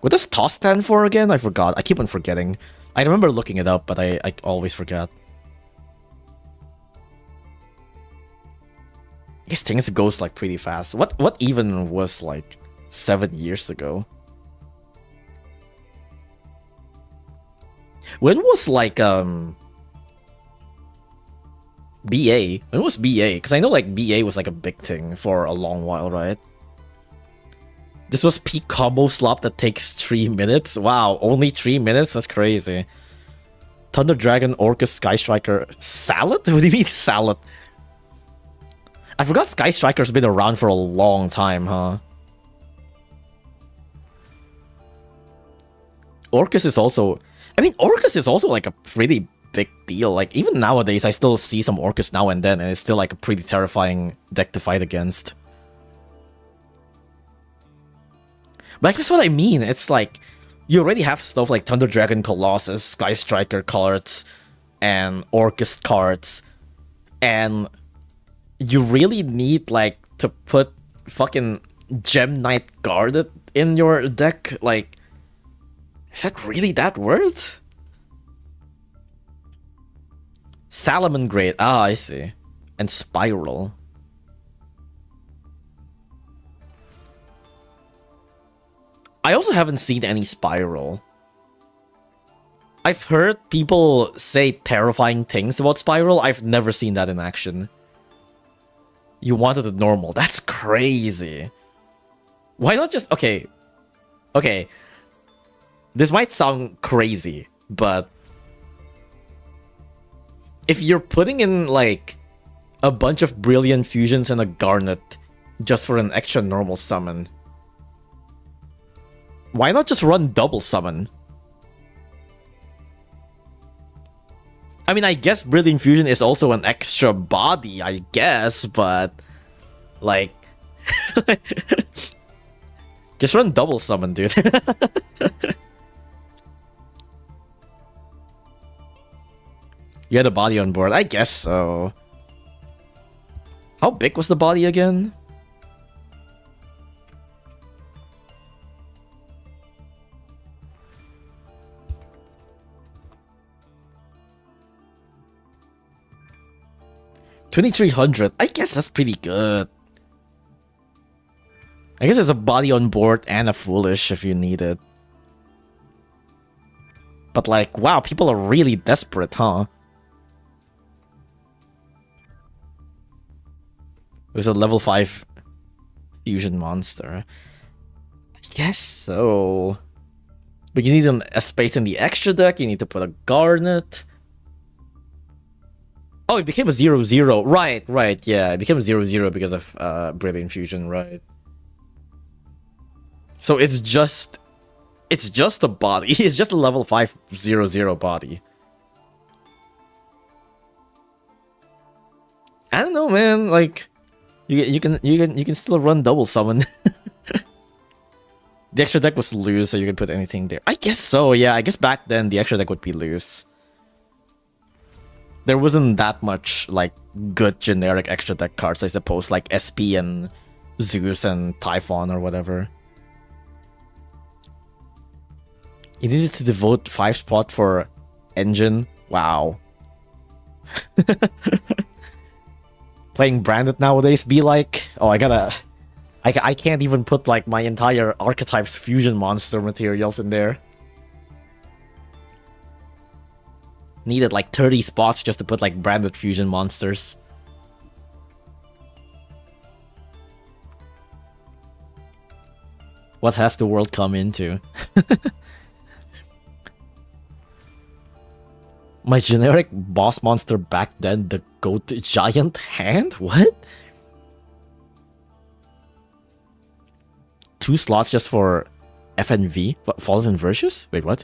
What does TOS stand for again? I forgot. I keep on forgetting. I remember looking it up, but I always forgot. I guess things goes like pretty fast. What even was like 7 years ago? When was like BA? When was BA? Because I know like BA was like a big thing for a long while, right? This was peak combo slop that takes 3 minutes? Wow, only 3 minutes? That's crazy. Thunder Dragon, Orcus, Sky Striker, Salad? What do you mean Salad? I forgot Sky Striker's been around for a long time, huh? Orcus is also... I mean, Orcus is also like a pretty big deal. Like, even nowadays, I still see some Orcus now and then, and it's still like a pretty terrifying deck to fight against. But that's what I mean. It's like, you already have stuff like Thunder Dragon, Colossus, Sky Striker cards, and Orcus cards, and you really need, like, to put fucking Gem Knight Guarded in your deck? Like, is that really that worth? Salamangreat, ah, I see. And Spiral. I also haven't seen any Spiral. I've heard people say terrifying things about Spiral. I've never seen that in action. You wanted it normal. That's crazy. Why not just... Okay. Okay. This might sound crazy, but... if you're putting in, like, a bunch of Brilliant Fusions and a Garnet just for an extra normal summon, why not just run double summon? I mean, I guess Brilliant Fusion is also an extra body, I guess, but... like... just run double summon, dude. You had a body on board? I guess so. How big was the body again? $2,300. I guess that's pretty good. I guess there's a body on board and a foolish if you need it. But like, wow, people are really desperate, huh? It was a level 5 fusion monster. I guess so. But you need a space in the extra deck, you need to put a Garnet. Oh, it became a 0/0. Right, yeah. It became a 0/0 because of Brilliant Fusion, right. So it's just a body. It's just a level 5 0/0 body. I don't know, man. Like, you can still run double summon. The extra deck was loose, so you can put anything there. I guess so. Yeah, I guess back then the extra deck would be loose. There wasn't that much like good generic extra deck cards, I suppose, like SP and Zeus and Typhon or whatever. You needed to devote 5 spot for engine. Wow. Playing branded nowadays be like, oh, I can't even put like my entire archetype's fusion monster materials in there. Needed like 30 spots just to put like branded fusion monsters. What has the world come into? My generic boss monster back then, the goat giant hand? What? 2 slots just for FNV? What, Fallen Versus? Wait, what?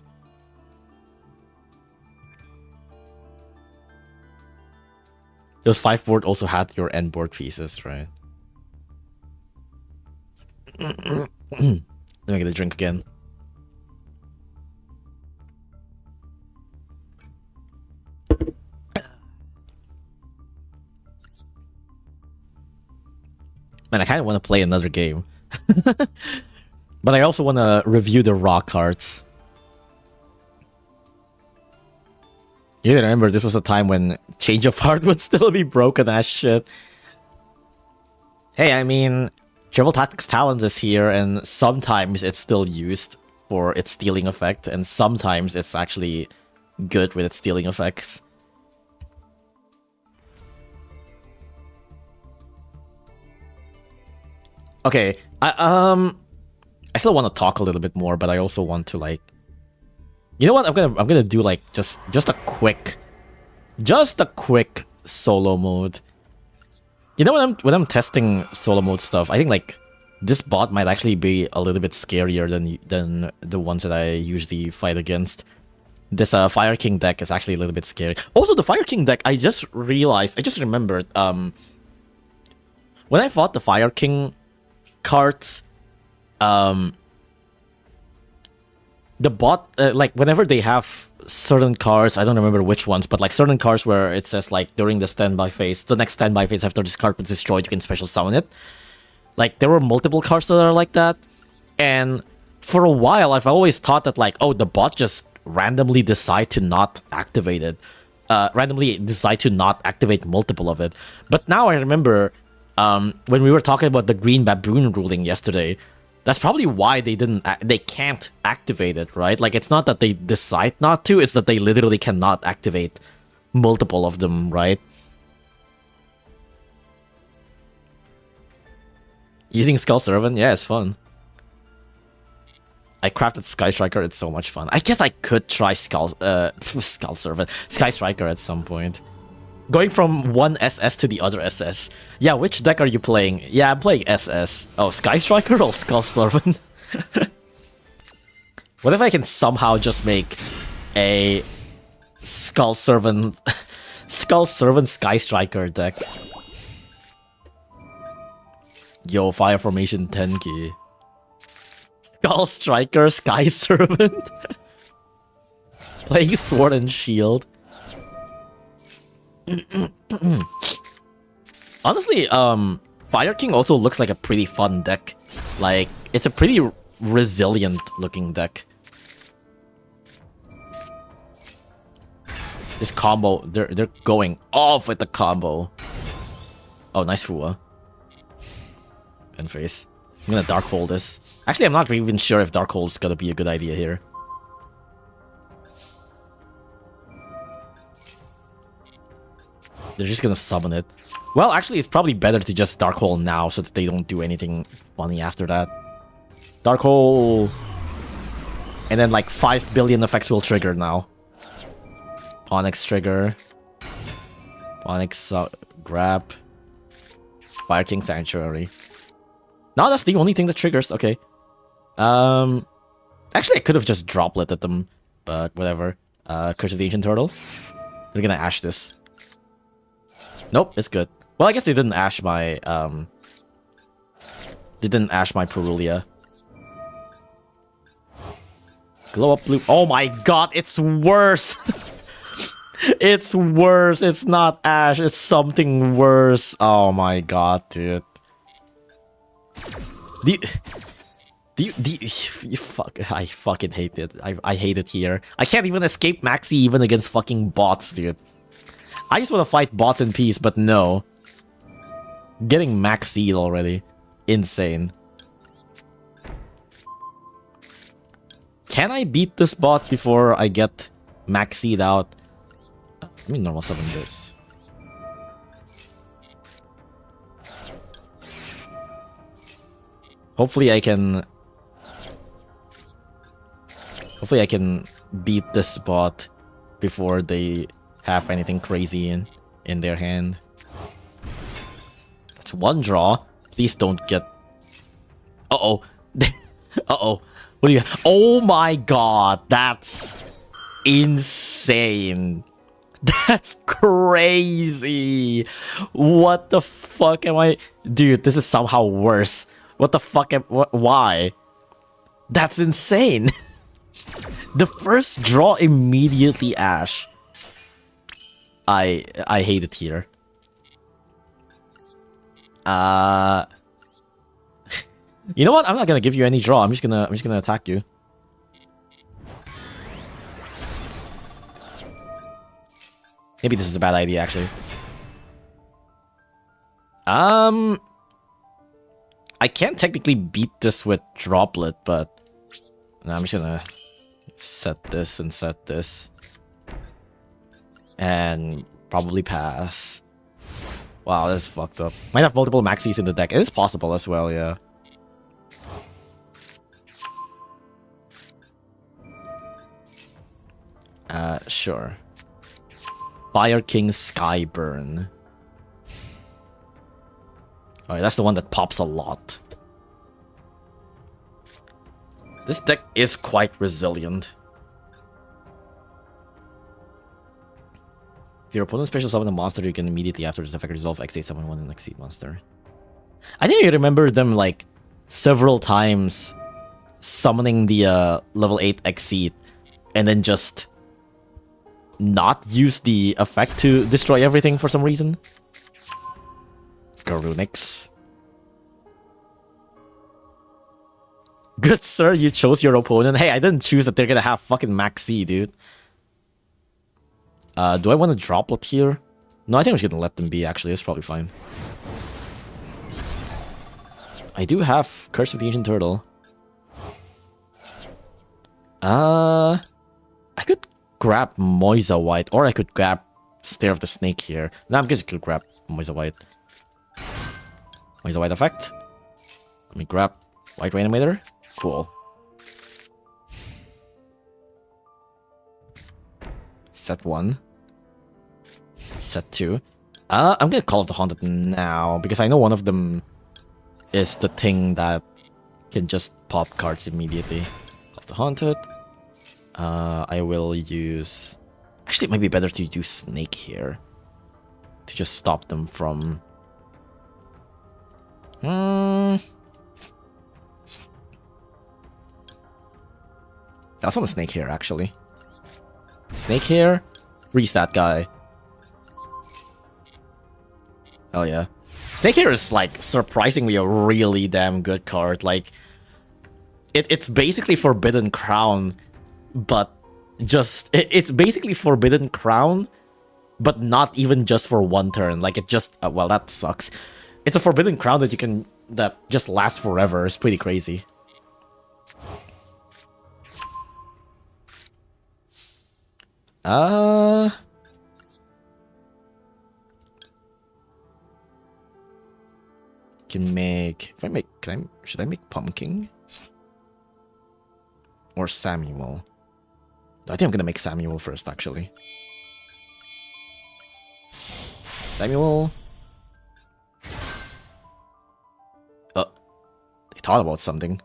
Those 5 board also had your end board pieces, right? Let me get a drink again. Man, I kind of want to play another game. But I also want to review the raw cards. You remember, this was a time when Change of Heart would still be broken as shit. Hey, I mean, Triple Tactics Talent is here, and sometimes it's still used for its stealing effect, and sometimes it's actually good with its stealing effects. Okay, I still want to talk a little bit more, but I also want to like, you know what? I'm gonna do like just a quick solo mode. You know when I'm testing solo mode stuff, I think like this bot might actually be a little bit scarier than the ones that I usually fight against. This Fire King deck is actually a little bit scary. Also, the Fire King deck, I just remembered when I fought the Fire King cards, the bot, like whenever they have certain cards, I don't remember which ones, but like certain cards where it says like during the standby phase, the next standby phase after this card was destroyed, you can special summon it. Like there were multiple cards that are like that, and for a while I've always thought that like, oh, the bot just randomly decide to not activate it, randomly decide to not activate multiple of it. But now I remember when we were talking about the green baboon ruling yesterday, that's probably why they can't activate it, right? Like, it's not that they decide not to, it's that they literally cannot activate multiple of them, right? Using Skull Servant? Yeah, it's fun. I crafted Sky Striker, it's so much fun. I guess I could try Skull Servant, Sky Striker at some point. Going from one SS to the other SS. Yeah, which deck are you playing? Yeah, I'm playing SS. Oh, Sky Striker or Skull Servant? What if I can somehow just make a Skull Servant Sky Striker deck? Yo, Fire Formation 10k. Skull Striker Sky Servant? Playing Sword and Shield. Honestly, Fire King also looks like a pretty fun deck. Like, it's a pretty resilient looking deck. This combo, they're going off with the combo. Oh, nice Fua. End phase. I'm gonna Dark Hole this. Actually, I'm not even sure if Dark Hole is gonna be a good idea here. They're just gonna summon it. Well, actually, it's probably better to just Dark Hole now so that they don't do anything funny after that. Dark Hole. And then like 5 billion effects will trigger now. Onyx trigger. Onyx grab. Fire King Sanctuary. No, that's the only thing that triggers. Okay. Actually, I could have just dropleted them, but whatever. Curse of the Ancient Turtle. We're gonna Ash this. Nope, it's good. Well, I guess they didn't Ash my They didn't Ash my Perulia. Glow up blue. Oh my god, it's worse. It's worse. It's not Ash. It's something worse. Oh my god, dude. Fuck. I fucking hate it. I hate it here. I can't even escape Maxi even against fucking bots, dude. I just want to fight bots in peace, but no. Getting Maxied already. Insane. Can I beat this bot before I get Maxied out? Let me normal summon this. Hopefully I can beat this bot before they have anything crazy in their hand. That's one draw. Please don't get... Uh-oh. Uh-oh. What do you... Oh my god. That's insane. That's crazy. What the fuck am I... Dude, this is somehow worse. What the fuck am... Why? That's insane. The first draw immediately Ash. I hate it here. You know what? I'm not gonna give you any draw. I'm just gonna attack you. Maybe this is a bad idea, actually. I can't technically beat this with Droplet, but no, I'm just gonna set this and set this. And probably pass. Wow, that's fucked up. Might have multiple Maxis in the deck. It is possible as well, yeah. Sure. Fire King Skyburn. Alright, that's the one that pops a lot. This deck is quite resilient. If your opponent special summon a monster, you can immediately after this effect resolve X8 summon one and Exceed monster. I think I remember them like several times summoning the level 8 Exceed and then just not use the effect to destroy everything for some reason. Garunix. Good sir, you chose your opponent. Hey, I didn't choose that they're gonna have fucking Maxi, dude. Do I want a Droplet here? No, I think I'm just gonna let them be, actually. It's probably fine. I do have Curse of the Ancient Turtle. I could grab Moisa White, or I could grab Stare of the Snake here. No, I'm just gonna grab Moisa White. Moisa White effect. Let me grab White Reanimator. Cool. Set 1. Set 2. I'm gonna Call of the Haunted now, because I know one of them is the thing that can just pop cards immediately. Call of the Haunted. I will use... Actually, it might be better to use Snake here. To just stop them from... That's on the Snake here, actually. Snake here. Freeze that guy. Oh yeah. Snake Hair is like surprisingly a really damn good card. Like it's basically Forbidden Crown, but just it's basically Forbidden Crown, but not even just for one turn. Like it just well, that sucks. It's a Forbidden Crown that just lasts forever. It's pretty crazy. Should I make Pumpkin? Or Samuel? I think I'm gonna make Samuel first, actually. Samuel. They thought about something.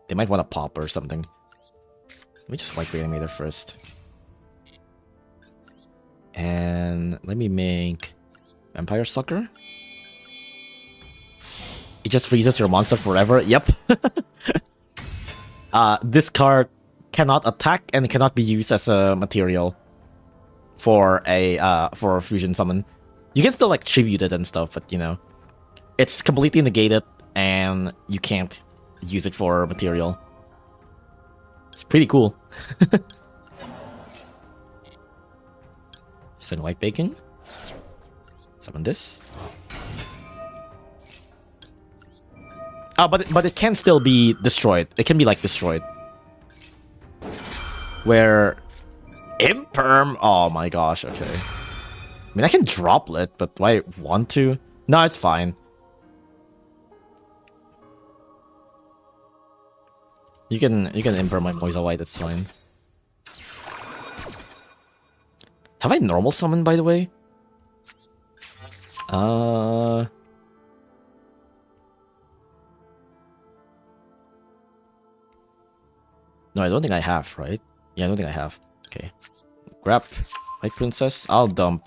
They might want to pop or something. Let me just White Reanimator first. And let me make Vampire Sucker. It just freezes your monster forever. Yep. This card cannot attack and cannot be used as a material for a fusion summon. You can still like tribute it and stuff, but you know, it's completely negated and you can't use it for material. It's pretty cool. Send White Bacon. Summon this. But it can still be destroyed. It can be like destroyed. Where Imperm. Oh my gosh. Okay. I mean, I can Droplet, but do I want to? No, it's fine. You can Imperm my Moisa White. It's fine. Have I normal summoned, by the way? No, I don't think I have, right? Yeah, I don't think I have. Okay. Grab White Princess. I'll dump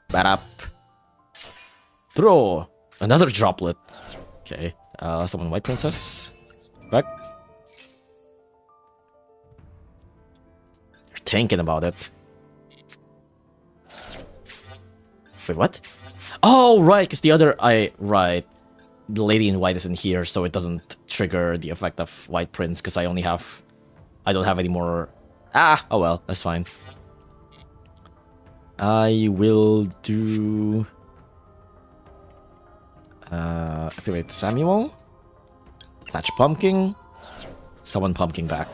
Bat up. Throw! Another Droplet. Okay. Summon White Princess. Back. You're thinking about it. Wait, what? Oh, right, because the other... Right. The Lady in White isn't here, so it doesn't trigger the effect of White Prince, because I don't have any more... Oh well, that's fine. I will do... activate Samuel. Catch Pumpkin. Summon Pumpkin back.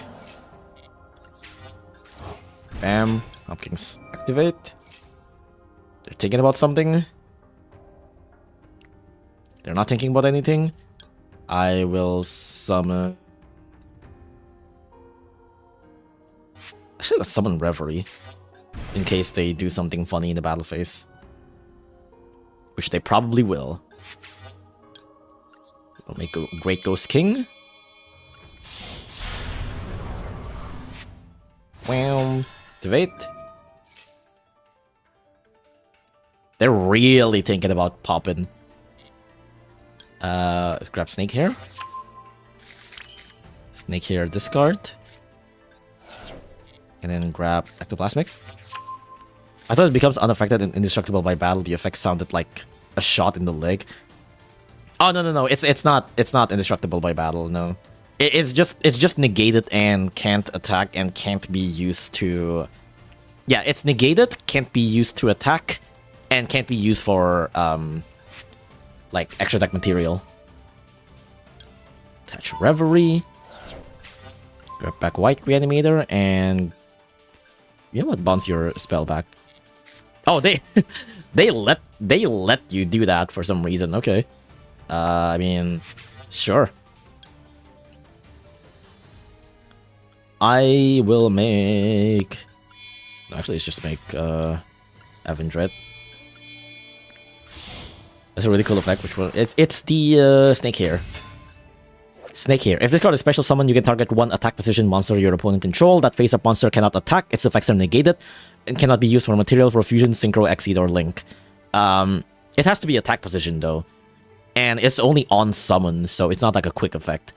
Bam. Pumpkins activate. They're thinking about something. They're not thinking about anything. I will summon... Actually, let's summon Reverie. In case they do something funny in the battle phase. Which they probably will. I'll make a Great Ghost King. Wham. Activate. They're really thinking about popping. Let's grab Snake Hair. Snake Hair discard. And then grab Ectoplasmic. I thought it becomes unaffected and indestructible by battle. The effect sounded like a shot in the leg. Oh no. It's not indestructible by battle, no. It's just negated and can't attack and can't be used to... Yeah, it's negated, can't be used to attack, and can't be used for like extra deck material. Attach Reverie. Grab back White Reanimator and you know what? Bounce your spell back. Oh, they let you do that for some reason. Okay. I mean, sure. I will make... Actually, let's just make Evan Dread. That's a really cool effect. Which one? It's the Snake Hair. Snake Hair. If this card is special summon, you can target one attack position monster your opponent control. That face-up monster cannot attack. Its effects are negated and cannot be used for material for fusion, synchro, exceed, or link. It has to be attack position though, and it's only on summon, so it's not like a quick effect.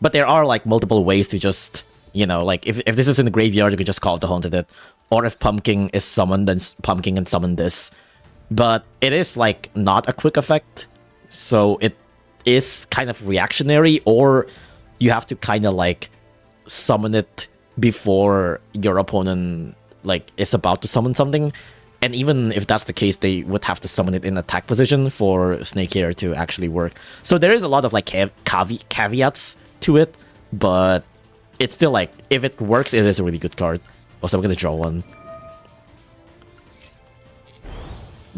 But there are like multiple ways to just, you know, like if this is in the graveyard, you could just call it to Haunted It, or if Pumpkin is summoned, then Pumpkin can summon this. But it is like not a quick effect, so it is kind of reactionary, or you have to kind of like summon it before your opponent like is about to summon something. And even if that's the case, they would have to summon it in attack position for Snake Hair to actually work. So there is a lot of like caveats to it, but it's still like, if it works, it is a really good card. Also, I'm gonna draw one.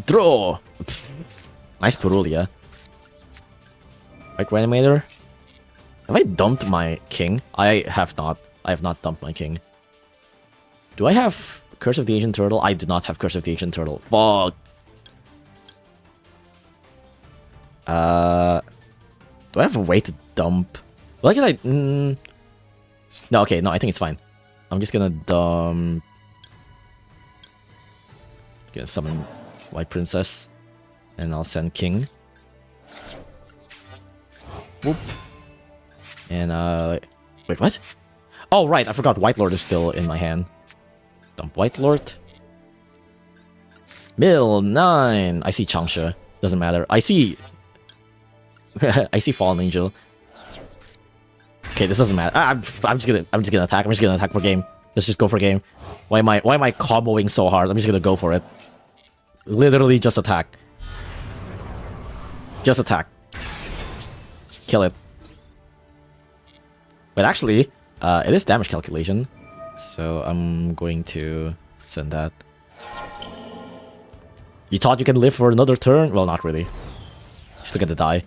Draw! Pfft. Nice Purulia. Right, Reanimator? Have I dumped my king? I have not. I have not dumped my king. Do I have Curse of the Ancient Turtle? I do not have Curse of the Ancient Turtle. Fuck. Do I have a way to dump? Well, I guess I... No, okay, no, I think it's fine. I'm just gonna dump... Gonna summon White Princess. And I'll send King. Whoop. And, wait, what? Oh, right, I forgot White Lord is still in my hand. Dump White Lord. Mill 9. I see Changsha. Doesn't matter. I see... I see Fallen Angel. Okay, this doesn't matter. I'm just gonna attack. I'm just gonna attack for game. Let's just go for game. Why am I comboing so hard? I'm just gonna go for it. Literally just attack. Just attack. Kill it. But actually, it is damage calculation. So I'm going to send that. You thought you can live for another turn? Well, not really. Still get to die.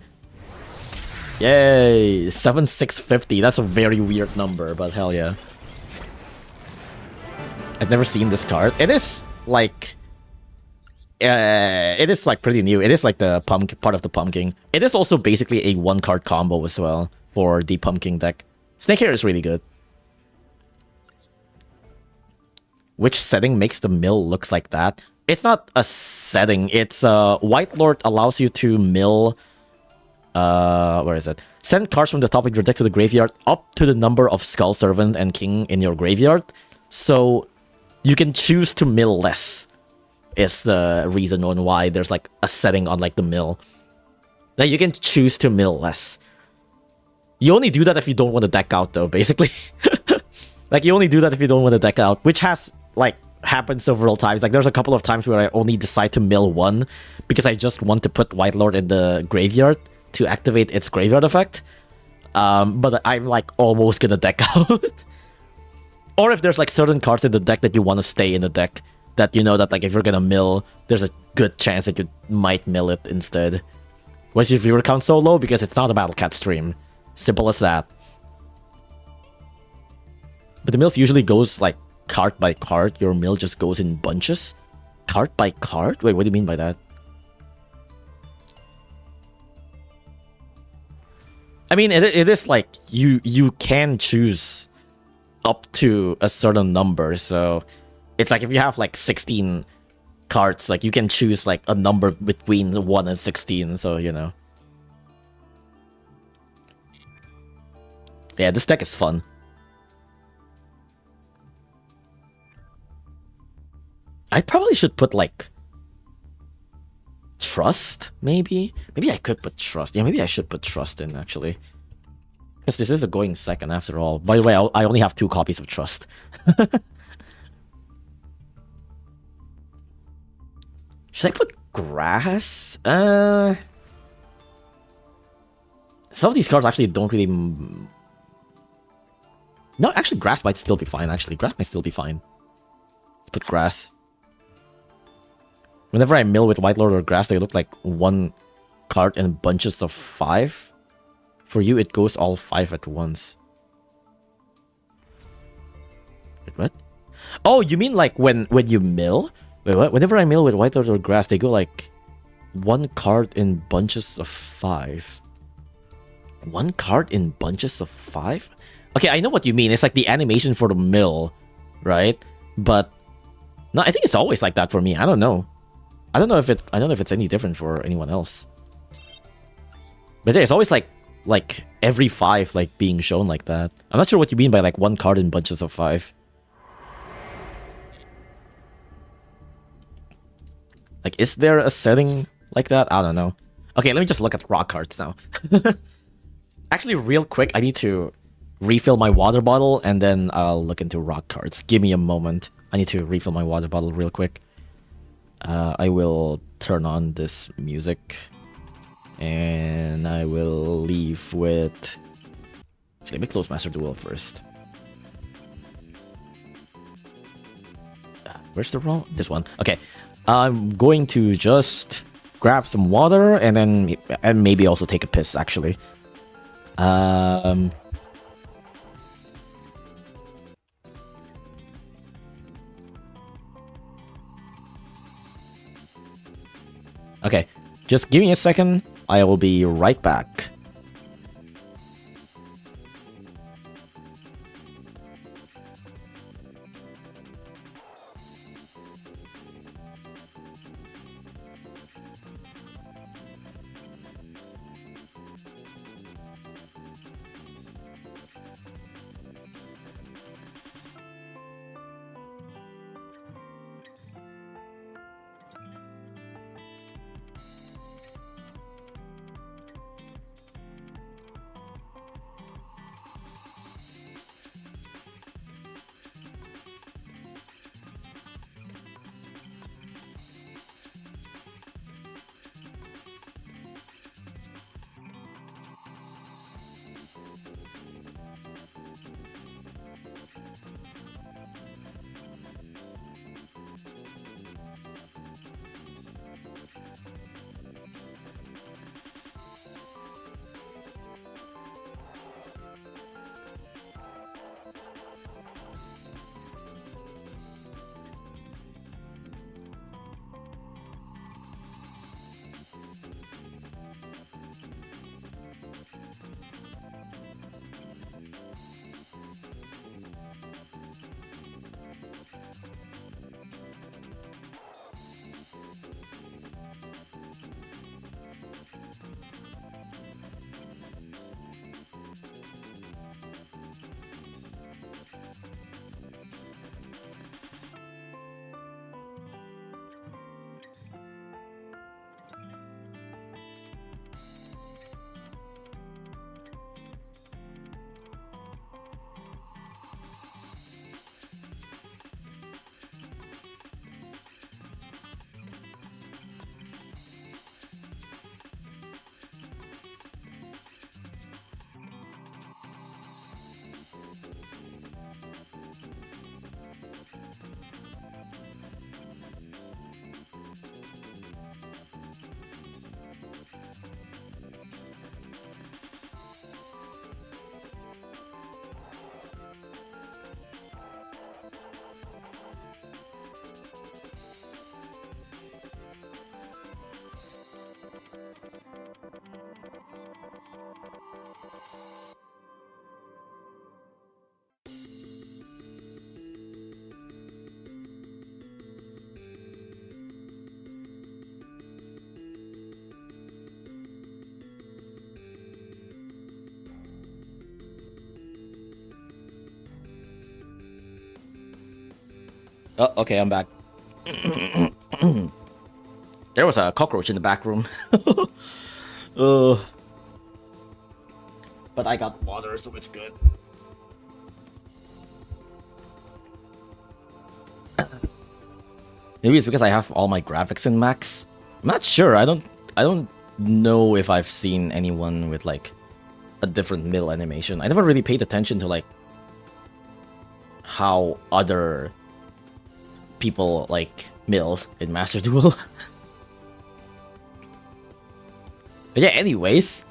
Yay! 7650. That's a very weird number, but hell yeah. I've never seen this card. It is like... it is like pretty new. It is like the part of the Pumpkin. It is also basically a one-card combo as well for the Pumpkin deck. Snake Hair is really good. Which setting makes the mill looks like that? It's not a setting. It's White Lord allows you to mill... where is it? Send cards from the top of your deck to the graveyard up to the number of Skull Servant and King in your graveyard. So you can choose to mill less. Is the reason on why there's like a setting on like the mill. Like you can choose to mill less. You only do that if you don't want to deck out though, basically. Like you only do that if you don't want to deck out, which has like happened several times. Like there's a couple of times where I only decide to mill one because I just want to put White Lord in the graveyard to activate its graveyard effect. But I'm like almost gonna deck out. Or if there's like certain cards in the deck that you want to stay in the deck, that you know that like if you're gonna mill, there's a good chance that you might mill it instead. Why is your viewer count so low? Because it's not a Battle Cat stream. Simple as that. But the mills usually goes like card by card. Your mill just goes in bunches. Card by card? Wait, what do you mean by that? I mean, it is like you can choose up to a certain number. So it's like if you have like 16 cards, like you can choose like a number between 1 and 16. So, you know. Yeah, this deck is fun. I probably should put like Trust, maybe? Maybe I could put Trust. Yeah, maybe I should put Trust in, actually. Because this is a going second, after all. By the way, I only have 2 copies of Trust. Should I put Grass? Some of these cards actually don't really... No, actually, Grass might still be fine, actually. Grass might still be fine. Put Grass. Whenever I mill with White Lord or Grass, they look like one card in bunches of 5. For you, it goes all 5 at once. Wait, what? Oh, you mean like when you mill? Wait, what? Whenever I mill with White Lord or Grass, they go like one card in bunches of 5. One card in bunches of 5? Okay, I know what you mean. It's like the animation for the mill, right? But no, I think it's always like that for me. I don't know. I don't know if it's any different for anyone else. But yeah, it's always like every 5 like being shown like that. I'm not sure what you mean by like one card in bunches of 5. Like, is there a setting like that? I don't know. Okay, let me just look at rock cards now. Actually, real quick, I need to refill my water bottle, and then I'll look into rock cards. Give me a moment. I need to refill my water bottle real quick. I will turn on this music, and I will leave with... Actually, let me close Master Duel first. Where's the wrong? This one. Okay. I'm going to just grab some water and maybe also take a piss, actually. Okay, just give me a second. I will be right back. Oh, okay, I'm back. There was a cockroach in the back room. But I got water, so it's good. Maybe it's because I have all my graphics in max. I'm not sure. I don't know if I've seen anyone with like a different middle animation. I never really paid attention to like how other people like mills in Master Duel. But yeah, anyways.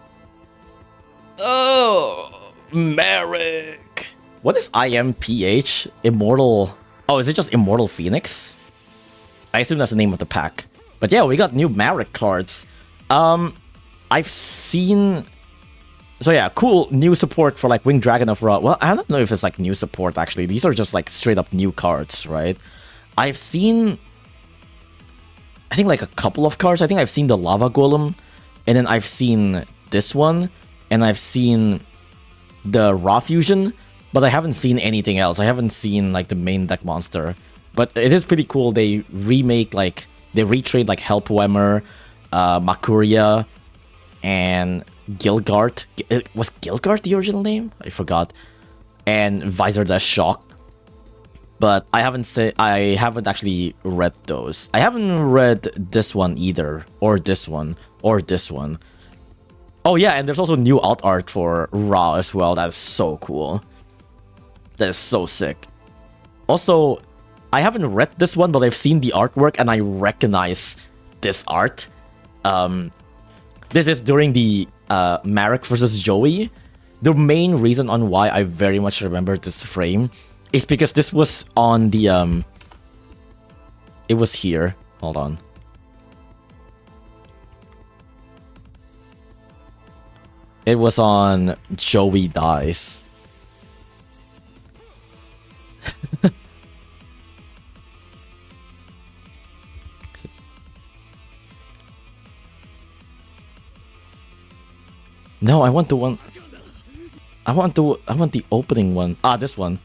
Oh, Merrick. What is IMPH? Immortal. Oh, is it just Immortal Phoenix? I assume that's the name of the pack. But yeah, we got new Merrick cards. I've seen... So yeah, cool new support for like Winged Dragon of Ra. Well, I don't know if it's like new support actually. These are just like straight up new cards, right? I've seen... I think like a couple of cards. I think I've seen the Lava Golem. And then I've seen this one. And I've seen the Raw Fusion. But I haven't seen anything else. I haven't seen like the main deck monster. But it is pretty cool. They remake like They retrained like Helpwemmer, Makuria, and Gilgard. Was Gilgard the original name? I forgot. And Visor Dash Shock. But I haven't actually read those. I haven't read this one either, or this one, or this one. Oh yeah, and there's also new alt art for Ra as well. That is so cool. That is so sick. Also, I haven't read this one, but I've seen the artwork and I recognize this art. This is during the Marek versus Joey. The main reason on why I very much remember this frame is because this was on the it was here. Hold on. It was on Joey Dies. No, I want the one. I want the opening one. Ah, this one.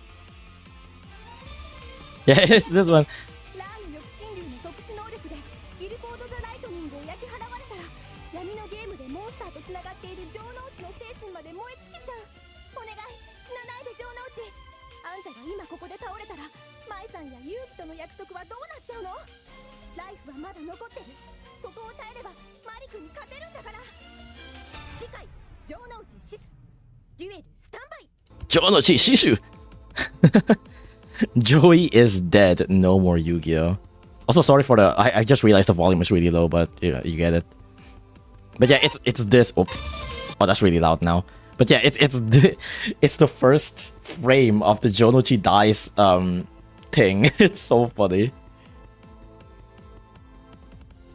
Yeah, it's this one. Jonochi Shishu! Joey is dead. No more Yu-Gi-Oh! Also, sorry for the... I just realized the volume is really low, but yeah, you get it. But yeah, it's this... Oops. Oh, that's really loud now. But yeah, it's the first frame of the Jonochi Dies thing. It's so funny.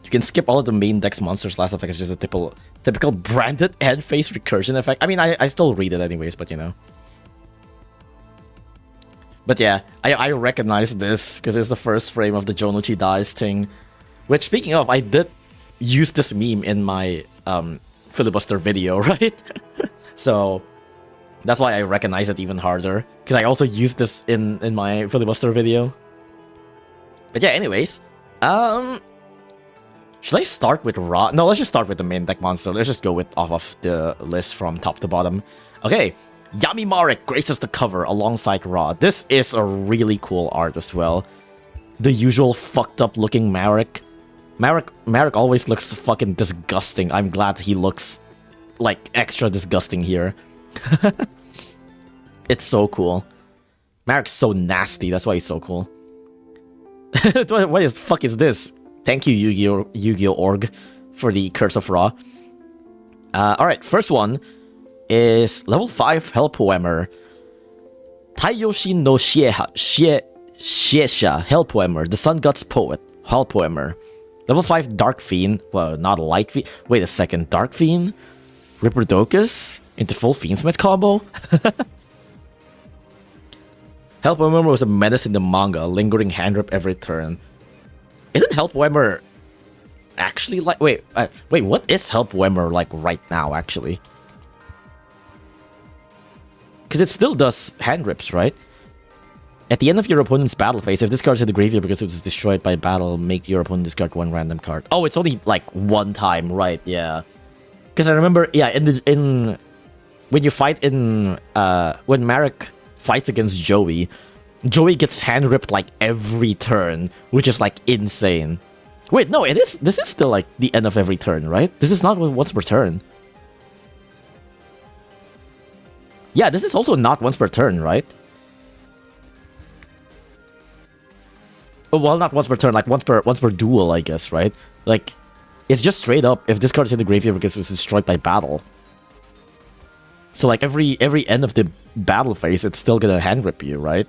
You can skip all of the main deck's monsters. Last effect is just a typical branded end face recursion effect. I mean, I still read it anyways, but you know. But yeah, I recognize this because it's the first frame of the Jonochi Dies thing. Which, speaking of, I did use this meme in my filibuster video, right? So that's why I recognize it even harder. Because I also used this in my filibuster video. But yeah, anyways. Should I start with Ra? No, let's just start with the main deck monster. Let's just go off of the list from top to bottom. Okay. Yami Marek graces the cover alongside Ra. This is a really cool art as well. The usual fucked up looking Marek. Marek always looks fucking disgusting. I'm glad he looks like extra disgusting here. It's so cool. Marek's so nasty. That's why he's so cool. What the fuck is this? Thank you, Yu-Gi-Oh! Org, for the Curse of Ra. Alright, first one is level 5 Helpwemmer. Taiyoshi no Shiesha Helpwemmer, the Sun God's Poet, Helpwemmer. Level 5 Dark Fiend, well, not a Light Fiend. Wait a second, Dark Fiend? Ripperdokus? Into full Fiendsmith combo? Helpwemmer was a menace in the manga, lingering hand rip every turn. Isn't Helpwemmer actually like... Wait, what is Helpwemmer like right now, actually? Because it still does hand rips, right? At the end of your opponent's battle phase, if this card's in the graveyard because it was destroyed by battle, make your opponent discard one random card. Oh, it's only like one time, right? Yeah. Because I remember, yeah, when you fight in when Marek fights against Joey, Joey gets hand ripped like every turn, which is like insane. Wait, no, it is. This is still like the end of every turn, right? This is not once per turn. Yeah, this is also not once per turn, right? Well, not once per turn, like once per duel, I guess, right? Like, it's just straight up if this card is in the graveyard because it was destroyed by battle. So like every end of the battle phase, it's still gonna hand rip you, right?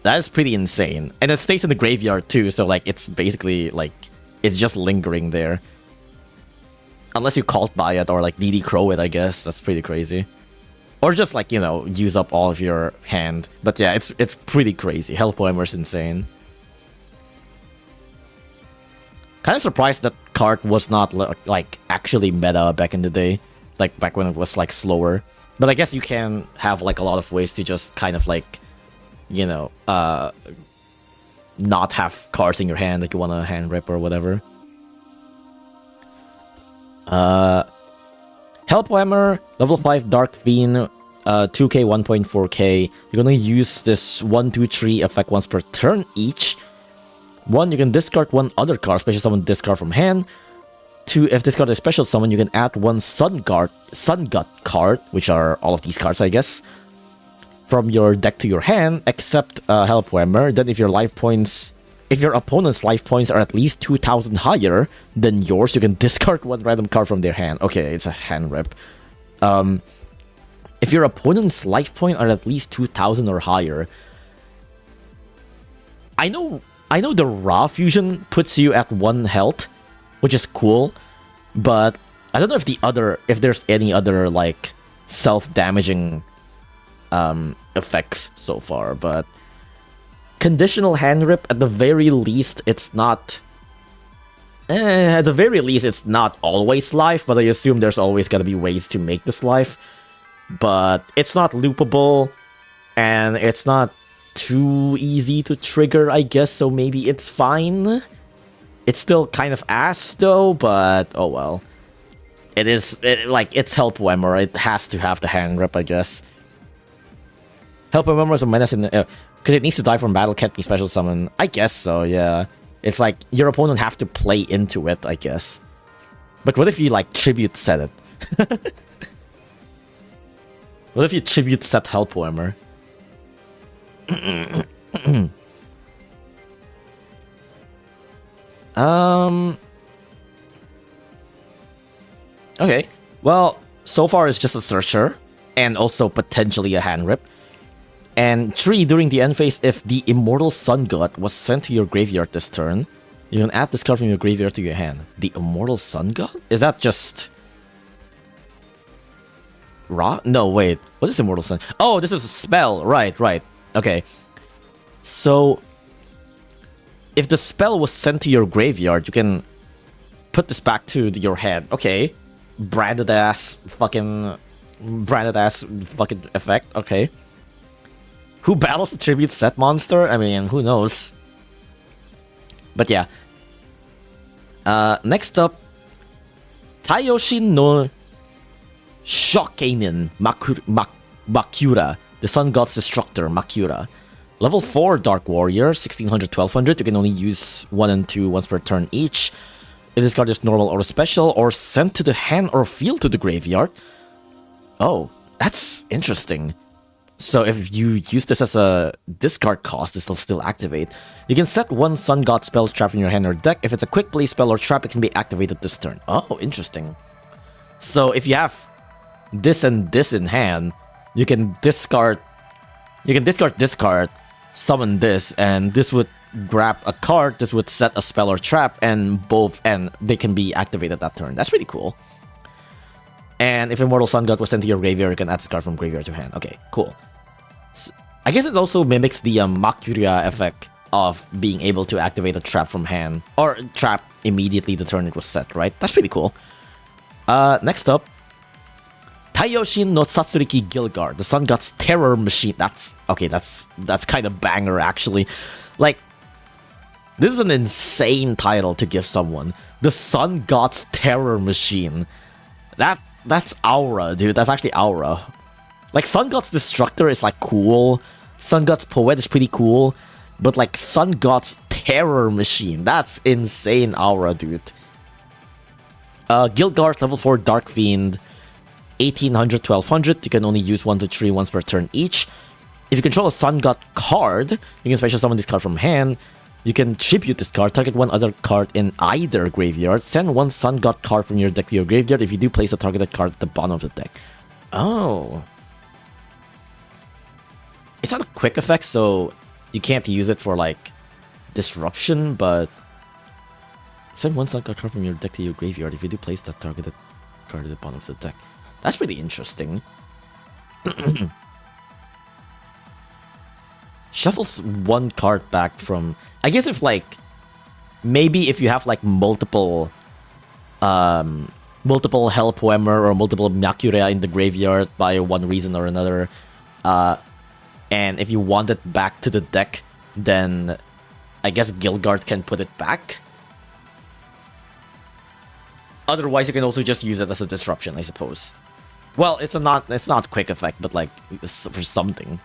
That is pretty insane. And it stays in the graveyard too, so like it's basically like it's just lingering there. Unless you cult buy it or like DD Crow it, I guess. That's pretty crazy. Or just like, you know, use up all of your hand. But yeah, it's pretty crazy. Helpwemmer's insane. Kind of surprised that card was not like actually meta back in the day. Like back when it was like slower. But I guess you can have like a lot of ways to just kind of like, you know, not have cards in your hand that you want to hand rip or whatever. Helphammer, level 5 Dark Fiend, 2k, 1.4k. You're gonna use this 1, 2, 3 effect once per turn each. 1, you can discard one other card, special summon discard from hand. 2, if discard a special summon, you can add one Sun God card, which are all of these cards, I guess, from your deck to your hand, except Helphammer. Then if your opponent's life points are at least 2,000 higher than yours, you can discard one random card from their hand. Okay, it's a hand rip. If your opponent's life point are at least 2,000 or higher, I know the Raw Fusion puts you at 1 health, which is cool, but I don't know if there's any other like self-damaging effects so far. But conditional hand rip, at the very least, it's not. At the very least, it's not always life, but I assume there's always gonna be ways to make this life. But it's not loopable, and it's not too easy to trigger, I guess, so maybe it's fine. It's still kind of ass, though, but oh well. It's Helphammer, it has to have the hand rip, I guess. Helphammer is a menace in the... because it needs to die from battle, can't be special summon. I guess so, yeah. It's like, your opponent have to play into it, I guess. But what if you, like, tribute set it? What if you tribute set Helphammer? Okay. Well, so far it's just a searcher, and also potentially a hand rip. And 3, during the end phase, if the Immortal Sun God was sent to your graveyard this turn, you can add this card from your graveyard to your hand. The Immortal Sun God? Is that just... Raw? No, wait. What is Immortal Sun? Oh, this is a spell. Right. Okay. So, if the spell was sent to your graveyard, you can put this back to your hand. Okay. Branded ass fucking effect. Okay. Who battles the tribute set monster? I mean, who knows? But yeah. Next up, Taiyoshin no Shokenin Makura, the Sun God's Destructor, Makura. Level 4 Dark Warrior, 1600, 1200. You can only use 1 and 2 once per turn each. If this card is normal or special, or sent to the hand or field to the graveyard. Oh, that's interesting. So if you use this as a discard cost, this will still activate. You can set 1 Sun God spell trap in your hand or deck. If it's a quick play spell or trap, it can be activated this turn. Oh, interesting. So if you have this and this in hand, you can discard discard, summon this, and this would grab a card, this would set a spell or trap, and they can be activated that turn. That's pretty cool. And if Immortal Sun God was sent to your graveyard, you can add this card from graveyard to hand. Okay, cool. So, I guess it also mimics the Makura effect of being able to activate a trap from hand, or trap immediately the turn it was set, right? That's pretty cool. Next up, Taiyoshin no Satsuriki Gilgard, the Sun God's Terror Machine. That's kind of banger, actually. Like, this is an insane title to give someone. The Sun God's Terror Machine. That's aura, dude. That's actually aura. Like, Sun God's Destructor is, like, cool. Sun God's Poet is pretty cool. But, like, Sun God's Terror Machine, that's insane aura, dude. Gilgard, level 4 Dark Fiend, 1800, 1200. You can only use 1 to 3 once per turn each. If you control a Sun God card, you can special summon this card from hand. You can tribute this card, target one other card in either graveyard, send 1 Sun God card from your deck to your graveyard. If you do, place a targeted card at the bottom of the deck. Oh. It's not a quick effect, so you can't use it for, like, disruption, but send 1 Sun God card from your deck to your graveyard. If you do, place that targeted card at the bottom of the deck. That's pretty interesting. Shuffles 1 card back from... I guess if, like... Maybe if you have, like, multiple Helphammer or multiple Makura in the graveyard by one reason or another, and if you want it back to the deck, then I guess Gilgard can put it back. Otherwise, you can also just use it as a disruption, I suppose. Well, it's not quick effect, but like for something.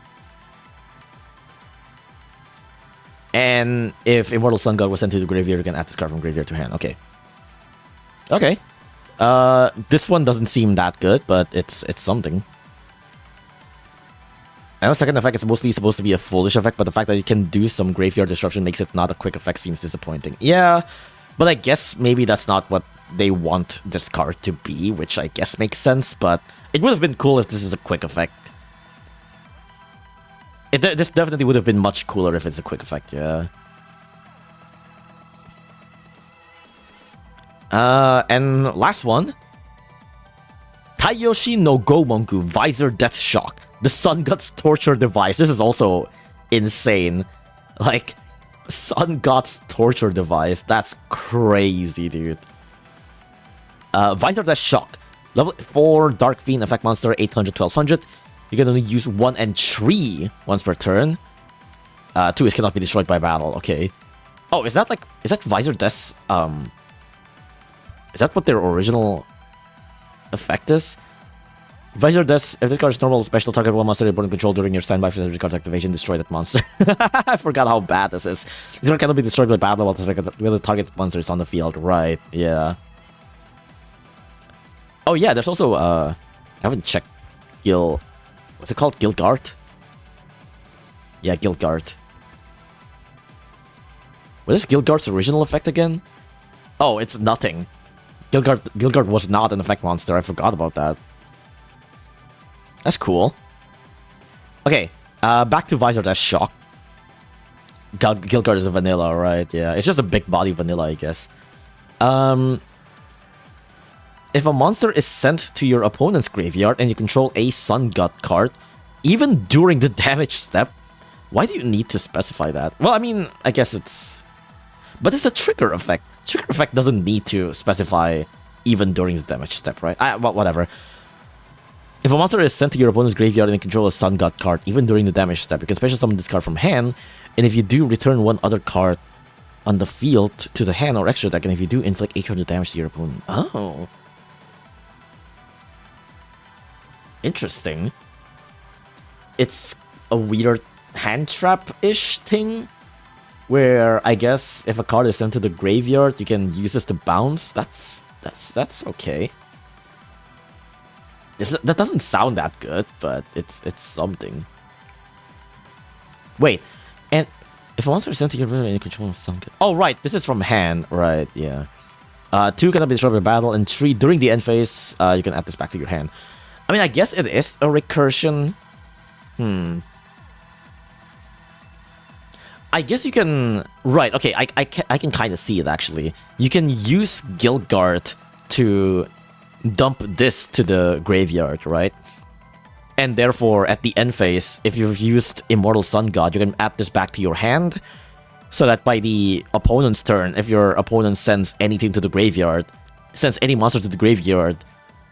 And if Immortal Sun God was sent to the graveyard, you can add this card from graveyard to hand. Okay. Okay. This one doesn't seem that good, but it's something. I know second effect is mostly supposed to be a foolish effect, but the fact that you can do some graveyard disruption makes it not a quick effect seems disappointing. Yeah, but I guess maybe that's not what they want this card to be, which I guess makes sense, but it would have been cool if this is a quick effect. This definitely would have been much cooler if it's a quick effect, yeah. And last one. Taiyoshi no Gomonku Visor Death Shock. The Sun God's torture device. This is also insane. Like, Sun God's torture device. That's crazy, dude. Visor Death Shock. Level 4 Dark Fiend effect monster 800 1200. You can only use 1 and 3 once per turn. 2 is cannot be destroyed by battle. Okay. Oh, is that Visor Death? Is that what their original effect is? Visor Death, if this card is normal, special target one monster reborn control during your standby for the card's activation, destroy that monster. I forgot how bad this is. This card cannot be destroyed by battle while the target monster is on the field. Right, yeah. Oh yeah, there's also, I haven't checked what's it called? Gilgard? Yeah, Gilgard. What is Gilgard's original effect again? Oh, it's nothing. Gilgard was not an effect monster. I forgot about that. That's cool. Okay, back to Visor Death Shock. Gilgard is a vanilla, right? Yeah, it's just a big body vanilla, I guess. If a monster is sent to your opponent's graveyard and you control a Sun God card, even during the damage step, why do you need to specify that? Well, I mean, I guess it's... But it's a trigger effect. Trigger effect doesn't need to specify even during the damage step, right? Well, whatever. If a monster is sent to your opponent's graveyard and you control a Sun God card, even during the damage step, you can special summon this card from hand, and if you do, return one other card on the field to the hand or extra deck, and if you do, inflict 800 damage to your opponent. Oh. Interesting. It's a weird hand trap-ish thing, where I guess if a card is sent to the graveyard, you can use this to bounce. That's okay. That doesn't sound that good, but it's something. Wait, and if a monster is sent to your graveyard and you control some... Oh, right, this is from hand, right, yeah. 2 cannot be destroyed by battle, and 3, during the end phase, you can add this back to your hand. I mean, I guess it is a recursion. I guess you can... Right, okay, I can kind of see it, actually. You can use Gilgard to dump this to the graveyard, right? And therefore, at the end phase, if you've used Immortal Sun God, you can add this back to your hand, so that by the opponent's turn, if your opponent sends anything to the graveyard, sends any monster to the graveyard,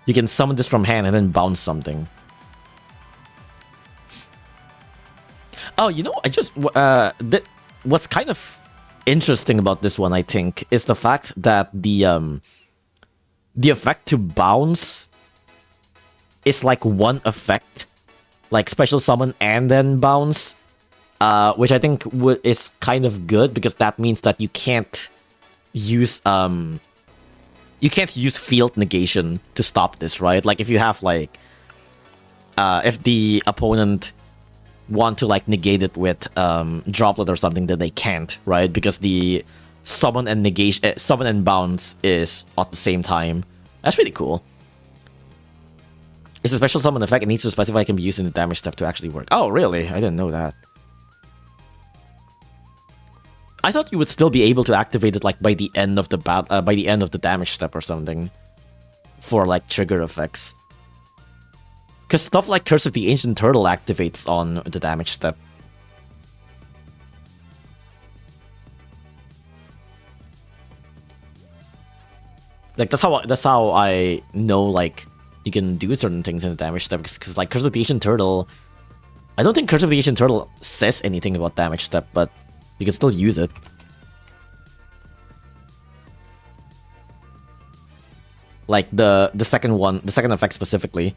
you can summon this from hand and then bounce something. Oh, you know, what's kind of interesting about this one, I think, is the fact that the effect to bounce is like one effect, like special summon and then bounce, which I think is kind of good, because that means that you can't use field negation to stop this, right? Like if you have like if the opponent want to like negate it with droplet or something, then they can't, right? Because the summon and negation, summon and bounce is at the same time. That's really cool. It's a special summon effect. It needs to specify it can be used in the damage step to actually work. Oh, really? I didn't know that. I thought you would still be able to activate it like by the end of the by the end of the damage step or something, for like trigger effects. Because stuff like Curse of the Ancient Turtle activates on the damage step. Like that's how I know like you can do certain things in the damage step, because like Curse of the Ancient Turtle, I don't think Curse of the Ancient Turtle says anything about damage step, but you can still use it. Like the second one, the second effect specifically.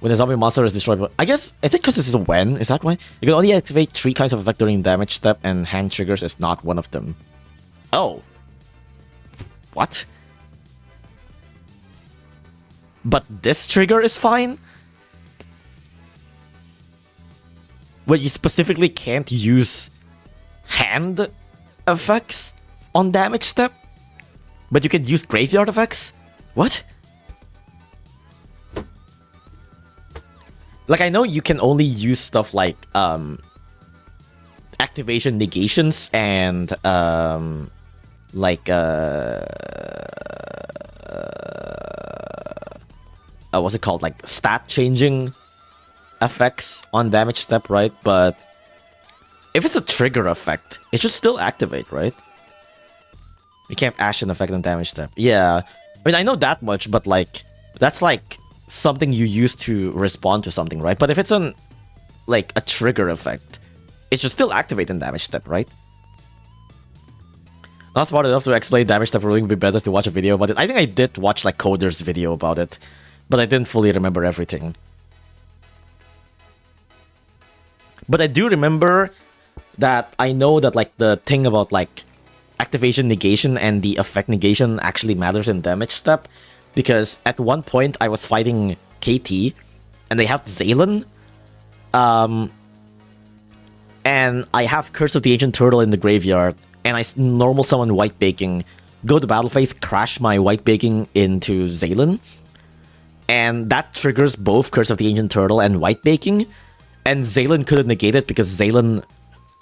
When a zombie monster is destroyed, I guess, is it because this is a when? Is that why? You can only activate 3 kinds of effect during damage step, and hand triggers is not one of them. Oh. What? But this trigger is fine? Well, you specifically can't use hand effects on damage step? But you can use graveyard effects? What? Like, I know you can only use stuff like, activation negations and, what's it called? Like, stat changing effects on damage step, right? But if it's a trigger effect, it should still activate, right? You can't ash an effect on damage step. Yeah. I mean, I know that much, but, like, that's, like, something you use to respond to something, right? But if it's an, like, a trigger effect, it should still activate in damage step, right? Not smart enough to explain damage step ruling, would be better to watch a video about it. I think I did watch, like, Coder's video about it, but I didn't fully remember everything. But I do remember that I know that, like, the thing about, like, activation negation and the effect negation actually matters in damage step, because at one point I was fighting KT and they have Zaylan, and I have Curse of the Ancient Turtle in the graveyard, and I normal summon White Baking, go to battle phase, crash my White Baking into Zaylan, and that triggers both Curse of the Ancient Turtle and White Baking, and Zaylan couldn't negate it because Zaylan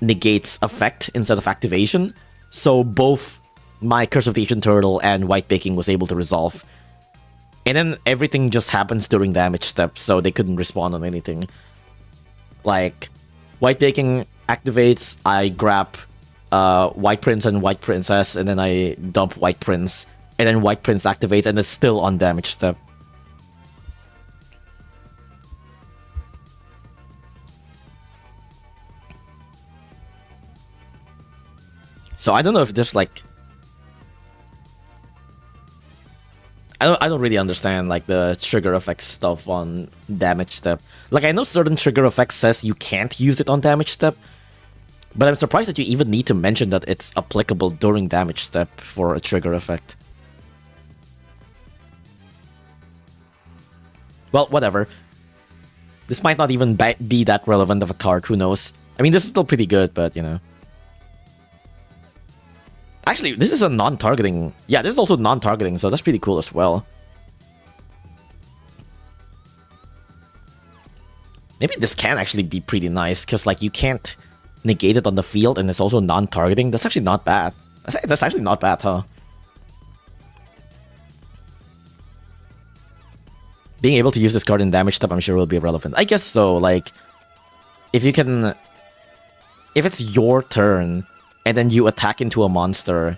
negates effect instead of activation, so both my Curse of the Ancient Turtle and White Baking was able to resolve. And then everything just happens during damage step, so they couldn't respond on anything. Like, White Baking activates, I grab White Prince and White Princess, and then I dump White Prince, and then White Prince activates, and it's still on damage step. So I don't know if there's like... I don't really understand, like, the trigger effect stuff on damage step. Like, I know certain trigger effects says you can't use it on damage step, but I'm surprised that you even need to mention that it's applicable during damage step for a trigger effect. Well, whatever. This might not even be that relevant of a card, who knows? I mean, this is still pretty good, but, you know. Actually, this is a non-targeting... Yeah, this is also non-targeting, so that's pretty cool as well. Maybe this can actually be pretty nice, because, like, you can't negate it on the field, and it's also non-targeting. That's actually not bad. That's actually not bad, huh? Being able to use this card in damage step, I'm sure will be relevant. I guess so, like... If you can... If it's your turn... and then you attack into a monster,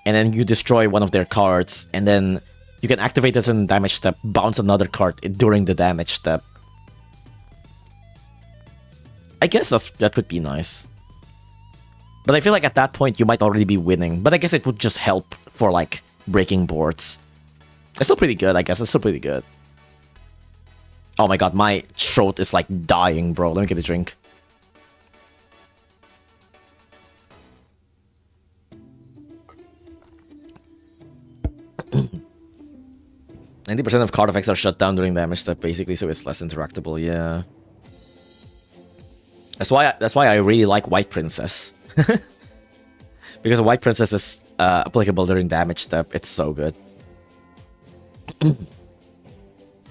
and then you destroy one of their cards, and then you can activate this in damage step, bounce another card during the damage step. I guess that would be nice. But I feel like at that point you might already be winning, but I guess it would just help for, like, breaking boards. It's still pretty good, I guess. It's still pretty good. Oh my god, my throat is, like, dying, bro. Let me get a drink. 90% of card effects are shut down during damage step, basically, so it's less interactable, yeah. That's why I really like White Princess. Because White Princess is applicable during damage step. It's so good.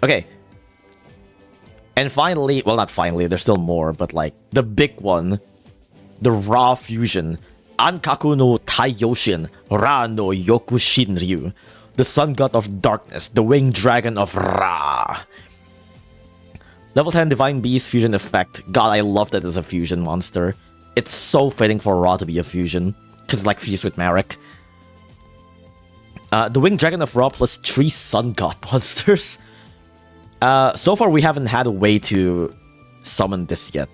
Okay. And finally, well, not finally, there's still more, but, like, the big one. The Ra fusion. Ankaku no Taiyoshin, Ra no Yokushinryu. The Sun God of Darkness, the Winged Dragon of Ra. Level 10 Divine Beast fusion effect. God, I love that as a fusion monster. It's so fitting for Ra to be a fusion, because it's like fused with Marek. The Winged Dragon of Ra plus 3 Sun God monsters. So far we haven't had a way to summon this yet.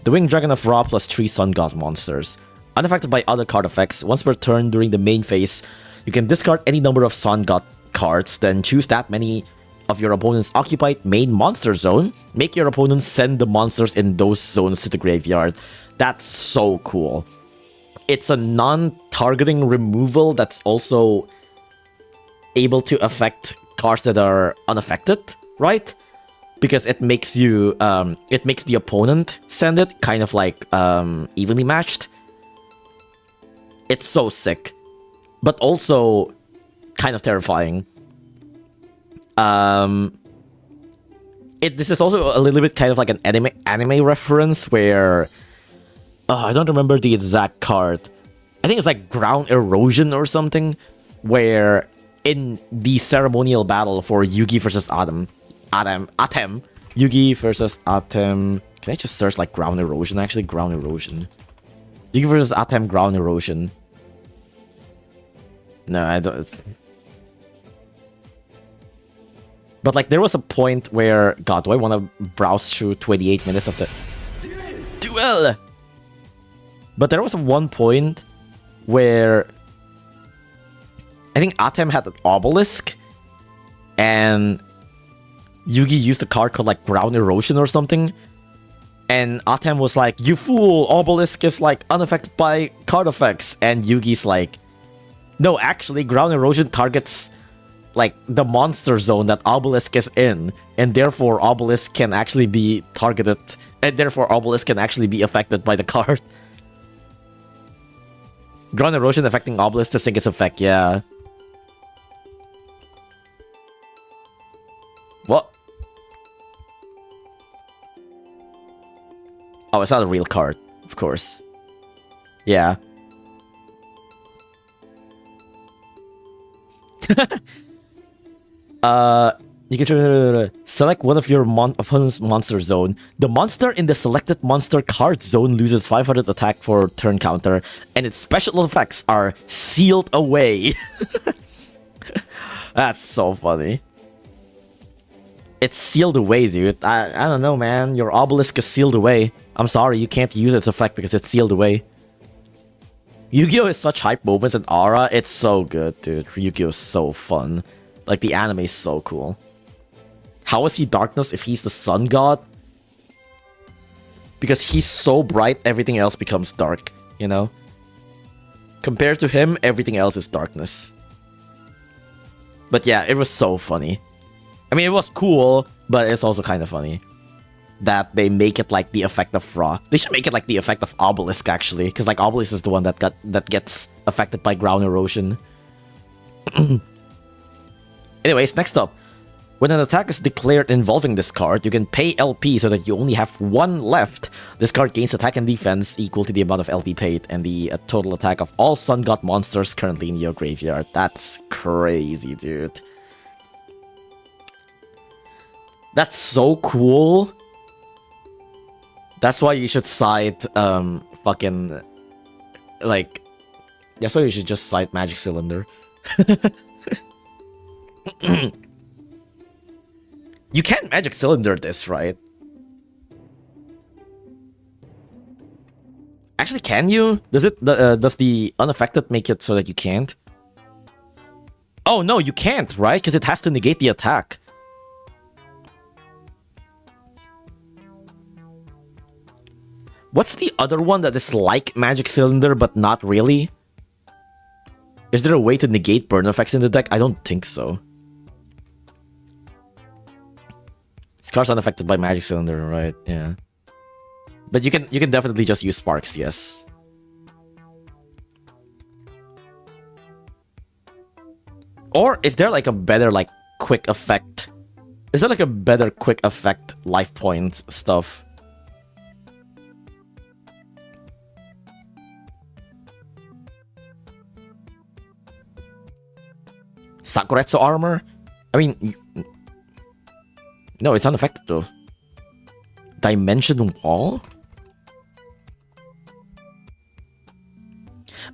The Winged Dragon of Ra plus 3 Sun God monsters. Unaffected by other card effects, once per turn during the main phase, You can discard any number of Sun God cards, then choose that many of your opponent's occupied main monster zone. Make your opponents send the monsters in those zones to the graveyard. That's so cool. It's a non-targeting removal that's also able to affect cards that are unaffected, right? Because it makes you, it makes the opponent send it, kind of like evenly matched. It's so sick, but also kind of terrifying. This is also a little bit kind of like an anime reference where I don't remember the exact card. I think it's like Ground Erosion or something, where in the ceremonial battle for Yugi versus Atem, Yugi versus Atem. Can I just search like Ground Erosion? Actually, Ground Erosion. Yugi versus Atem, Ground Erosion. No, I don't. But like, there was a point where, God, do I want to browse through 28 minutes of the duel? But there was one point where I think Atem had an obelisk, and Yugi used a card called like Ground Erosion or something, and Atem was like, "You fool! Obelisk is like unaffected by card effects," and Yugi's like, "No, actually, Ground Erosion targets like the monster zone that Obelisk is in, and therefore Obelisk can actually be targeted, and therefore Obelisk can actually be affected by the card." Ground Erosion affecting Obelisk to sink its effect, yeah. What? Oh, it's not a real card, of course. Yeah. You can select one of your opponent's monster zone. The monster in the selected monster card zone loses 500 attack for turn counter, and its special effects are sealed away. That's so funny. It's sealed away, dude. I don't know, man. Your obelisk is sealed away. I'm sorry, you can't use its effect because it's sealed away. Yu-Gi-Oh! Is such hype moments and aura. It's so good, dude. Yu-Gi-Oh! Is so fun. Like, the anime is so cool. How is he darkness if he's the sun god? Because he's so bright, everything else becomes dark, you know? Compared to him, everything else is darkness. But yeah, it was so funny. I mean, it was cool, but it's also kind of funny that they make it like the effect of Ra. They should make it like the effect of Obelisk, actually, because like Obelisk is the one that gets affected by Ground Erosion. Anyways, next up. When an attack is declared involving this card, you can pay LP so that you only have one left. This card gains attack and defense equal to the amount of LP paid and the total attack of all Sun God monsters currently in your graveyard. That's crazy, dude. That's so cool. That's why you should side, fucking, like, that's why you should just side Magic Cylinder. You can't Magic Cylinder this, right? Actually, can you? Does the unaffected make it so that you can't? Oh, no, you can't, right? Because it has to negate the attack. What's the other one that is like Magic Cylinder, but not really? Is there a way to negate burn effects in the deck? I don't think so. This card's unaffected by Magic Cylinder, right? Yeah. But you can definitely just use Sparks, yes. Or is there like a better like quick effect? Is there like a better quick effect life points stuff? Sakuretsu armor? I mean, no, it's unaffected though. Dimension Wall?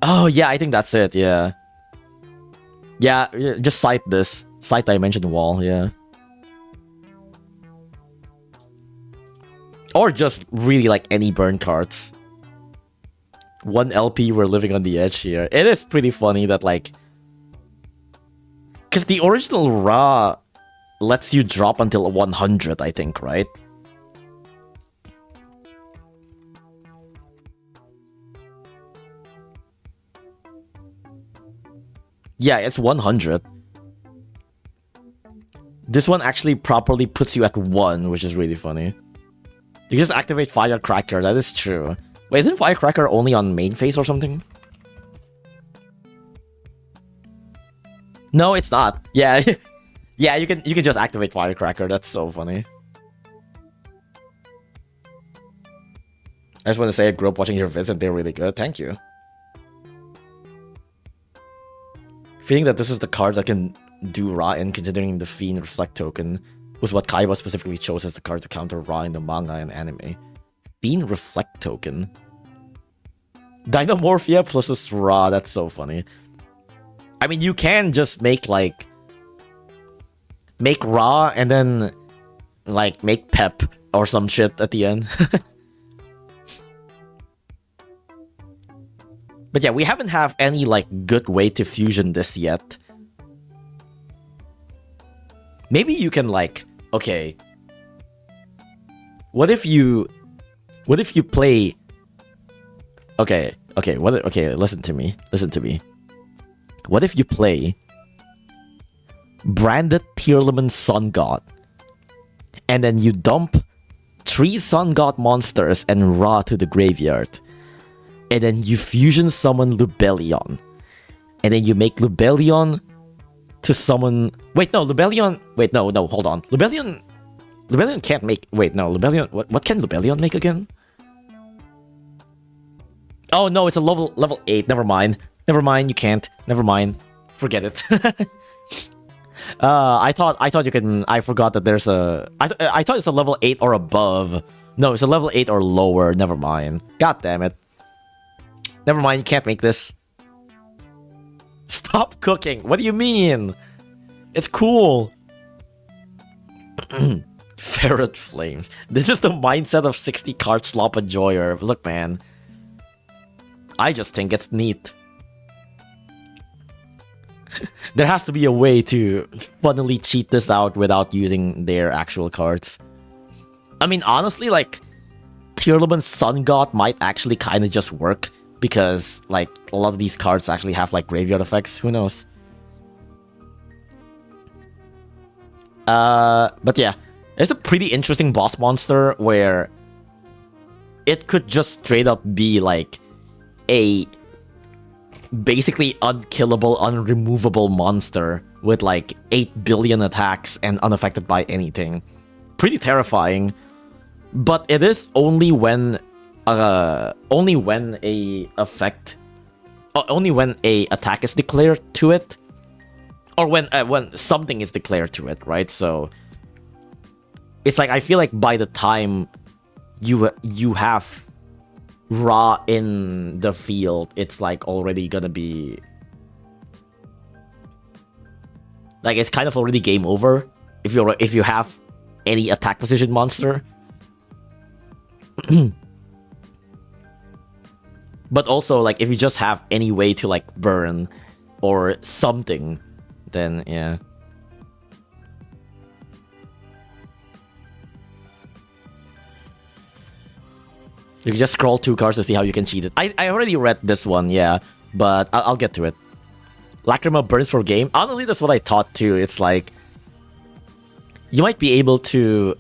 Oh yeah, I think that's it, yeah. Yeah, just cite this. Cite Dimension Wall, yeah. Or just really like any burn cards. 1 LP, we're living on the edge here. It is pretty funny that like Because the original Ra lets you drop until 100, I think, right? Yeah, it's 100. This one actually properly puts you at 1, which is really funny. You just activate Firecracker, that is true. Wait, isn't Firecracker only on main phase or something? No, it's not. Yeah, yeah, you can just activate Firecracker. That's so funny. I just want to say I grew up watching your vids and they're really good. Thank you. Feeling that this is the card that can do Ra in, considering the Fiend Reflect token was what Kaiba specifically chose as the card to counter Ra in the manga and anime. Fiend Reflect token. Dynamorphia plus this Ra, that's so funny. I mean, you can just make Ra and then like make Pep or some shit at the end. But yeah, we haven't have any like good way to fusion this yet. Maybe you can like, okay, what if you play, okay, listen to me. What if you play Branded Tearlaman Sun God, and then you dump 3 Sun God monsters and Ra to the graveyard, and then you fusion summon Lubellion, and then you make Lubellion to summon... Wait, no, Lubellion... Wait, no, hold on. Lubellion can't make... Wait, no, Lubellion... What can Lubellion make again? Oh, no, it's a level 8. Never mind, you can't. Never mind. Forget it. I thought you can... I forgot that there's a... I thought it's a level 8 or above. No, it's a level 8 or lower. Never mind. God damn it. Never mind, you can't make this. Stop cooking. What do you mean? It's cool. Ferret Flames. This is the mindset of 60 card slop enjoyer. Look, man. I just think it's neat. There has to be a way to funnily cheat this out without using their actual cards. I mean, honestly, like, Tearlaman Sun God might actually kind of just work. Because, like, a lot of these cards actually have, like, graveyard effects. Who knows? But yeah. It's a pretty interesting boss monster where it could just straight up be, like, a basically unkillable, unremovable monster with, like, 8 billion attacks and unaffected by anything. Pretty terrifying. But it is only when a attack is declared to it, or when something is declared to it, right? So it's like, I feel like by the time you have Ra in the field, it's like already gonna be like, it's kind of already game over if you have any attack position monster. But also, like, if you just have any way to, like, burn or something, then, yeah. You can just scroll 2 cards to see how you can cheat it. I already read this one, yeah, but I'll get to it. Lacrima burns for game. Honestly, that's what I thought, too. It's like, you might be able to,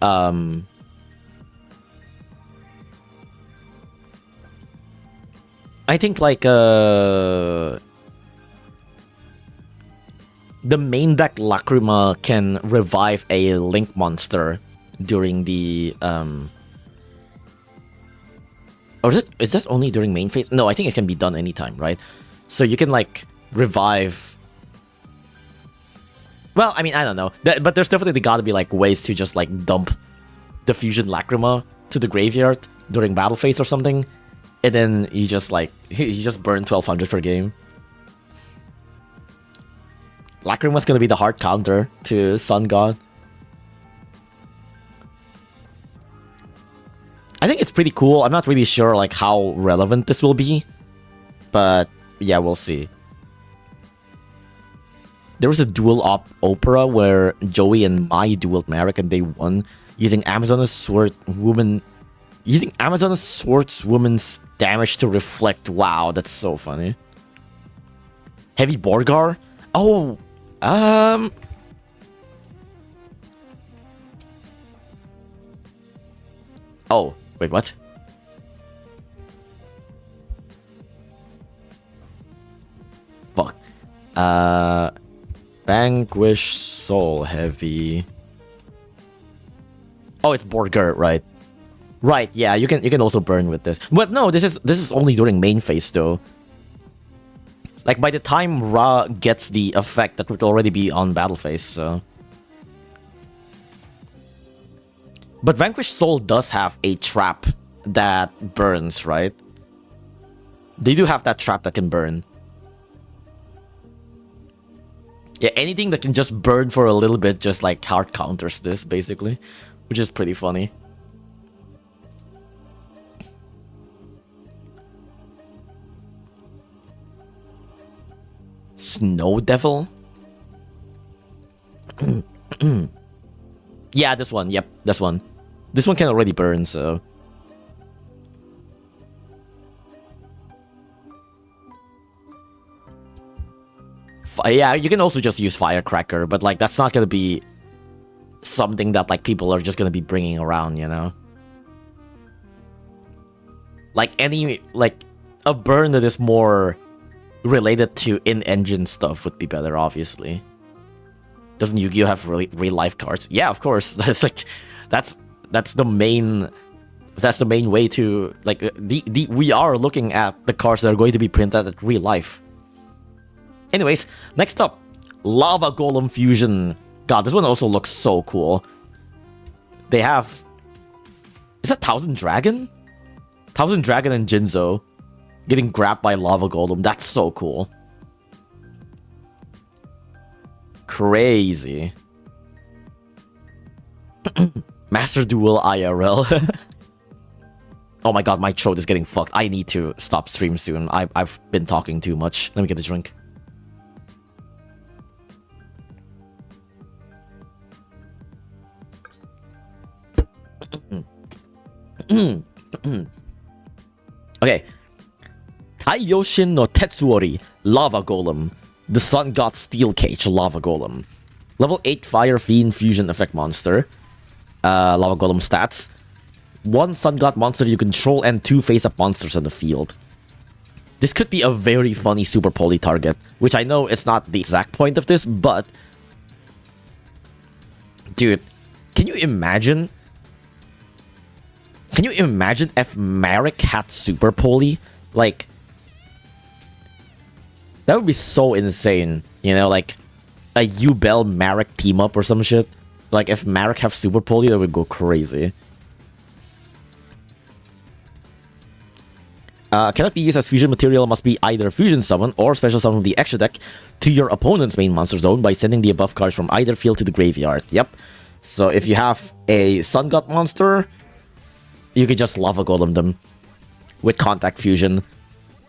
I think, like, the main deck Lacrima can revive a Link monster during the, or is that only during main phase? No, I think it can be done anytime, right? So you can, like, revive... Well, I mean, I don't know. But there's definitely gotta be, like, ways to just, like, dump the Fusion Lacrima to the graveyard during battle phase or something. And then you just, like, you just burn 1200 per game. Lacrima's gonna be the hard counter to Sun God. I think it's pretty cool. I'm not really sure, like, how relevant this will be. But, yeah, we'll see. there was a duel op opera where Joey and Mai dueled Merrick and they won using Amazon's Swordswoman's damage to reflect. Wow, that's so funny. Heavy Borgar? Oh, oh, wait, what? Fuck. Vanquish Soul Heavy. Oh, it's Borger, right? Right, yeah, you can also burn with this. But no, this is only during main phase though. Like by the time Ra gets the effect, that would already be on battle phase, so. But Vanquish Soul does have a trap that burns, right? They do have that trap that can burn. Yeah, anything that can just burn for a little bit just like hard counters this, basically. Which is pretty funny. Snow Devil? Yeah, this one. Yep, this one. This one can already burn, so... Yeah, you can also just use Firecracker, but like that's not gonna be something that like people are just gonna be bringing around, you know? Like a burn that is more related to in-engine stuff would be better, obviously. Doesn't Yu-Gi-Oh have real life cards? Yeah, of course. That's like that's the main way to like we are looking at the cards that are going to be printed at real life. Anyways, next up, Lava Golem Fusion. God, this one also looks so cool. They have... Is that Thousand Dragon? Thousand Dragon and Jinzo getting grabbed by Lava Golem. That's so cool. Crazy. Master Duel IRL. Oh my god, my throat is getting fucked. I need to stop stream soon. I've been talking too much. Let me get a drink. Okay. Taiyoshin no Tetsuori Lava Golem. The Sun God Steel Cage Lava Golem. Level 8 Fire Fiend Fusion Effect Monster. Lava Golem stats. 1 Sun God monster you control and 2 face-up monsters on the field. This could be a very funny Super Poly target, which I know it's not the exact point of this, but... Dude, can you imagine... Can you imagine if Marek had Super Poly? Like... That would be so insane, you know, like... A Yubel Marek team-up or some shit. Like, if Marek have Super Poly, that would go crazy. Cannot be used as fusion material, must be either fusion summon or special summon the extra deck to your opponent's main monster zone by sending the above cards from either field to the graveyard. Yep. So if you have a Sun God monster, you can just Lava Golem them with Contact Fusion.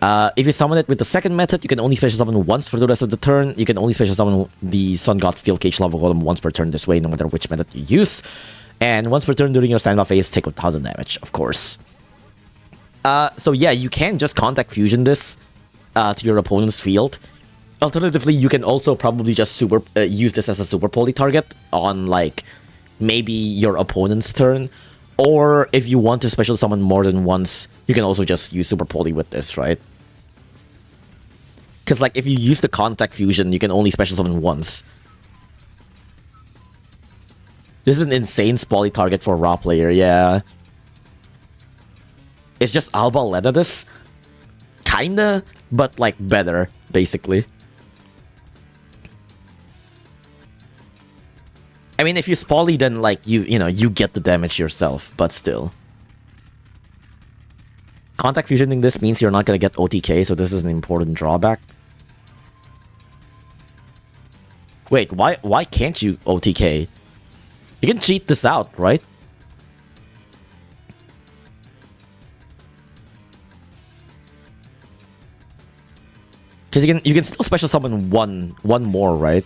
If you summon it with the second method, you can only special summon once for the rest of the turn. You can only special summon the Sun God Steel Cage Lava Golem once per turn this way, no matter which method you use. And once per turn during your standby phase, take 1000 damage, of course. So yeah, you can just Contact Fusion this to your opponent's field. Alternatively, you can also probably just use this as a Super Poly target on, like, maybe your opponent's turn. Or if you want to special summon more than once, you can also just use Super Poly with this, right? Because, like, if you use the Contact Fusion, you can only special summon once. This is an insane Poly target for a Raw player, yeah. It's just Alba Ledadus. Kinda, but, like, better, basically. I mean, if you Poly, then, like, you know, you get the damage yourself, but still. Contact Fusioning this means you're not gonna get OTK, so this is an important drawback. Wait, why can't you OTK? You can cheat this out, right? Because you can still special summon one more, right?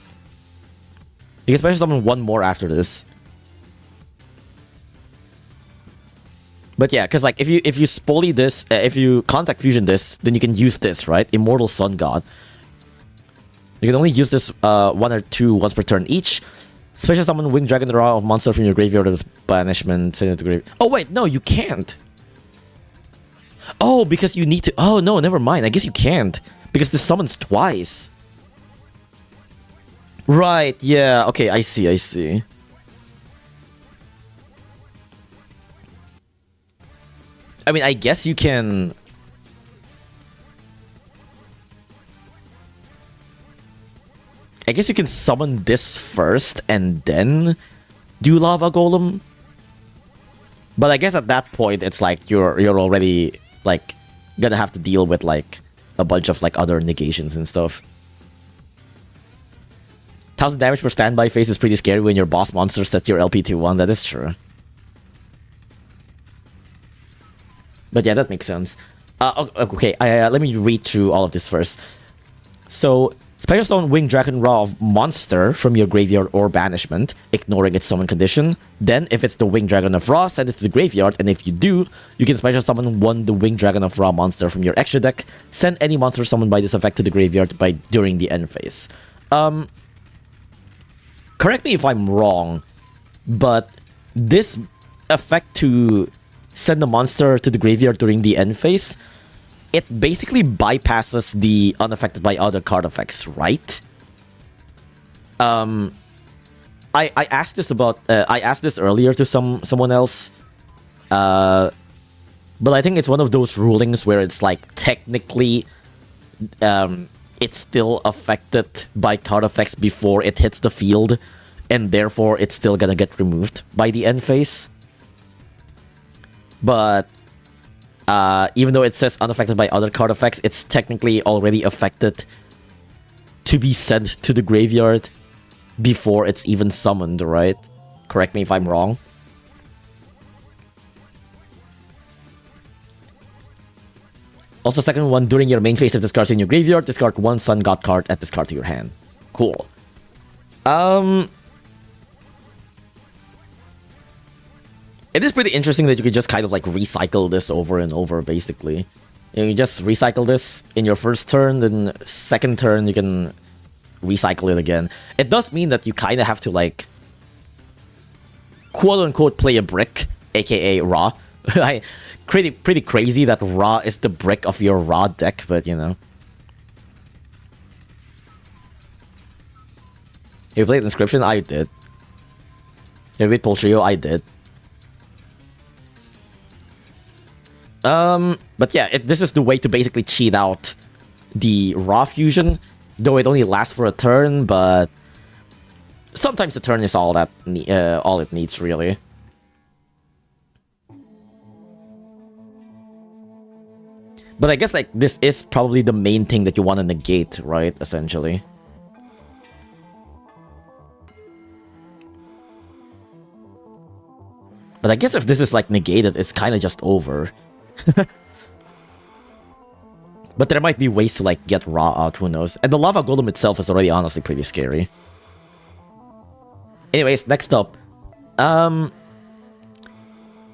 You can special summon one more after this. But yeah, because like if you spoly this, if you contact fusion this, then you can use this, right? Immortal Sun God. You can only use this 1 or 2 once per turn each. Special summon Winged Dragon Raw of monster from your graveyard as banishment. Send it to grave. Oh wait, no, you can't. Oh, because you need to. Oh no, never mind. I guess you can't because this summons twice. Right. Yeah. Okay. I see. I see. I mean, I guess you can. I guess you can summon this first and then do Lava Golem. But I guess at that point it's like you're already like gonna have to deal with like a bunch of like other negations and stuff. 1000 damage per standby phase is pretty scary when your boss monster sets your LP to 1. That is true. But yeah, that makes sense. Okay, let me read through all of this first. So, special summon Winged Dragon Raw of monster from your graveyard or banishment, ignoring its summon condition. Then, if it's the Winged Dragon of Raw, send it to the graveyard, and if you do, you can special summon the Winged Dragon of Raw monster from your extra deck. Send any monster summoned by this effect to the graveyard during the end phase. Correct me if I'm wrong, but this effect to send the monster to the graveyard during the end phase, it basically bypasses the unaffected by other card effects, right? I asked this about I asked this earlier to someone else, but I think it's one of those rulings where it's like technically it's still affected by card effects before it hits the field, and therefore it's still gonna get removed by the end phase. But even though it says unaffected by other card effects, it's technically already affected to be sent to the graveyard before it's even summoned, right? Correct me if I'm wrong. Also, second one, during your main phase, if this card's in your graveyard, discard 1 Sun God card, add this card to your hand. Cool. It is pretty interesting that you could just kind of like recycle this over and over, basically. You just recycle this in your first turn, then second turn you can recycle it again. It does mean that you kind of have to like quote-unquote play a brick, aka Ra. Pretty crazy that Ra is the brick of your Ra deck, but you know. You played Inscription? I did. You played Poltrio? I did. But yeah, this is the way to basically cheat out the Raw fusion, though it only lasts for a turn, but sometimes the turn is all it needs, really. But I guess like this is probably the main thing that you want to negate, right? Essentially. But I guess if this is like negated, it's kind of just over. But there might be ways to like get Ra out, who knows. And the Lava Golem itself is already honestly pretty scary. Anyways, next up. Yamihe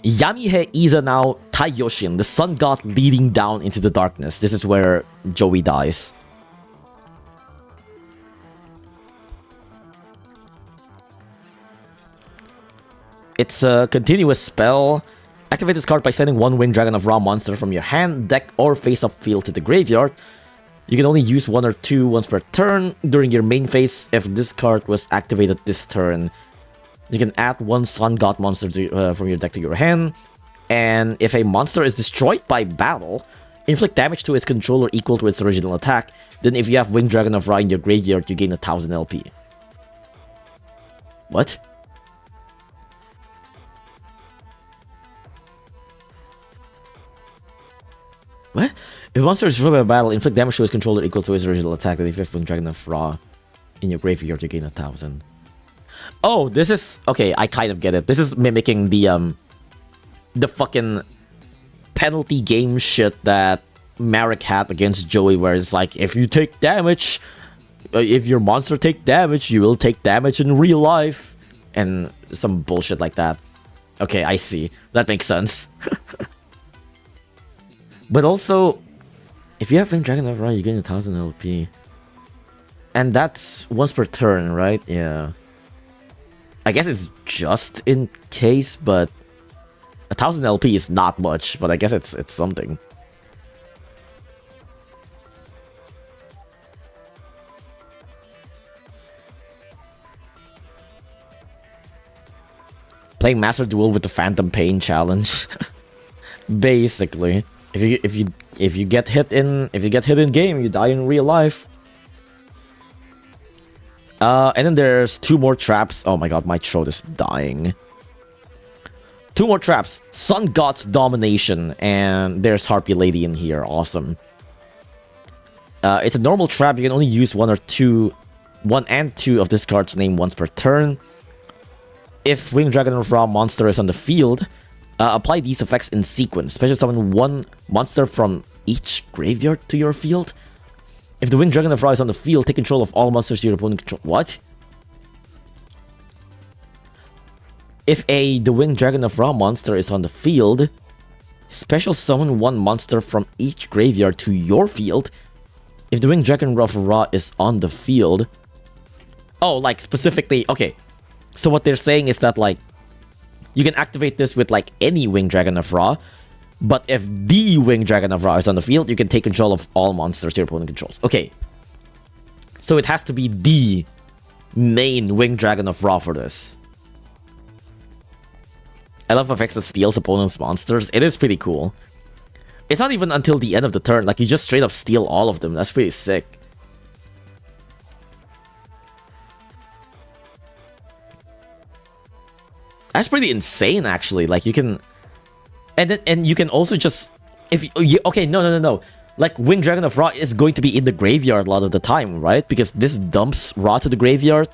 Izanao Taiyoshin, the Sun God leading down into the darkness. This is where Joey dies. It's a continuous spell. Activate this card by sending 1 Winged Dragon of Raw monster from your hand, deck, or face-up field to the graveyard. You can only use 1 or 2 once per turn during your main phase. If this card was activated this turn, you can add 1 Sun God monster from your deck to your hand. And if a monster is destroyed by battle, inflict damage to its controller equal to its original attack. Then if you have Winged Dragon of Ra in your graveyard, you gain 1000 LP. What? What? If a monster is destroyed by battle, inflict damage to its controller equal to its original attack. Then if you have Winged Dragon of Ra in your graveyard, you gain 1000. Oh, this is... Okay, I kind of get it. This is mimicking the fucking penalty game shit that Marek had against Joey, where it's like, if you take damage, if your monster take damage, you will take damage in real life. And some bullshit like that. Okay, I see. That makes sense. But also, if you have Winged Dragon of Ra, you gain 1000 LP. And that's once per turn, right? Yeah. I guess it's just in case, but 1000 LP is not much, but I guess it's something. Playing Master Duel with the Phantom Pain challenge. Basically. If you get hit in game, you die in real life. And then there's 2 more traps. Oh my god, my throat is dying. 2 more traps. Sun God's Domination. And there's Harpy Lady in here. Awesome. It's a normal trap. You can only use 1 and 2 of this card's name once per turn. If Winged Dragon of Ra monster is on the field, apply these effects in sequence. Special summon 1 monster from each graveyard to your field. If the Winged Dragon of Ra is on the field, take control of all monsters your opponent controls. What? If the Winged Dragon of Ra monster is on the field, special summon 1 monster from each graveyard to your field. If the Winged Dragon of Ra is on the field... Oh, like specifically... Okay. So what they're saying is that, like, you can activate this with, like, any Winged Dragon of Ra. But if the Winged Dragon of Ra is on the field, you can take control of all monsters your opponent controls. Okay. So it has to be the main Winged Dragon of Ra for this. I love effects that steals opponent's monsters. It is pretty cool. It's not even until the end of the turn. Like, you just straight up steal all of them. That's pretty sick. That's pretty insane, actually. Like, you can... And you can also just... Okay, no. Like, Winged Dragon of Ra is going to be in the graveyard a lot of the time, right? Because this dumps Ra to the graveyard.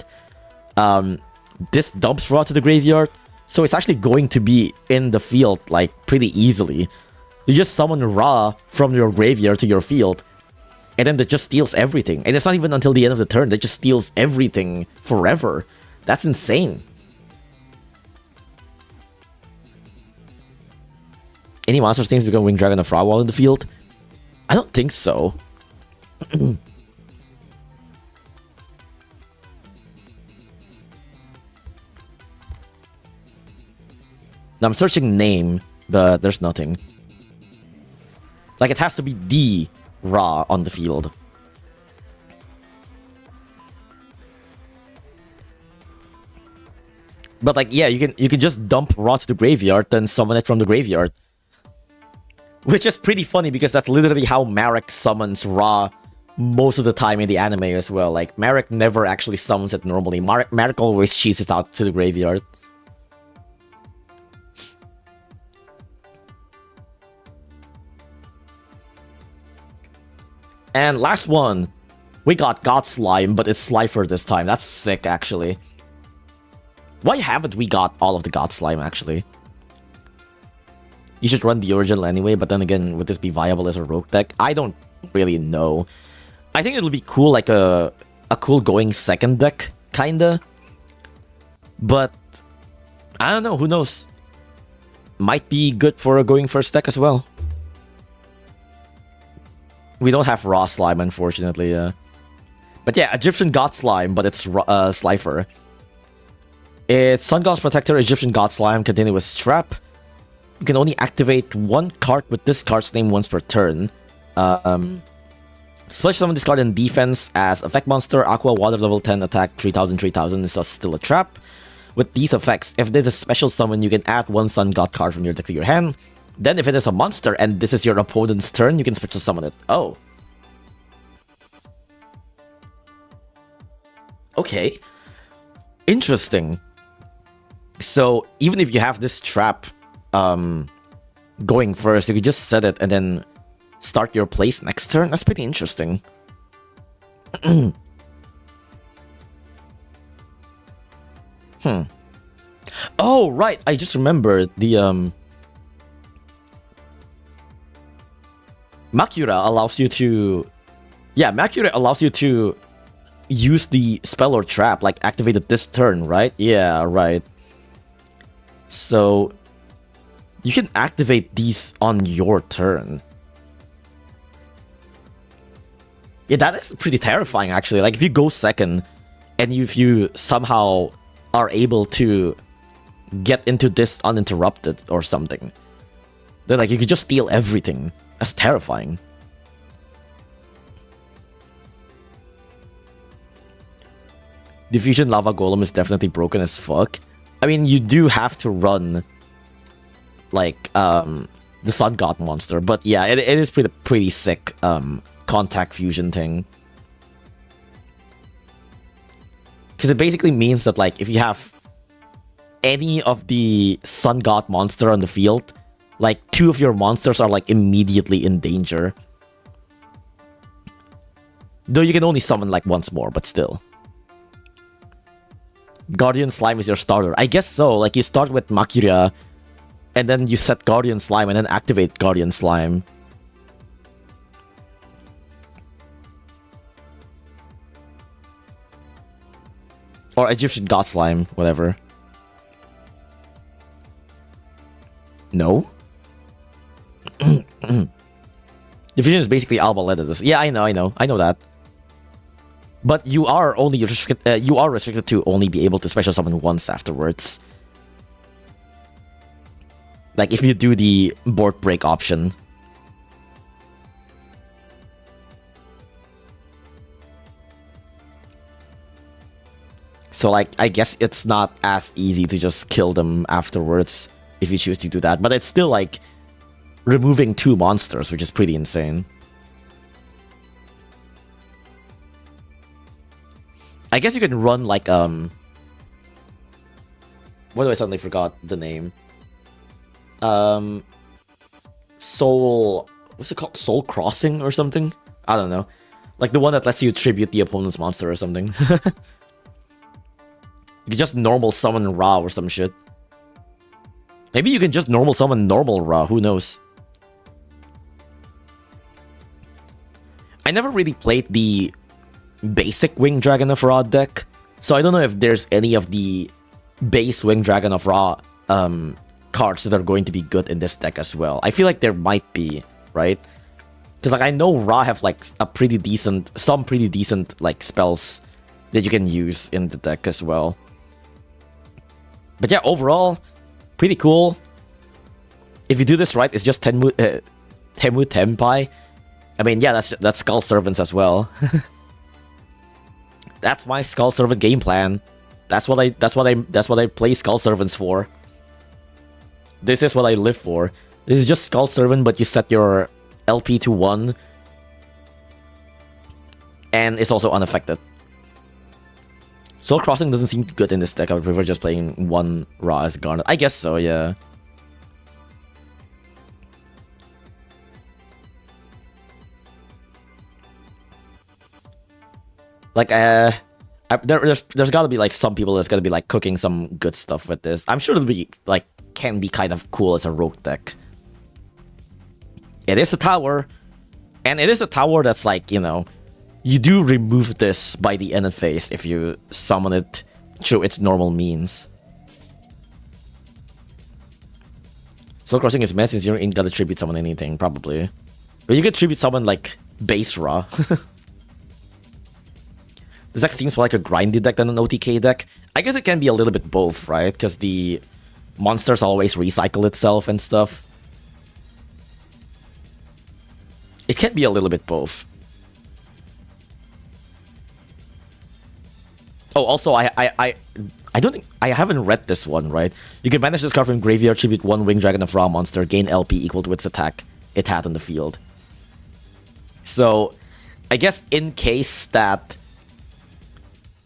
This dumps Ra to the graveyard. So it's actually going to be in the field, like, pretty easily. You just summon Ra from your graveyard to your field. And then that just steals everything. And it's not even until the end of the turn. That just steals everything forever. That's insane. Any monsters names become Winged Dragon of Ra while in the field? I don't think so. Now I'm searching name, but there's nothing. Like, it has to be the Ra on the field. But like, yeah, you can just dump Ra to the graveyard, then summon it from the graveyard. Which is pretty funny because that's literally how Marek summons Ra most of the time in the anime as well. Like, Marek never actually summons it normally. Marek always cheats it out to the graveyard. And last one, we got God Slime, but it's Slifer this time. That's sick, actually. Why haven't we got all of the God Slime, actually? You should run the original anyway, but then again, would this be viable as a rogue deck? I don't really know. I think it'll be cool, like a cool going second deck, kinda. But, I don't know, who knows? Might be good for a going first deck as well. We don't have Raw Slime, unfortunately, But yeah, Egyptian God Slime, but it's Slifer. It's Sun God's Protector, Egyptian God Slime, Continuous Trap. You can only activate 1 card with this card's name once per turn. Splash summon this card in defense as effect monster, Aqua, Water level 10, attack 3000, 3000. This is still a trap. With these effects, if there's a special summon, you can add 1 Sun God card from your deck to your hand. Then if it is a monster and this is your opponent's turn, you can special summon it. Oh. Okay. Interesting. So, even if you have this trap going first, you could just set it and then start your place next turn. That's pretty interesting. Oh, right. I just remembered the Makura allows you to... Yeah, Makura allows you to use the spell or trap, like activate it this turn, right? Yeah, right. So you can activate these on your turn. Yeah, that is pretty terrifying, actually. Like, if you go second, and if you somehow are able to get into this uninterrupted or something, then, like, you could just steal everything. That's terrifying. Diffusion Lava Golem is definitely broken as fuck. I mean, you do have to run, like, the Sun God monster. But yeah, it is pretty sick, contact fusion thing. Because it basically means that, like, if you have any of the Sun God monster on the field, like, 2 of your monsters are, like, immediately in danger. Though you can only summon, like, once more, but still. Guardian Slime is your starter. I guess so. Like, you start with Makuria, and then you set Guardian Slime, and then activate Guardian Slime. Or Egyptian God Slime, whatever. No? Division is basically Alba Letters. Yeah, I know that. But you are only restricted to only be able to special summon once afterwards. Like, if you do the board break option. So, like, I guess it's not as easy to just kill them afterwards if you choose to do that. But it's still, like, removing 2 monsters, which is pretty insane. I guess you can run, like, what do I suddenly forgot the name? Soul... What's it called? Soul Crossing or something? I don't know. Like, the one that lets you tribute the opponent's monster or something. You can just normal summon Ra or some shit. Maybe you can just normal summon normal Ra, who knows? I never really played the basic Winged Dragon of Ra deck, so I don't know if there's any of the base Winged Dragon of Ra cards that are going to be good in this deck as well. I feel like there might be, right? Because, like, I know Ra have, like, some pretty decent, like, spells that you can use in the deck as well. But yeah, overall, pretty cool. If you do this right, it's just Temu Tenpai. I mean, yeah, that's Skull Servants as well. That's my Skull Servant game plan. That's what I play Skull Servants for. This is what I live for. This is just Skull Servant, but you set your LP to 1. And it's also unaffected. Soul Crossing doesn't seem good in this deck. I would prefer just playing 1 Ra as Garnet. I guess so, yeah. Like, there's gotta be, like, some people that's gonna be, like, cooking some good stuff with this. I'm sure it'll be, like, can be kind of cool as a rogue deck. It is a tower. And it is a tower that's, like, you know, you do remove this by the end of phase if you summon it through its normal means. Soul Crossing is mess since you ain't gonna tribute summon anything, probably. But you could tribute summon, like, base Ra. This deck seems more like a grindy deck than an OTK deck. I guess it can be a little bit both, right? Because the monsters always recycle itself and stuff. It can be a little bit both. Oh, also, I don't think... I haven't read this one, right? You can banish this card from graveyard, tribute 1 Winged Dragon of Ra monster, gain LP equal to its attack it had on the field. So, I guess in case that...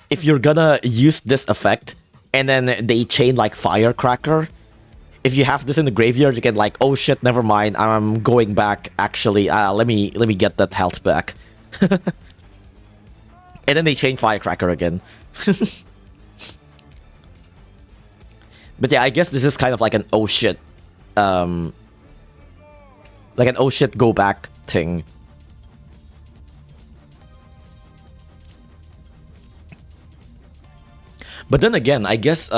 if you're gonna use this effect, and then they chain, like, Firecracker, if you have this in the graveyard, you can, like, oh shit, never mind, I'm going back, actually, let me get that health back. And then they chain Firecracker again. But yeah, I guess this is kind of like an oh shit, like an oh shit go back thing. But then again, I guess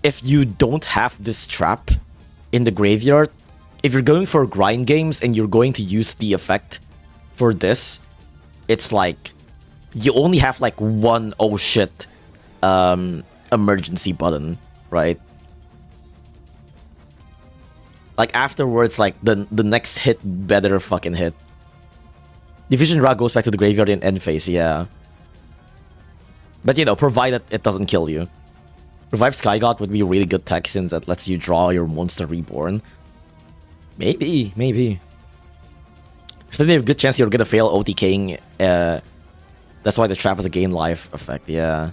if you don't have this trap in the graveyard, if you're going for grind games and you're going to use the effect for this, it's like you only have like one oh shit emergency button, right? Like afterwards, like the next hit better fucking hit. Division Ra goes back to the graveyard in end phase, yeah. But you know, provided it doesn't kill you. Revive Sky God would be a really good tech since that lets you draw your monster reborn. Maybe. So there's a good chance you're gonna fail OTKing. That's why the trap is a gain life effect, yeah.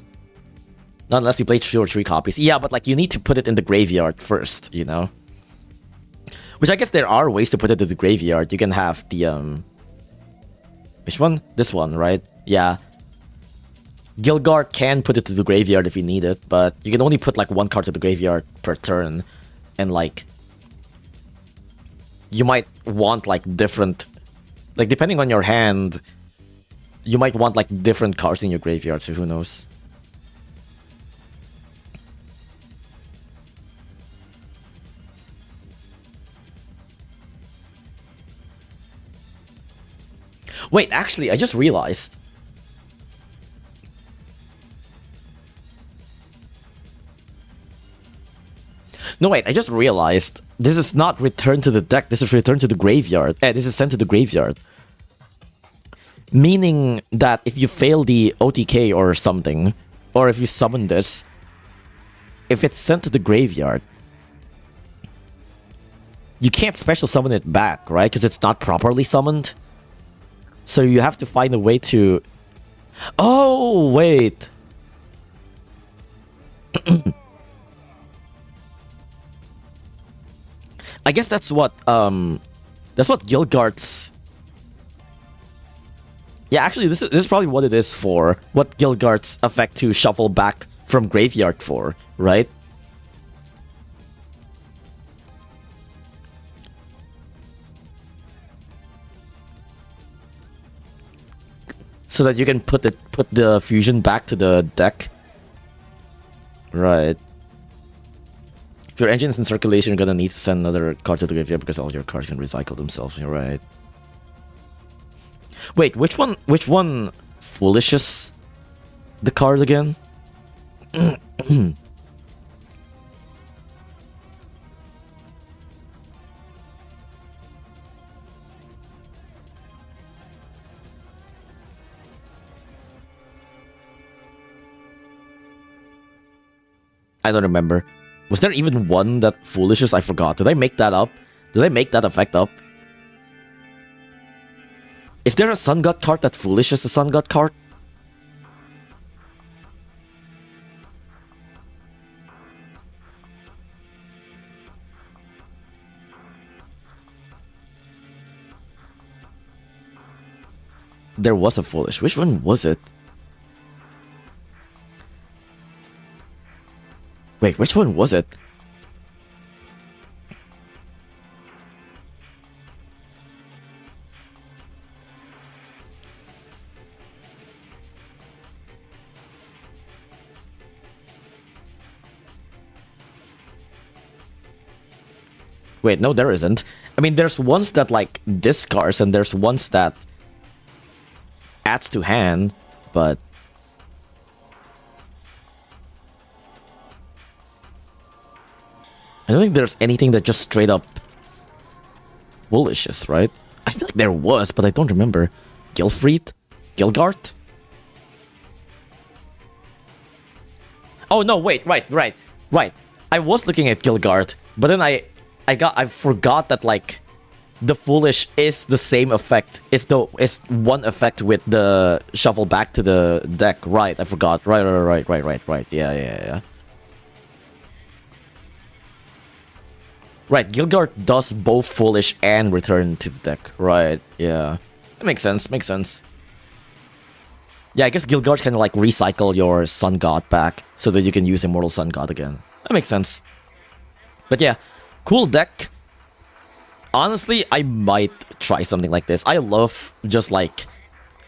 Not unless you play 2 or 3 copies. Yeah, but like you need to put it in the graveyard first, you know? Which I guess there are ways to put it in the graveyard. You can have the which one? This one, right? Yeah. Gilgard can put it to the graveyard if you need it, but you can only put like 1 card to the graveyard per turn. And like you might want like different, like depending on your hand, you might want like different cards in your graveyard, so who knows. Wait, actually, I just realized. No, wait, I just realized. This is not returned to the deck, this is returned to the graveyard. This is sent to the graveyard. Meaning that if you fail the OTK or something, or if you summon this, if it's sent to the graveyard, you can't special summon it back, right? Because it's not properly summoned. So you have to find a way to... Oh, wait. I guess that's what Gilgard's... Yeah, actually, this is probably what it is for. What Gilgard's effect to shuffle back from graveyard for, right? So that you can put the fusion back to the deck. Right. If your engine is in circulation, you're gonna need to send another card to the graveyard because all your cards can recycle themselves. You're right. Wait, which one foolishes the card again? I don't remember. Was there even one that foolishes? I forgot. Did I make that up? Did I make that effect up? Is there a Sun God card that foolishes a Sun God card? There was a foolish. Which one was it? Wait, which one was it? Wait, no, there isn't. I mean, there's ones that, like, discards, and there's ones that adds to hand, but... I don't think there's anything that just straight up foolishes, right? I feel like there was, but I don't remember. Gilfried? Gilgard? Oh no, wait, right. I was looking at Gilgard, but then I forgot that like the foolish is the same effect. It's one effect with the shuffle back to the deck. Right, I forgot. Right. Yeah. Right, Gilgard does both foolish and return to the deck. Right, yeah. That makes sense. Yeah, I guess Gilgard can like recycle your Sun God back so that you can use Immortal Sun God again. That makes sense. But yeah, cool deck. Honestly, I might try something like this. I love just like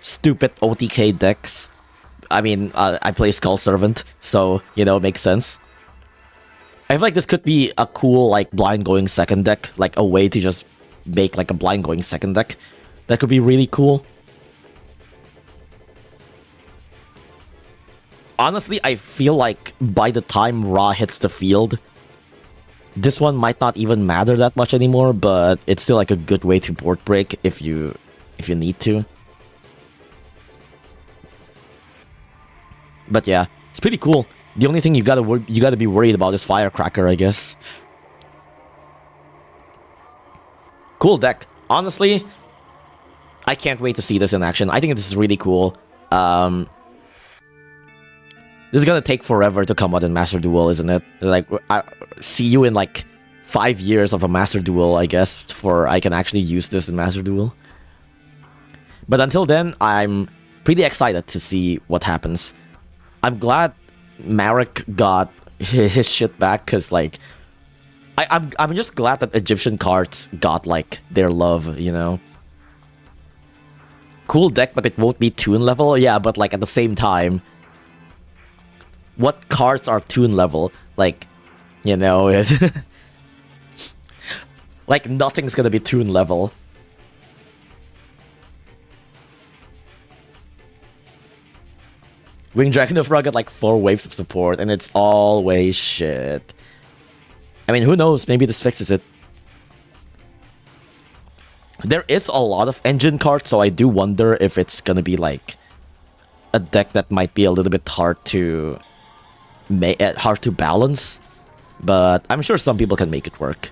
stupid OTK decks. I mean, I play Skull Servant, so, you know, it makes sense. I feel like this could be a cool, like, blind going second deck. Like, a way to just make, like, a blind going second deck. That could be really cool. Honestly, I feel like by the time Ra hits the field, this one might not even matter that much anymore, but it's still like a good way to board break if you need to. But yeah, it's pretty cool. The only thing you gotta be worried about is Firecracker, I guess. Cool deck. Honestly, I can't wait to see this in action. I think this is really cool. This is gonna take forever to come out in Master Duel, isn't it? Like, I see you in like 5 years of a Master Duel, I guess, for I can actually use this in Master Duel. But until then, I'm pretty excited to see what happens. I'm glad Marek got his shit back, because like, I'm just glad that Egyptian cards got like their love, you know? Cool deck, but it won't be Toon level? Yeah, but like at the same time, what cards are Toon level? Like, you know, like nothing's gonna be Toon level. Wing Dragon of Ra got like 4 waves of support, and it's always shit. I mean, who knows? Maybe this fixes it. There is a lot of engine cards, so I do wonder if it's gonna be like a deck that might be a little bit hard to balance, but I'm sure some people can make it work.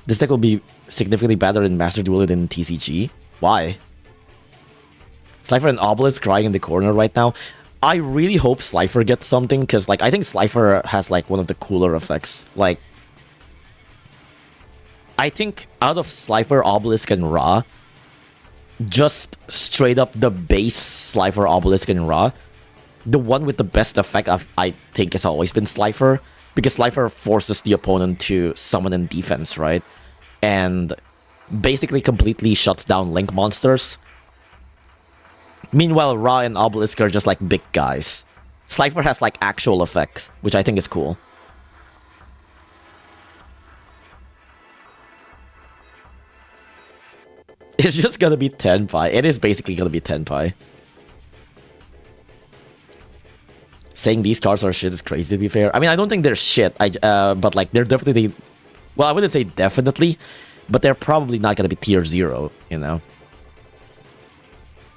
This deck will be significantly better in Master Duel than TCG. Why? Slifer and Obelisk crying in the corner right now. I really hope Slifer gets something, because like I think Slifer has like one of the cooler effects. Like, I think out of Slifer, Obelisk, and Ra, just straight up the base Slifer, Obelisk, and Ra, the one with the best effect I think has always been Slifer, because Slifer forces the opponent to summon in defense, right? And basically completely shuts down Link monsters. Meanwhile, Ra and Obelisk are just like big guys. Slifer has like actual effects, which I think is cool. It's just gonna be Tenpai. It is basically gonna be Tenpai. Saying these cards are shit is crazy, to be fair. I mean, I don't think they're shit, but like they're definitely... Well, I wouldn't say definitely, but they're probably not gonna be tier 0, you know?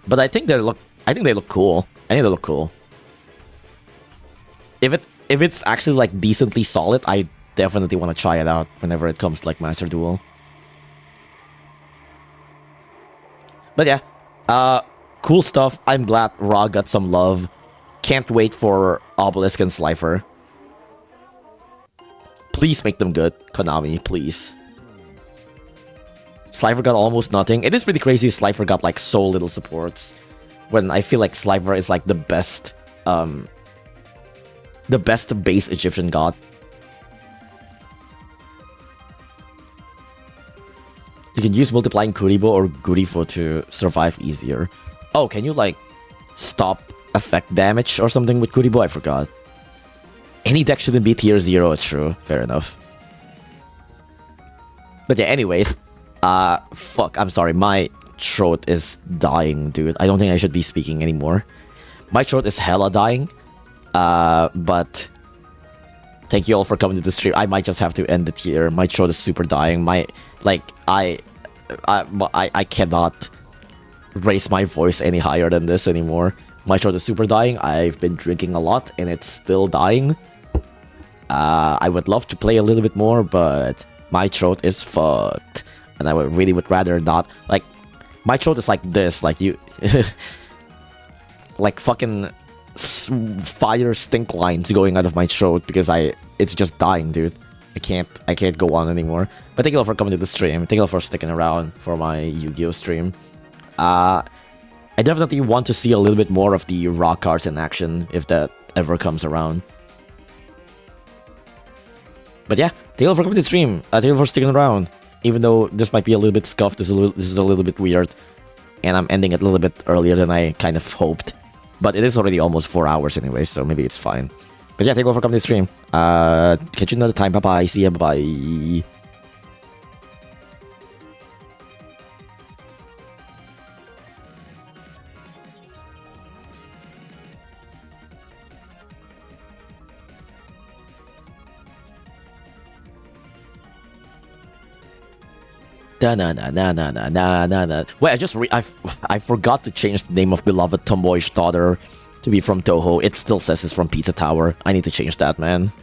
But I think they look cool. I think they look cool. If it's actually like decently solid, I definitely want to try it out whenever it comes to like Master Duel. But yeah, cool stuff. I'm glad Ra got some love. Can't wait for Obelisk and Slifer. Please make them good, Konami, please. Slifer got almost nothing. It is pretty crazy Slifer got like so little supports, when I feel like Slifer is like the best base Egyptian god. You can use multiplying Kuribo or Gurifo to survive easier. Oh, can you like stop effect damage or something with Kuribo? I forgot. Any deck shouldn't be tier 0, it's true. Fair enough. But yeah, anyways. Fuck, I'm sorry. My throat is dying, dude. I don't think I should be speaking anymore. My throat is hella dying. But thank you all for coming to the stream. I might just have to end it here. My throat is super dying. I cannot raise my voice any higher than this anymore. My throat is super dying. I've been drinking a lot and it's still dying. I would love to play a little bit more, but my throat is fucked. And I really would rather not. Like, my throat is like this. Like, you... like, fucking fire stink lines going out of my throat because it's just dying, dude. I can't go on anymore. But thank you all for coming to the stream. Thank you all for sticking around for my Yu-Gi-Oh stream. I definitely want to see a little bit more of the raw cards in action if that ever comes around. But yeah, thank you all for coming to the stream. Thank you all for sticking around. Even though this might be a little bit scuffed, this is a little bit weird. And I'm ending it a little bit earlier than I kind of hoped. But it is already almost 4 hours anyway, so maybe it's fine. But yeah, thank you all for coming to the stream. Catch you another time. Bye-bye. See ya. Bye-bye. Na. Wait, I forgot to change the name of beloved tomboyish daughter to be from Toho. It still says it's from Pizza Tower. I need to change that, man.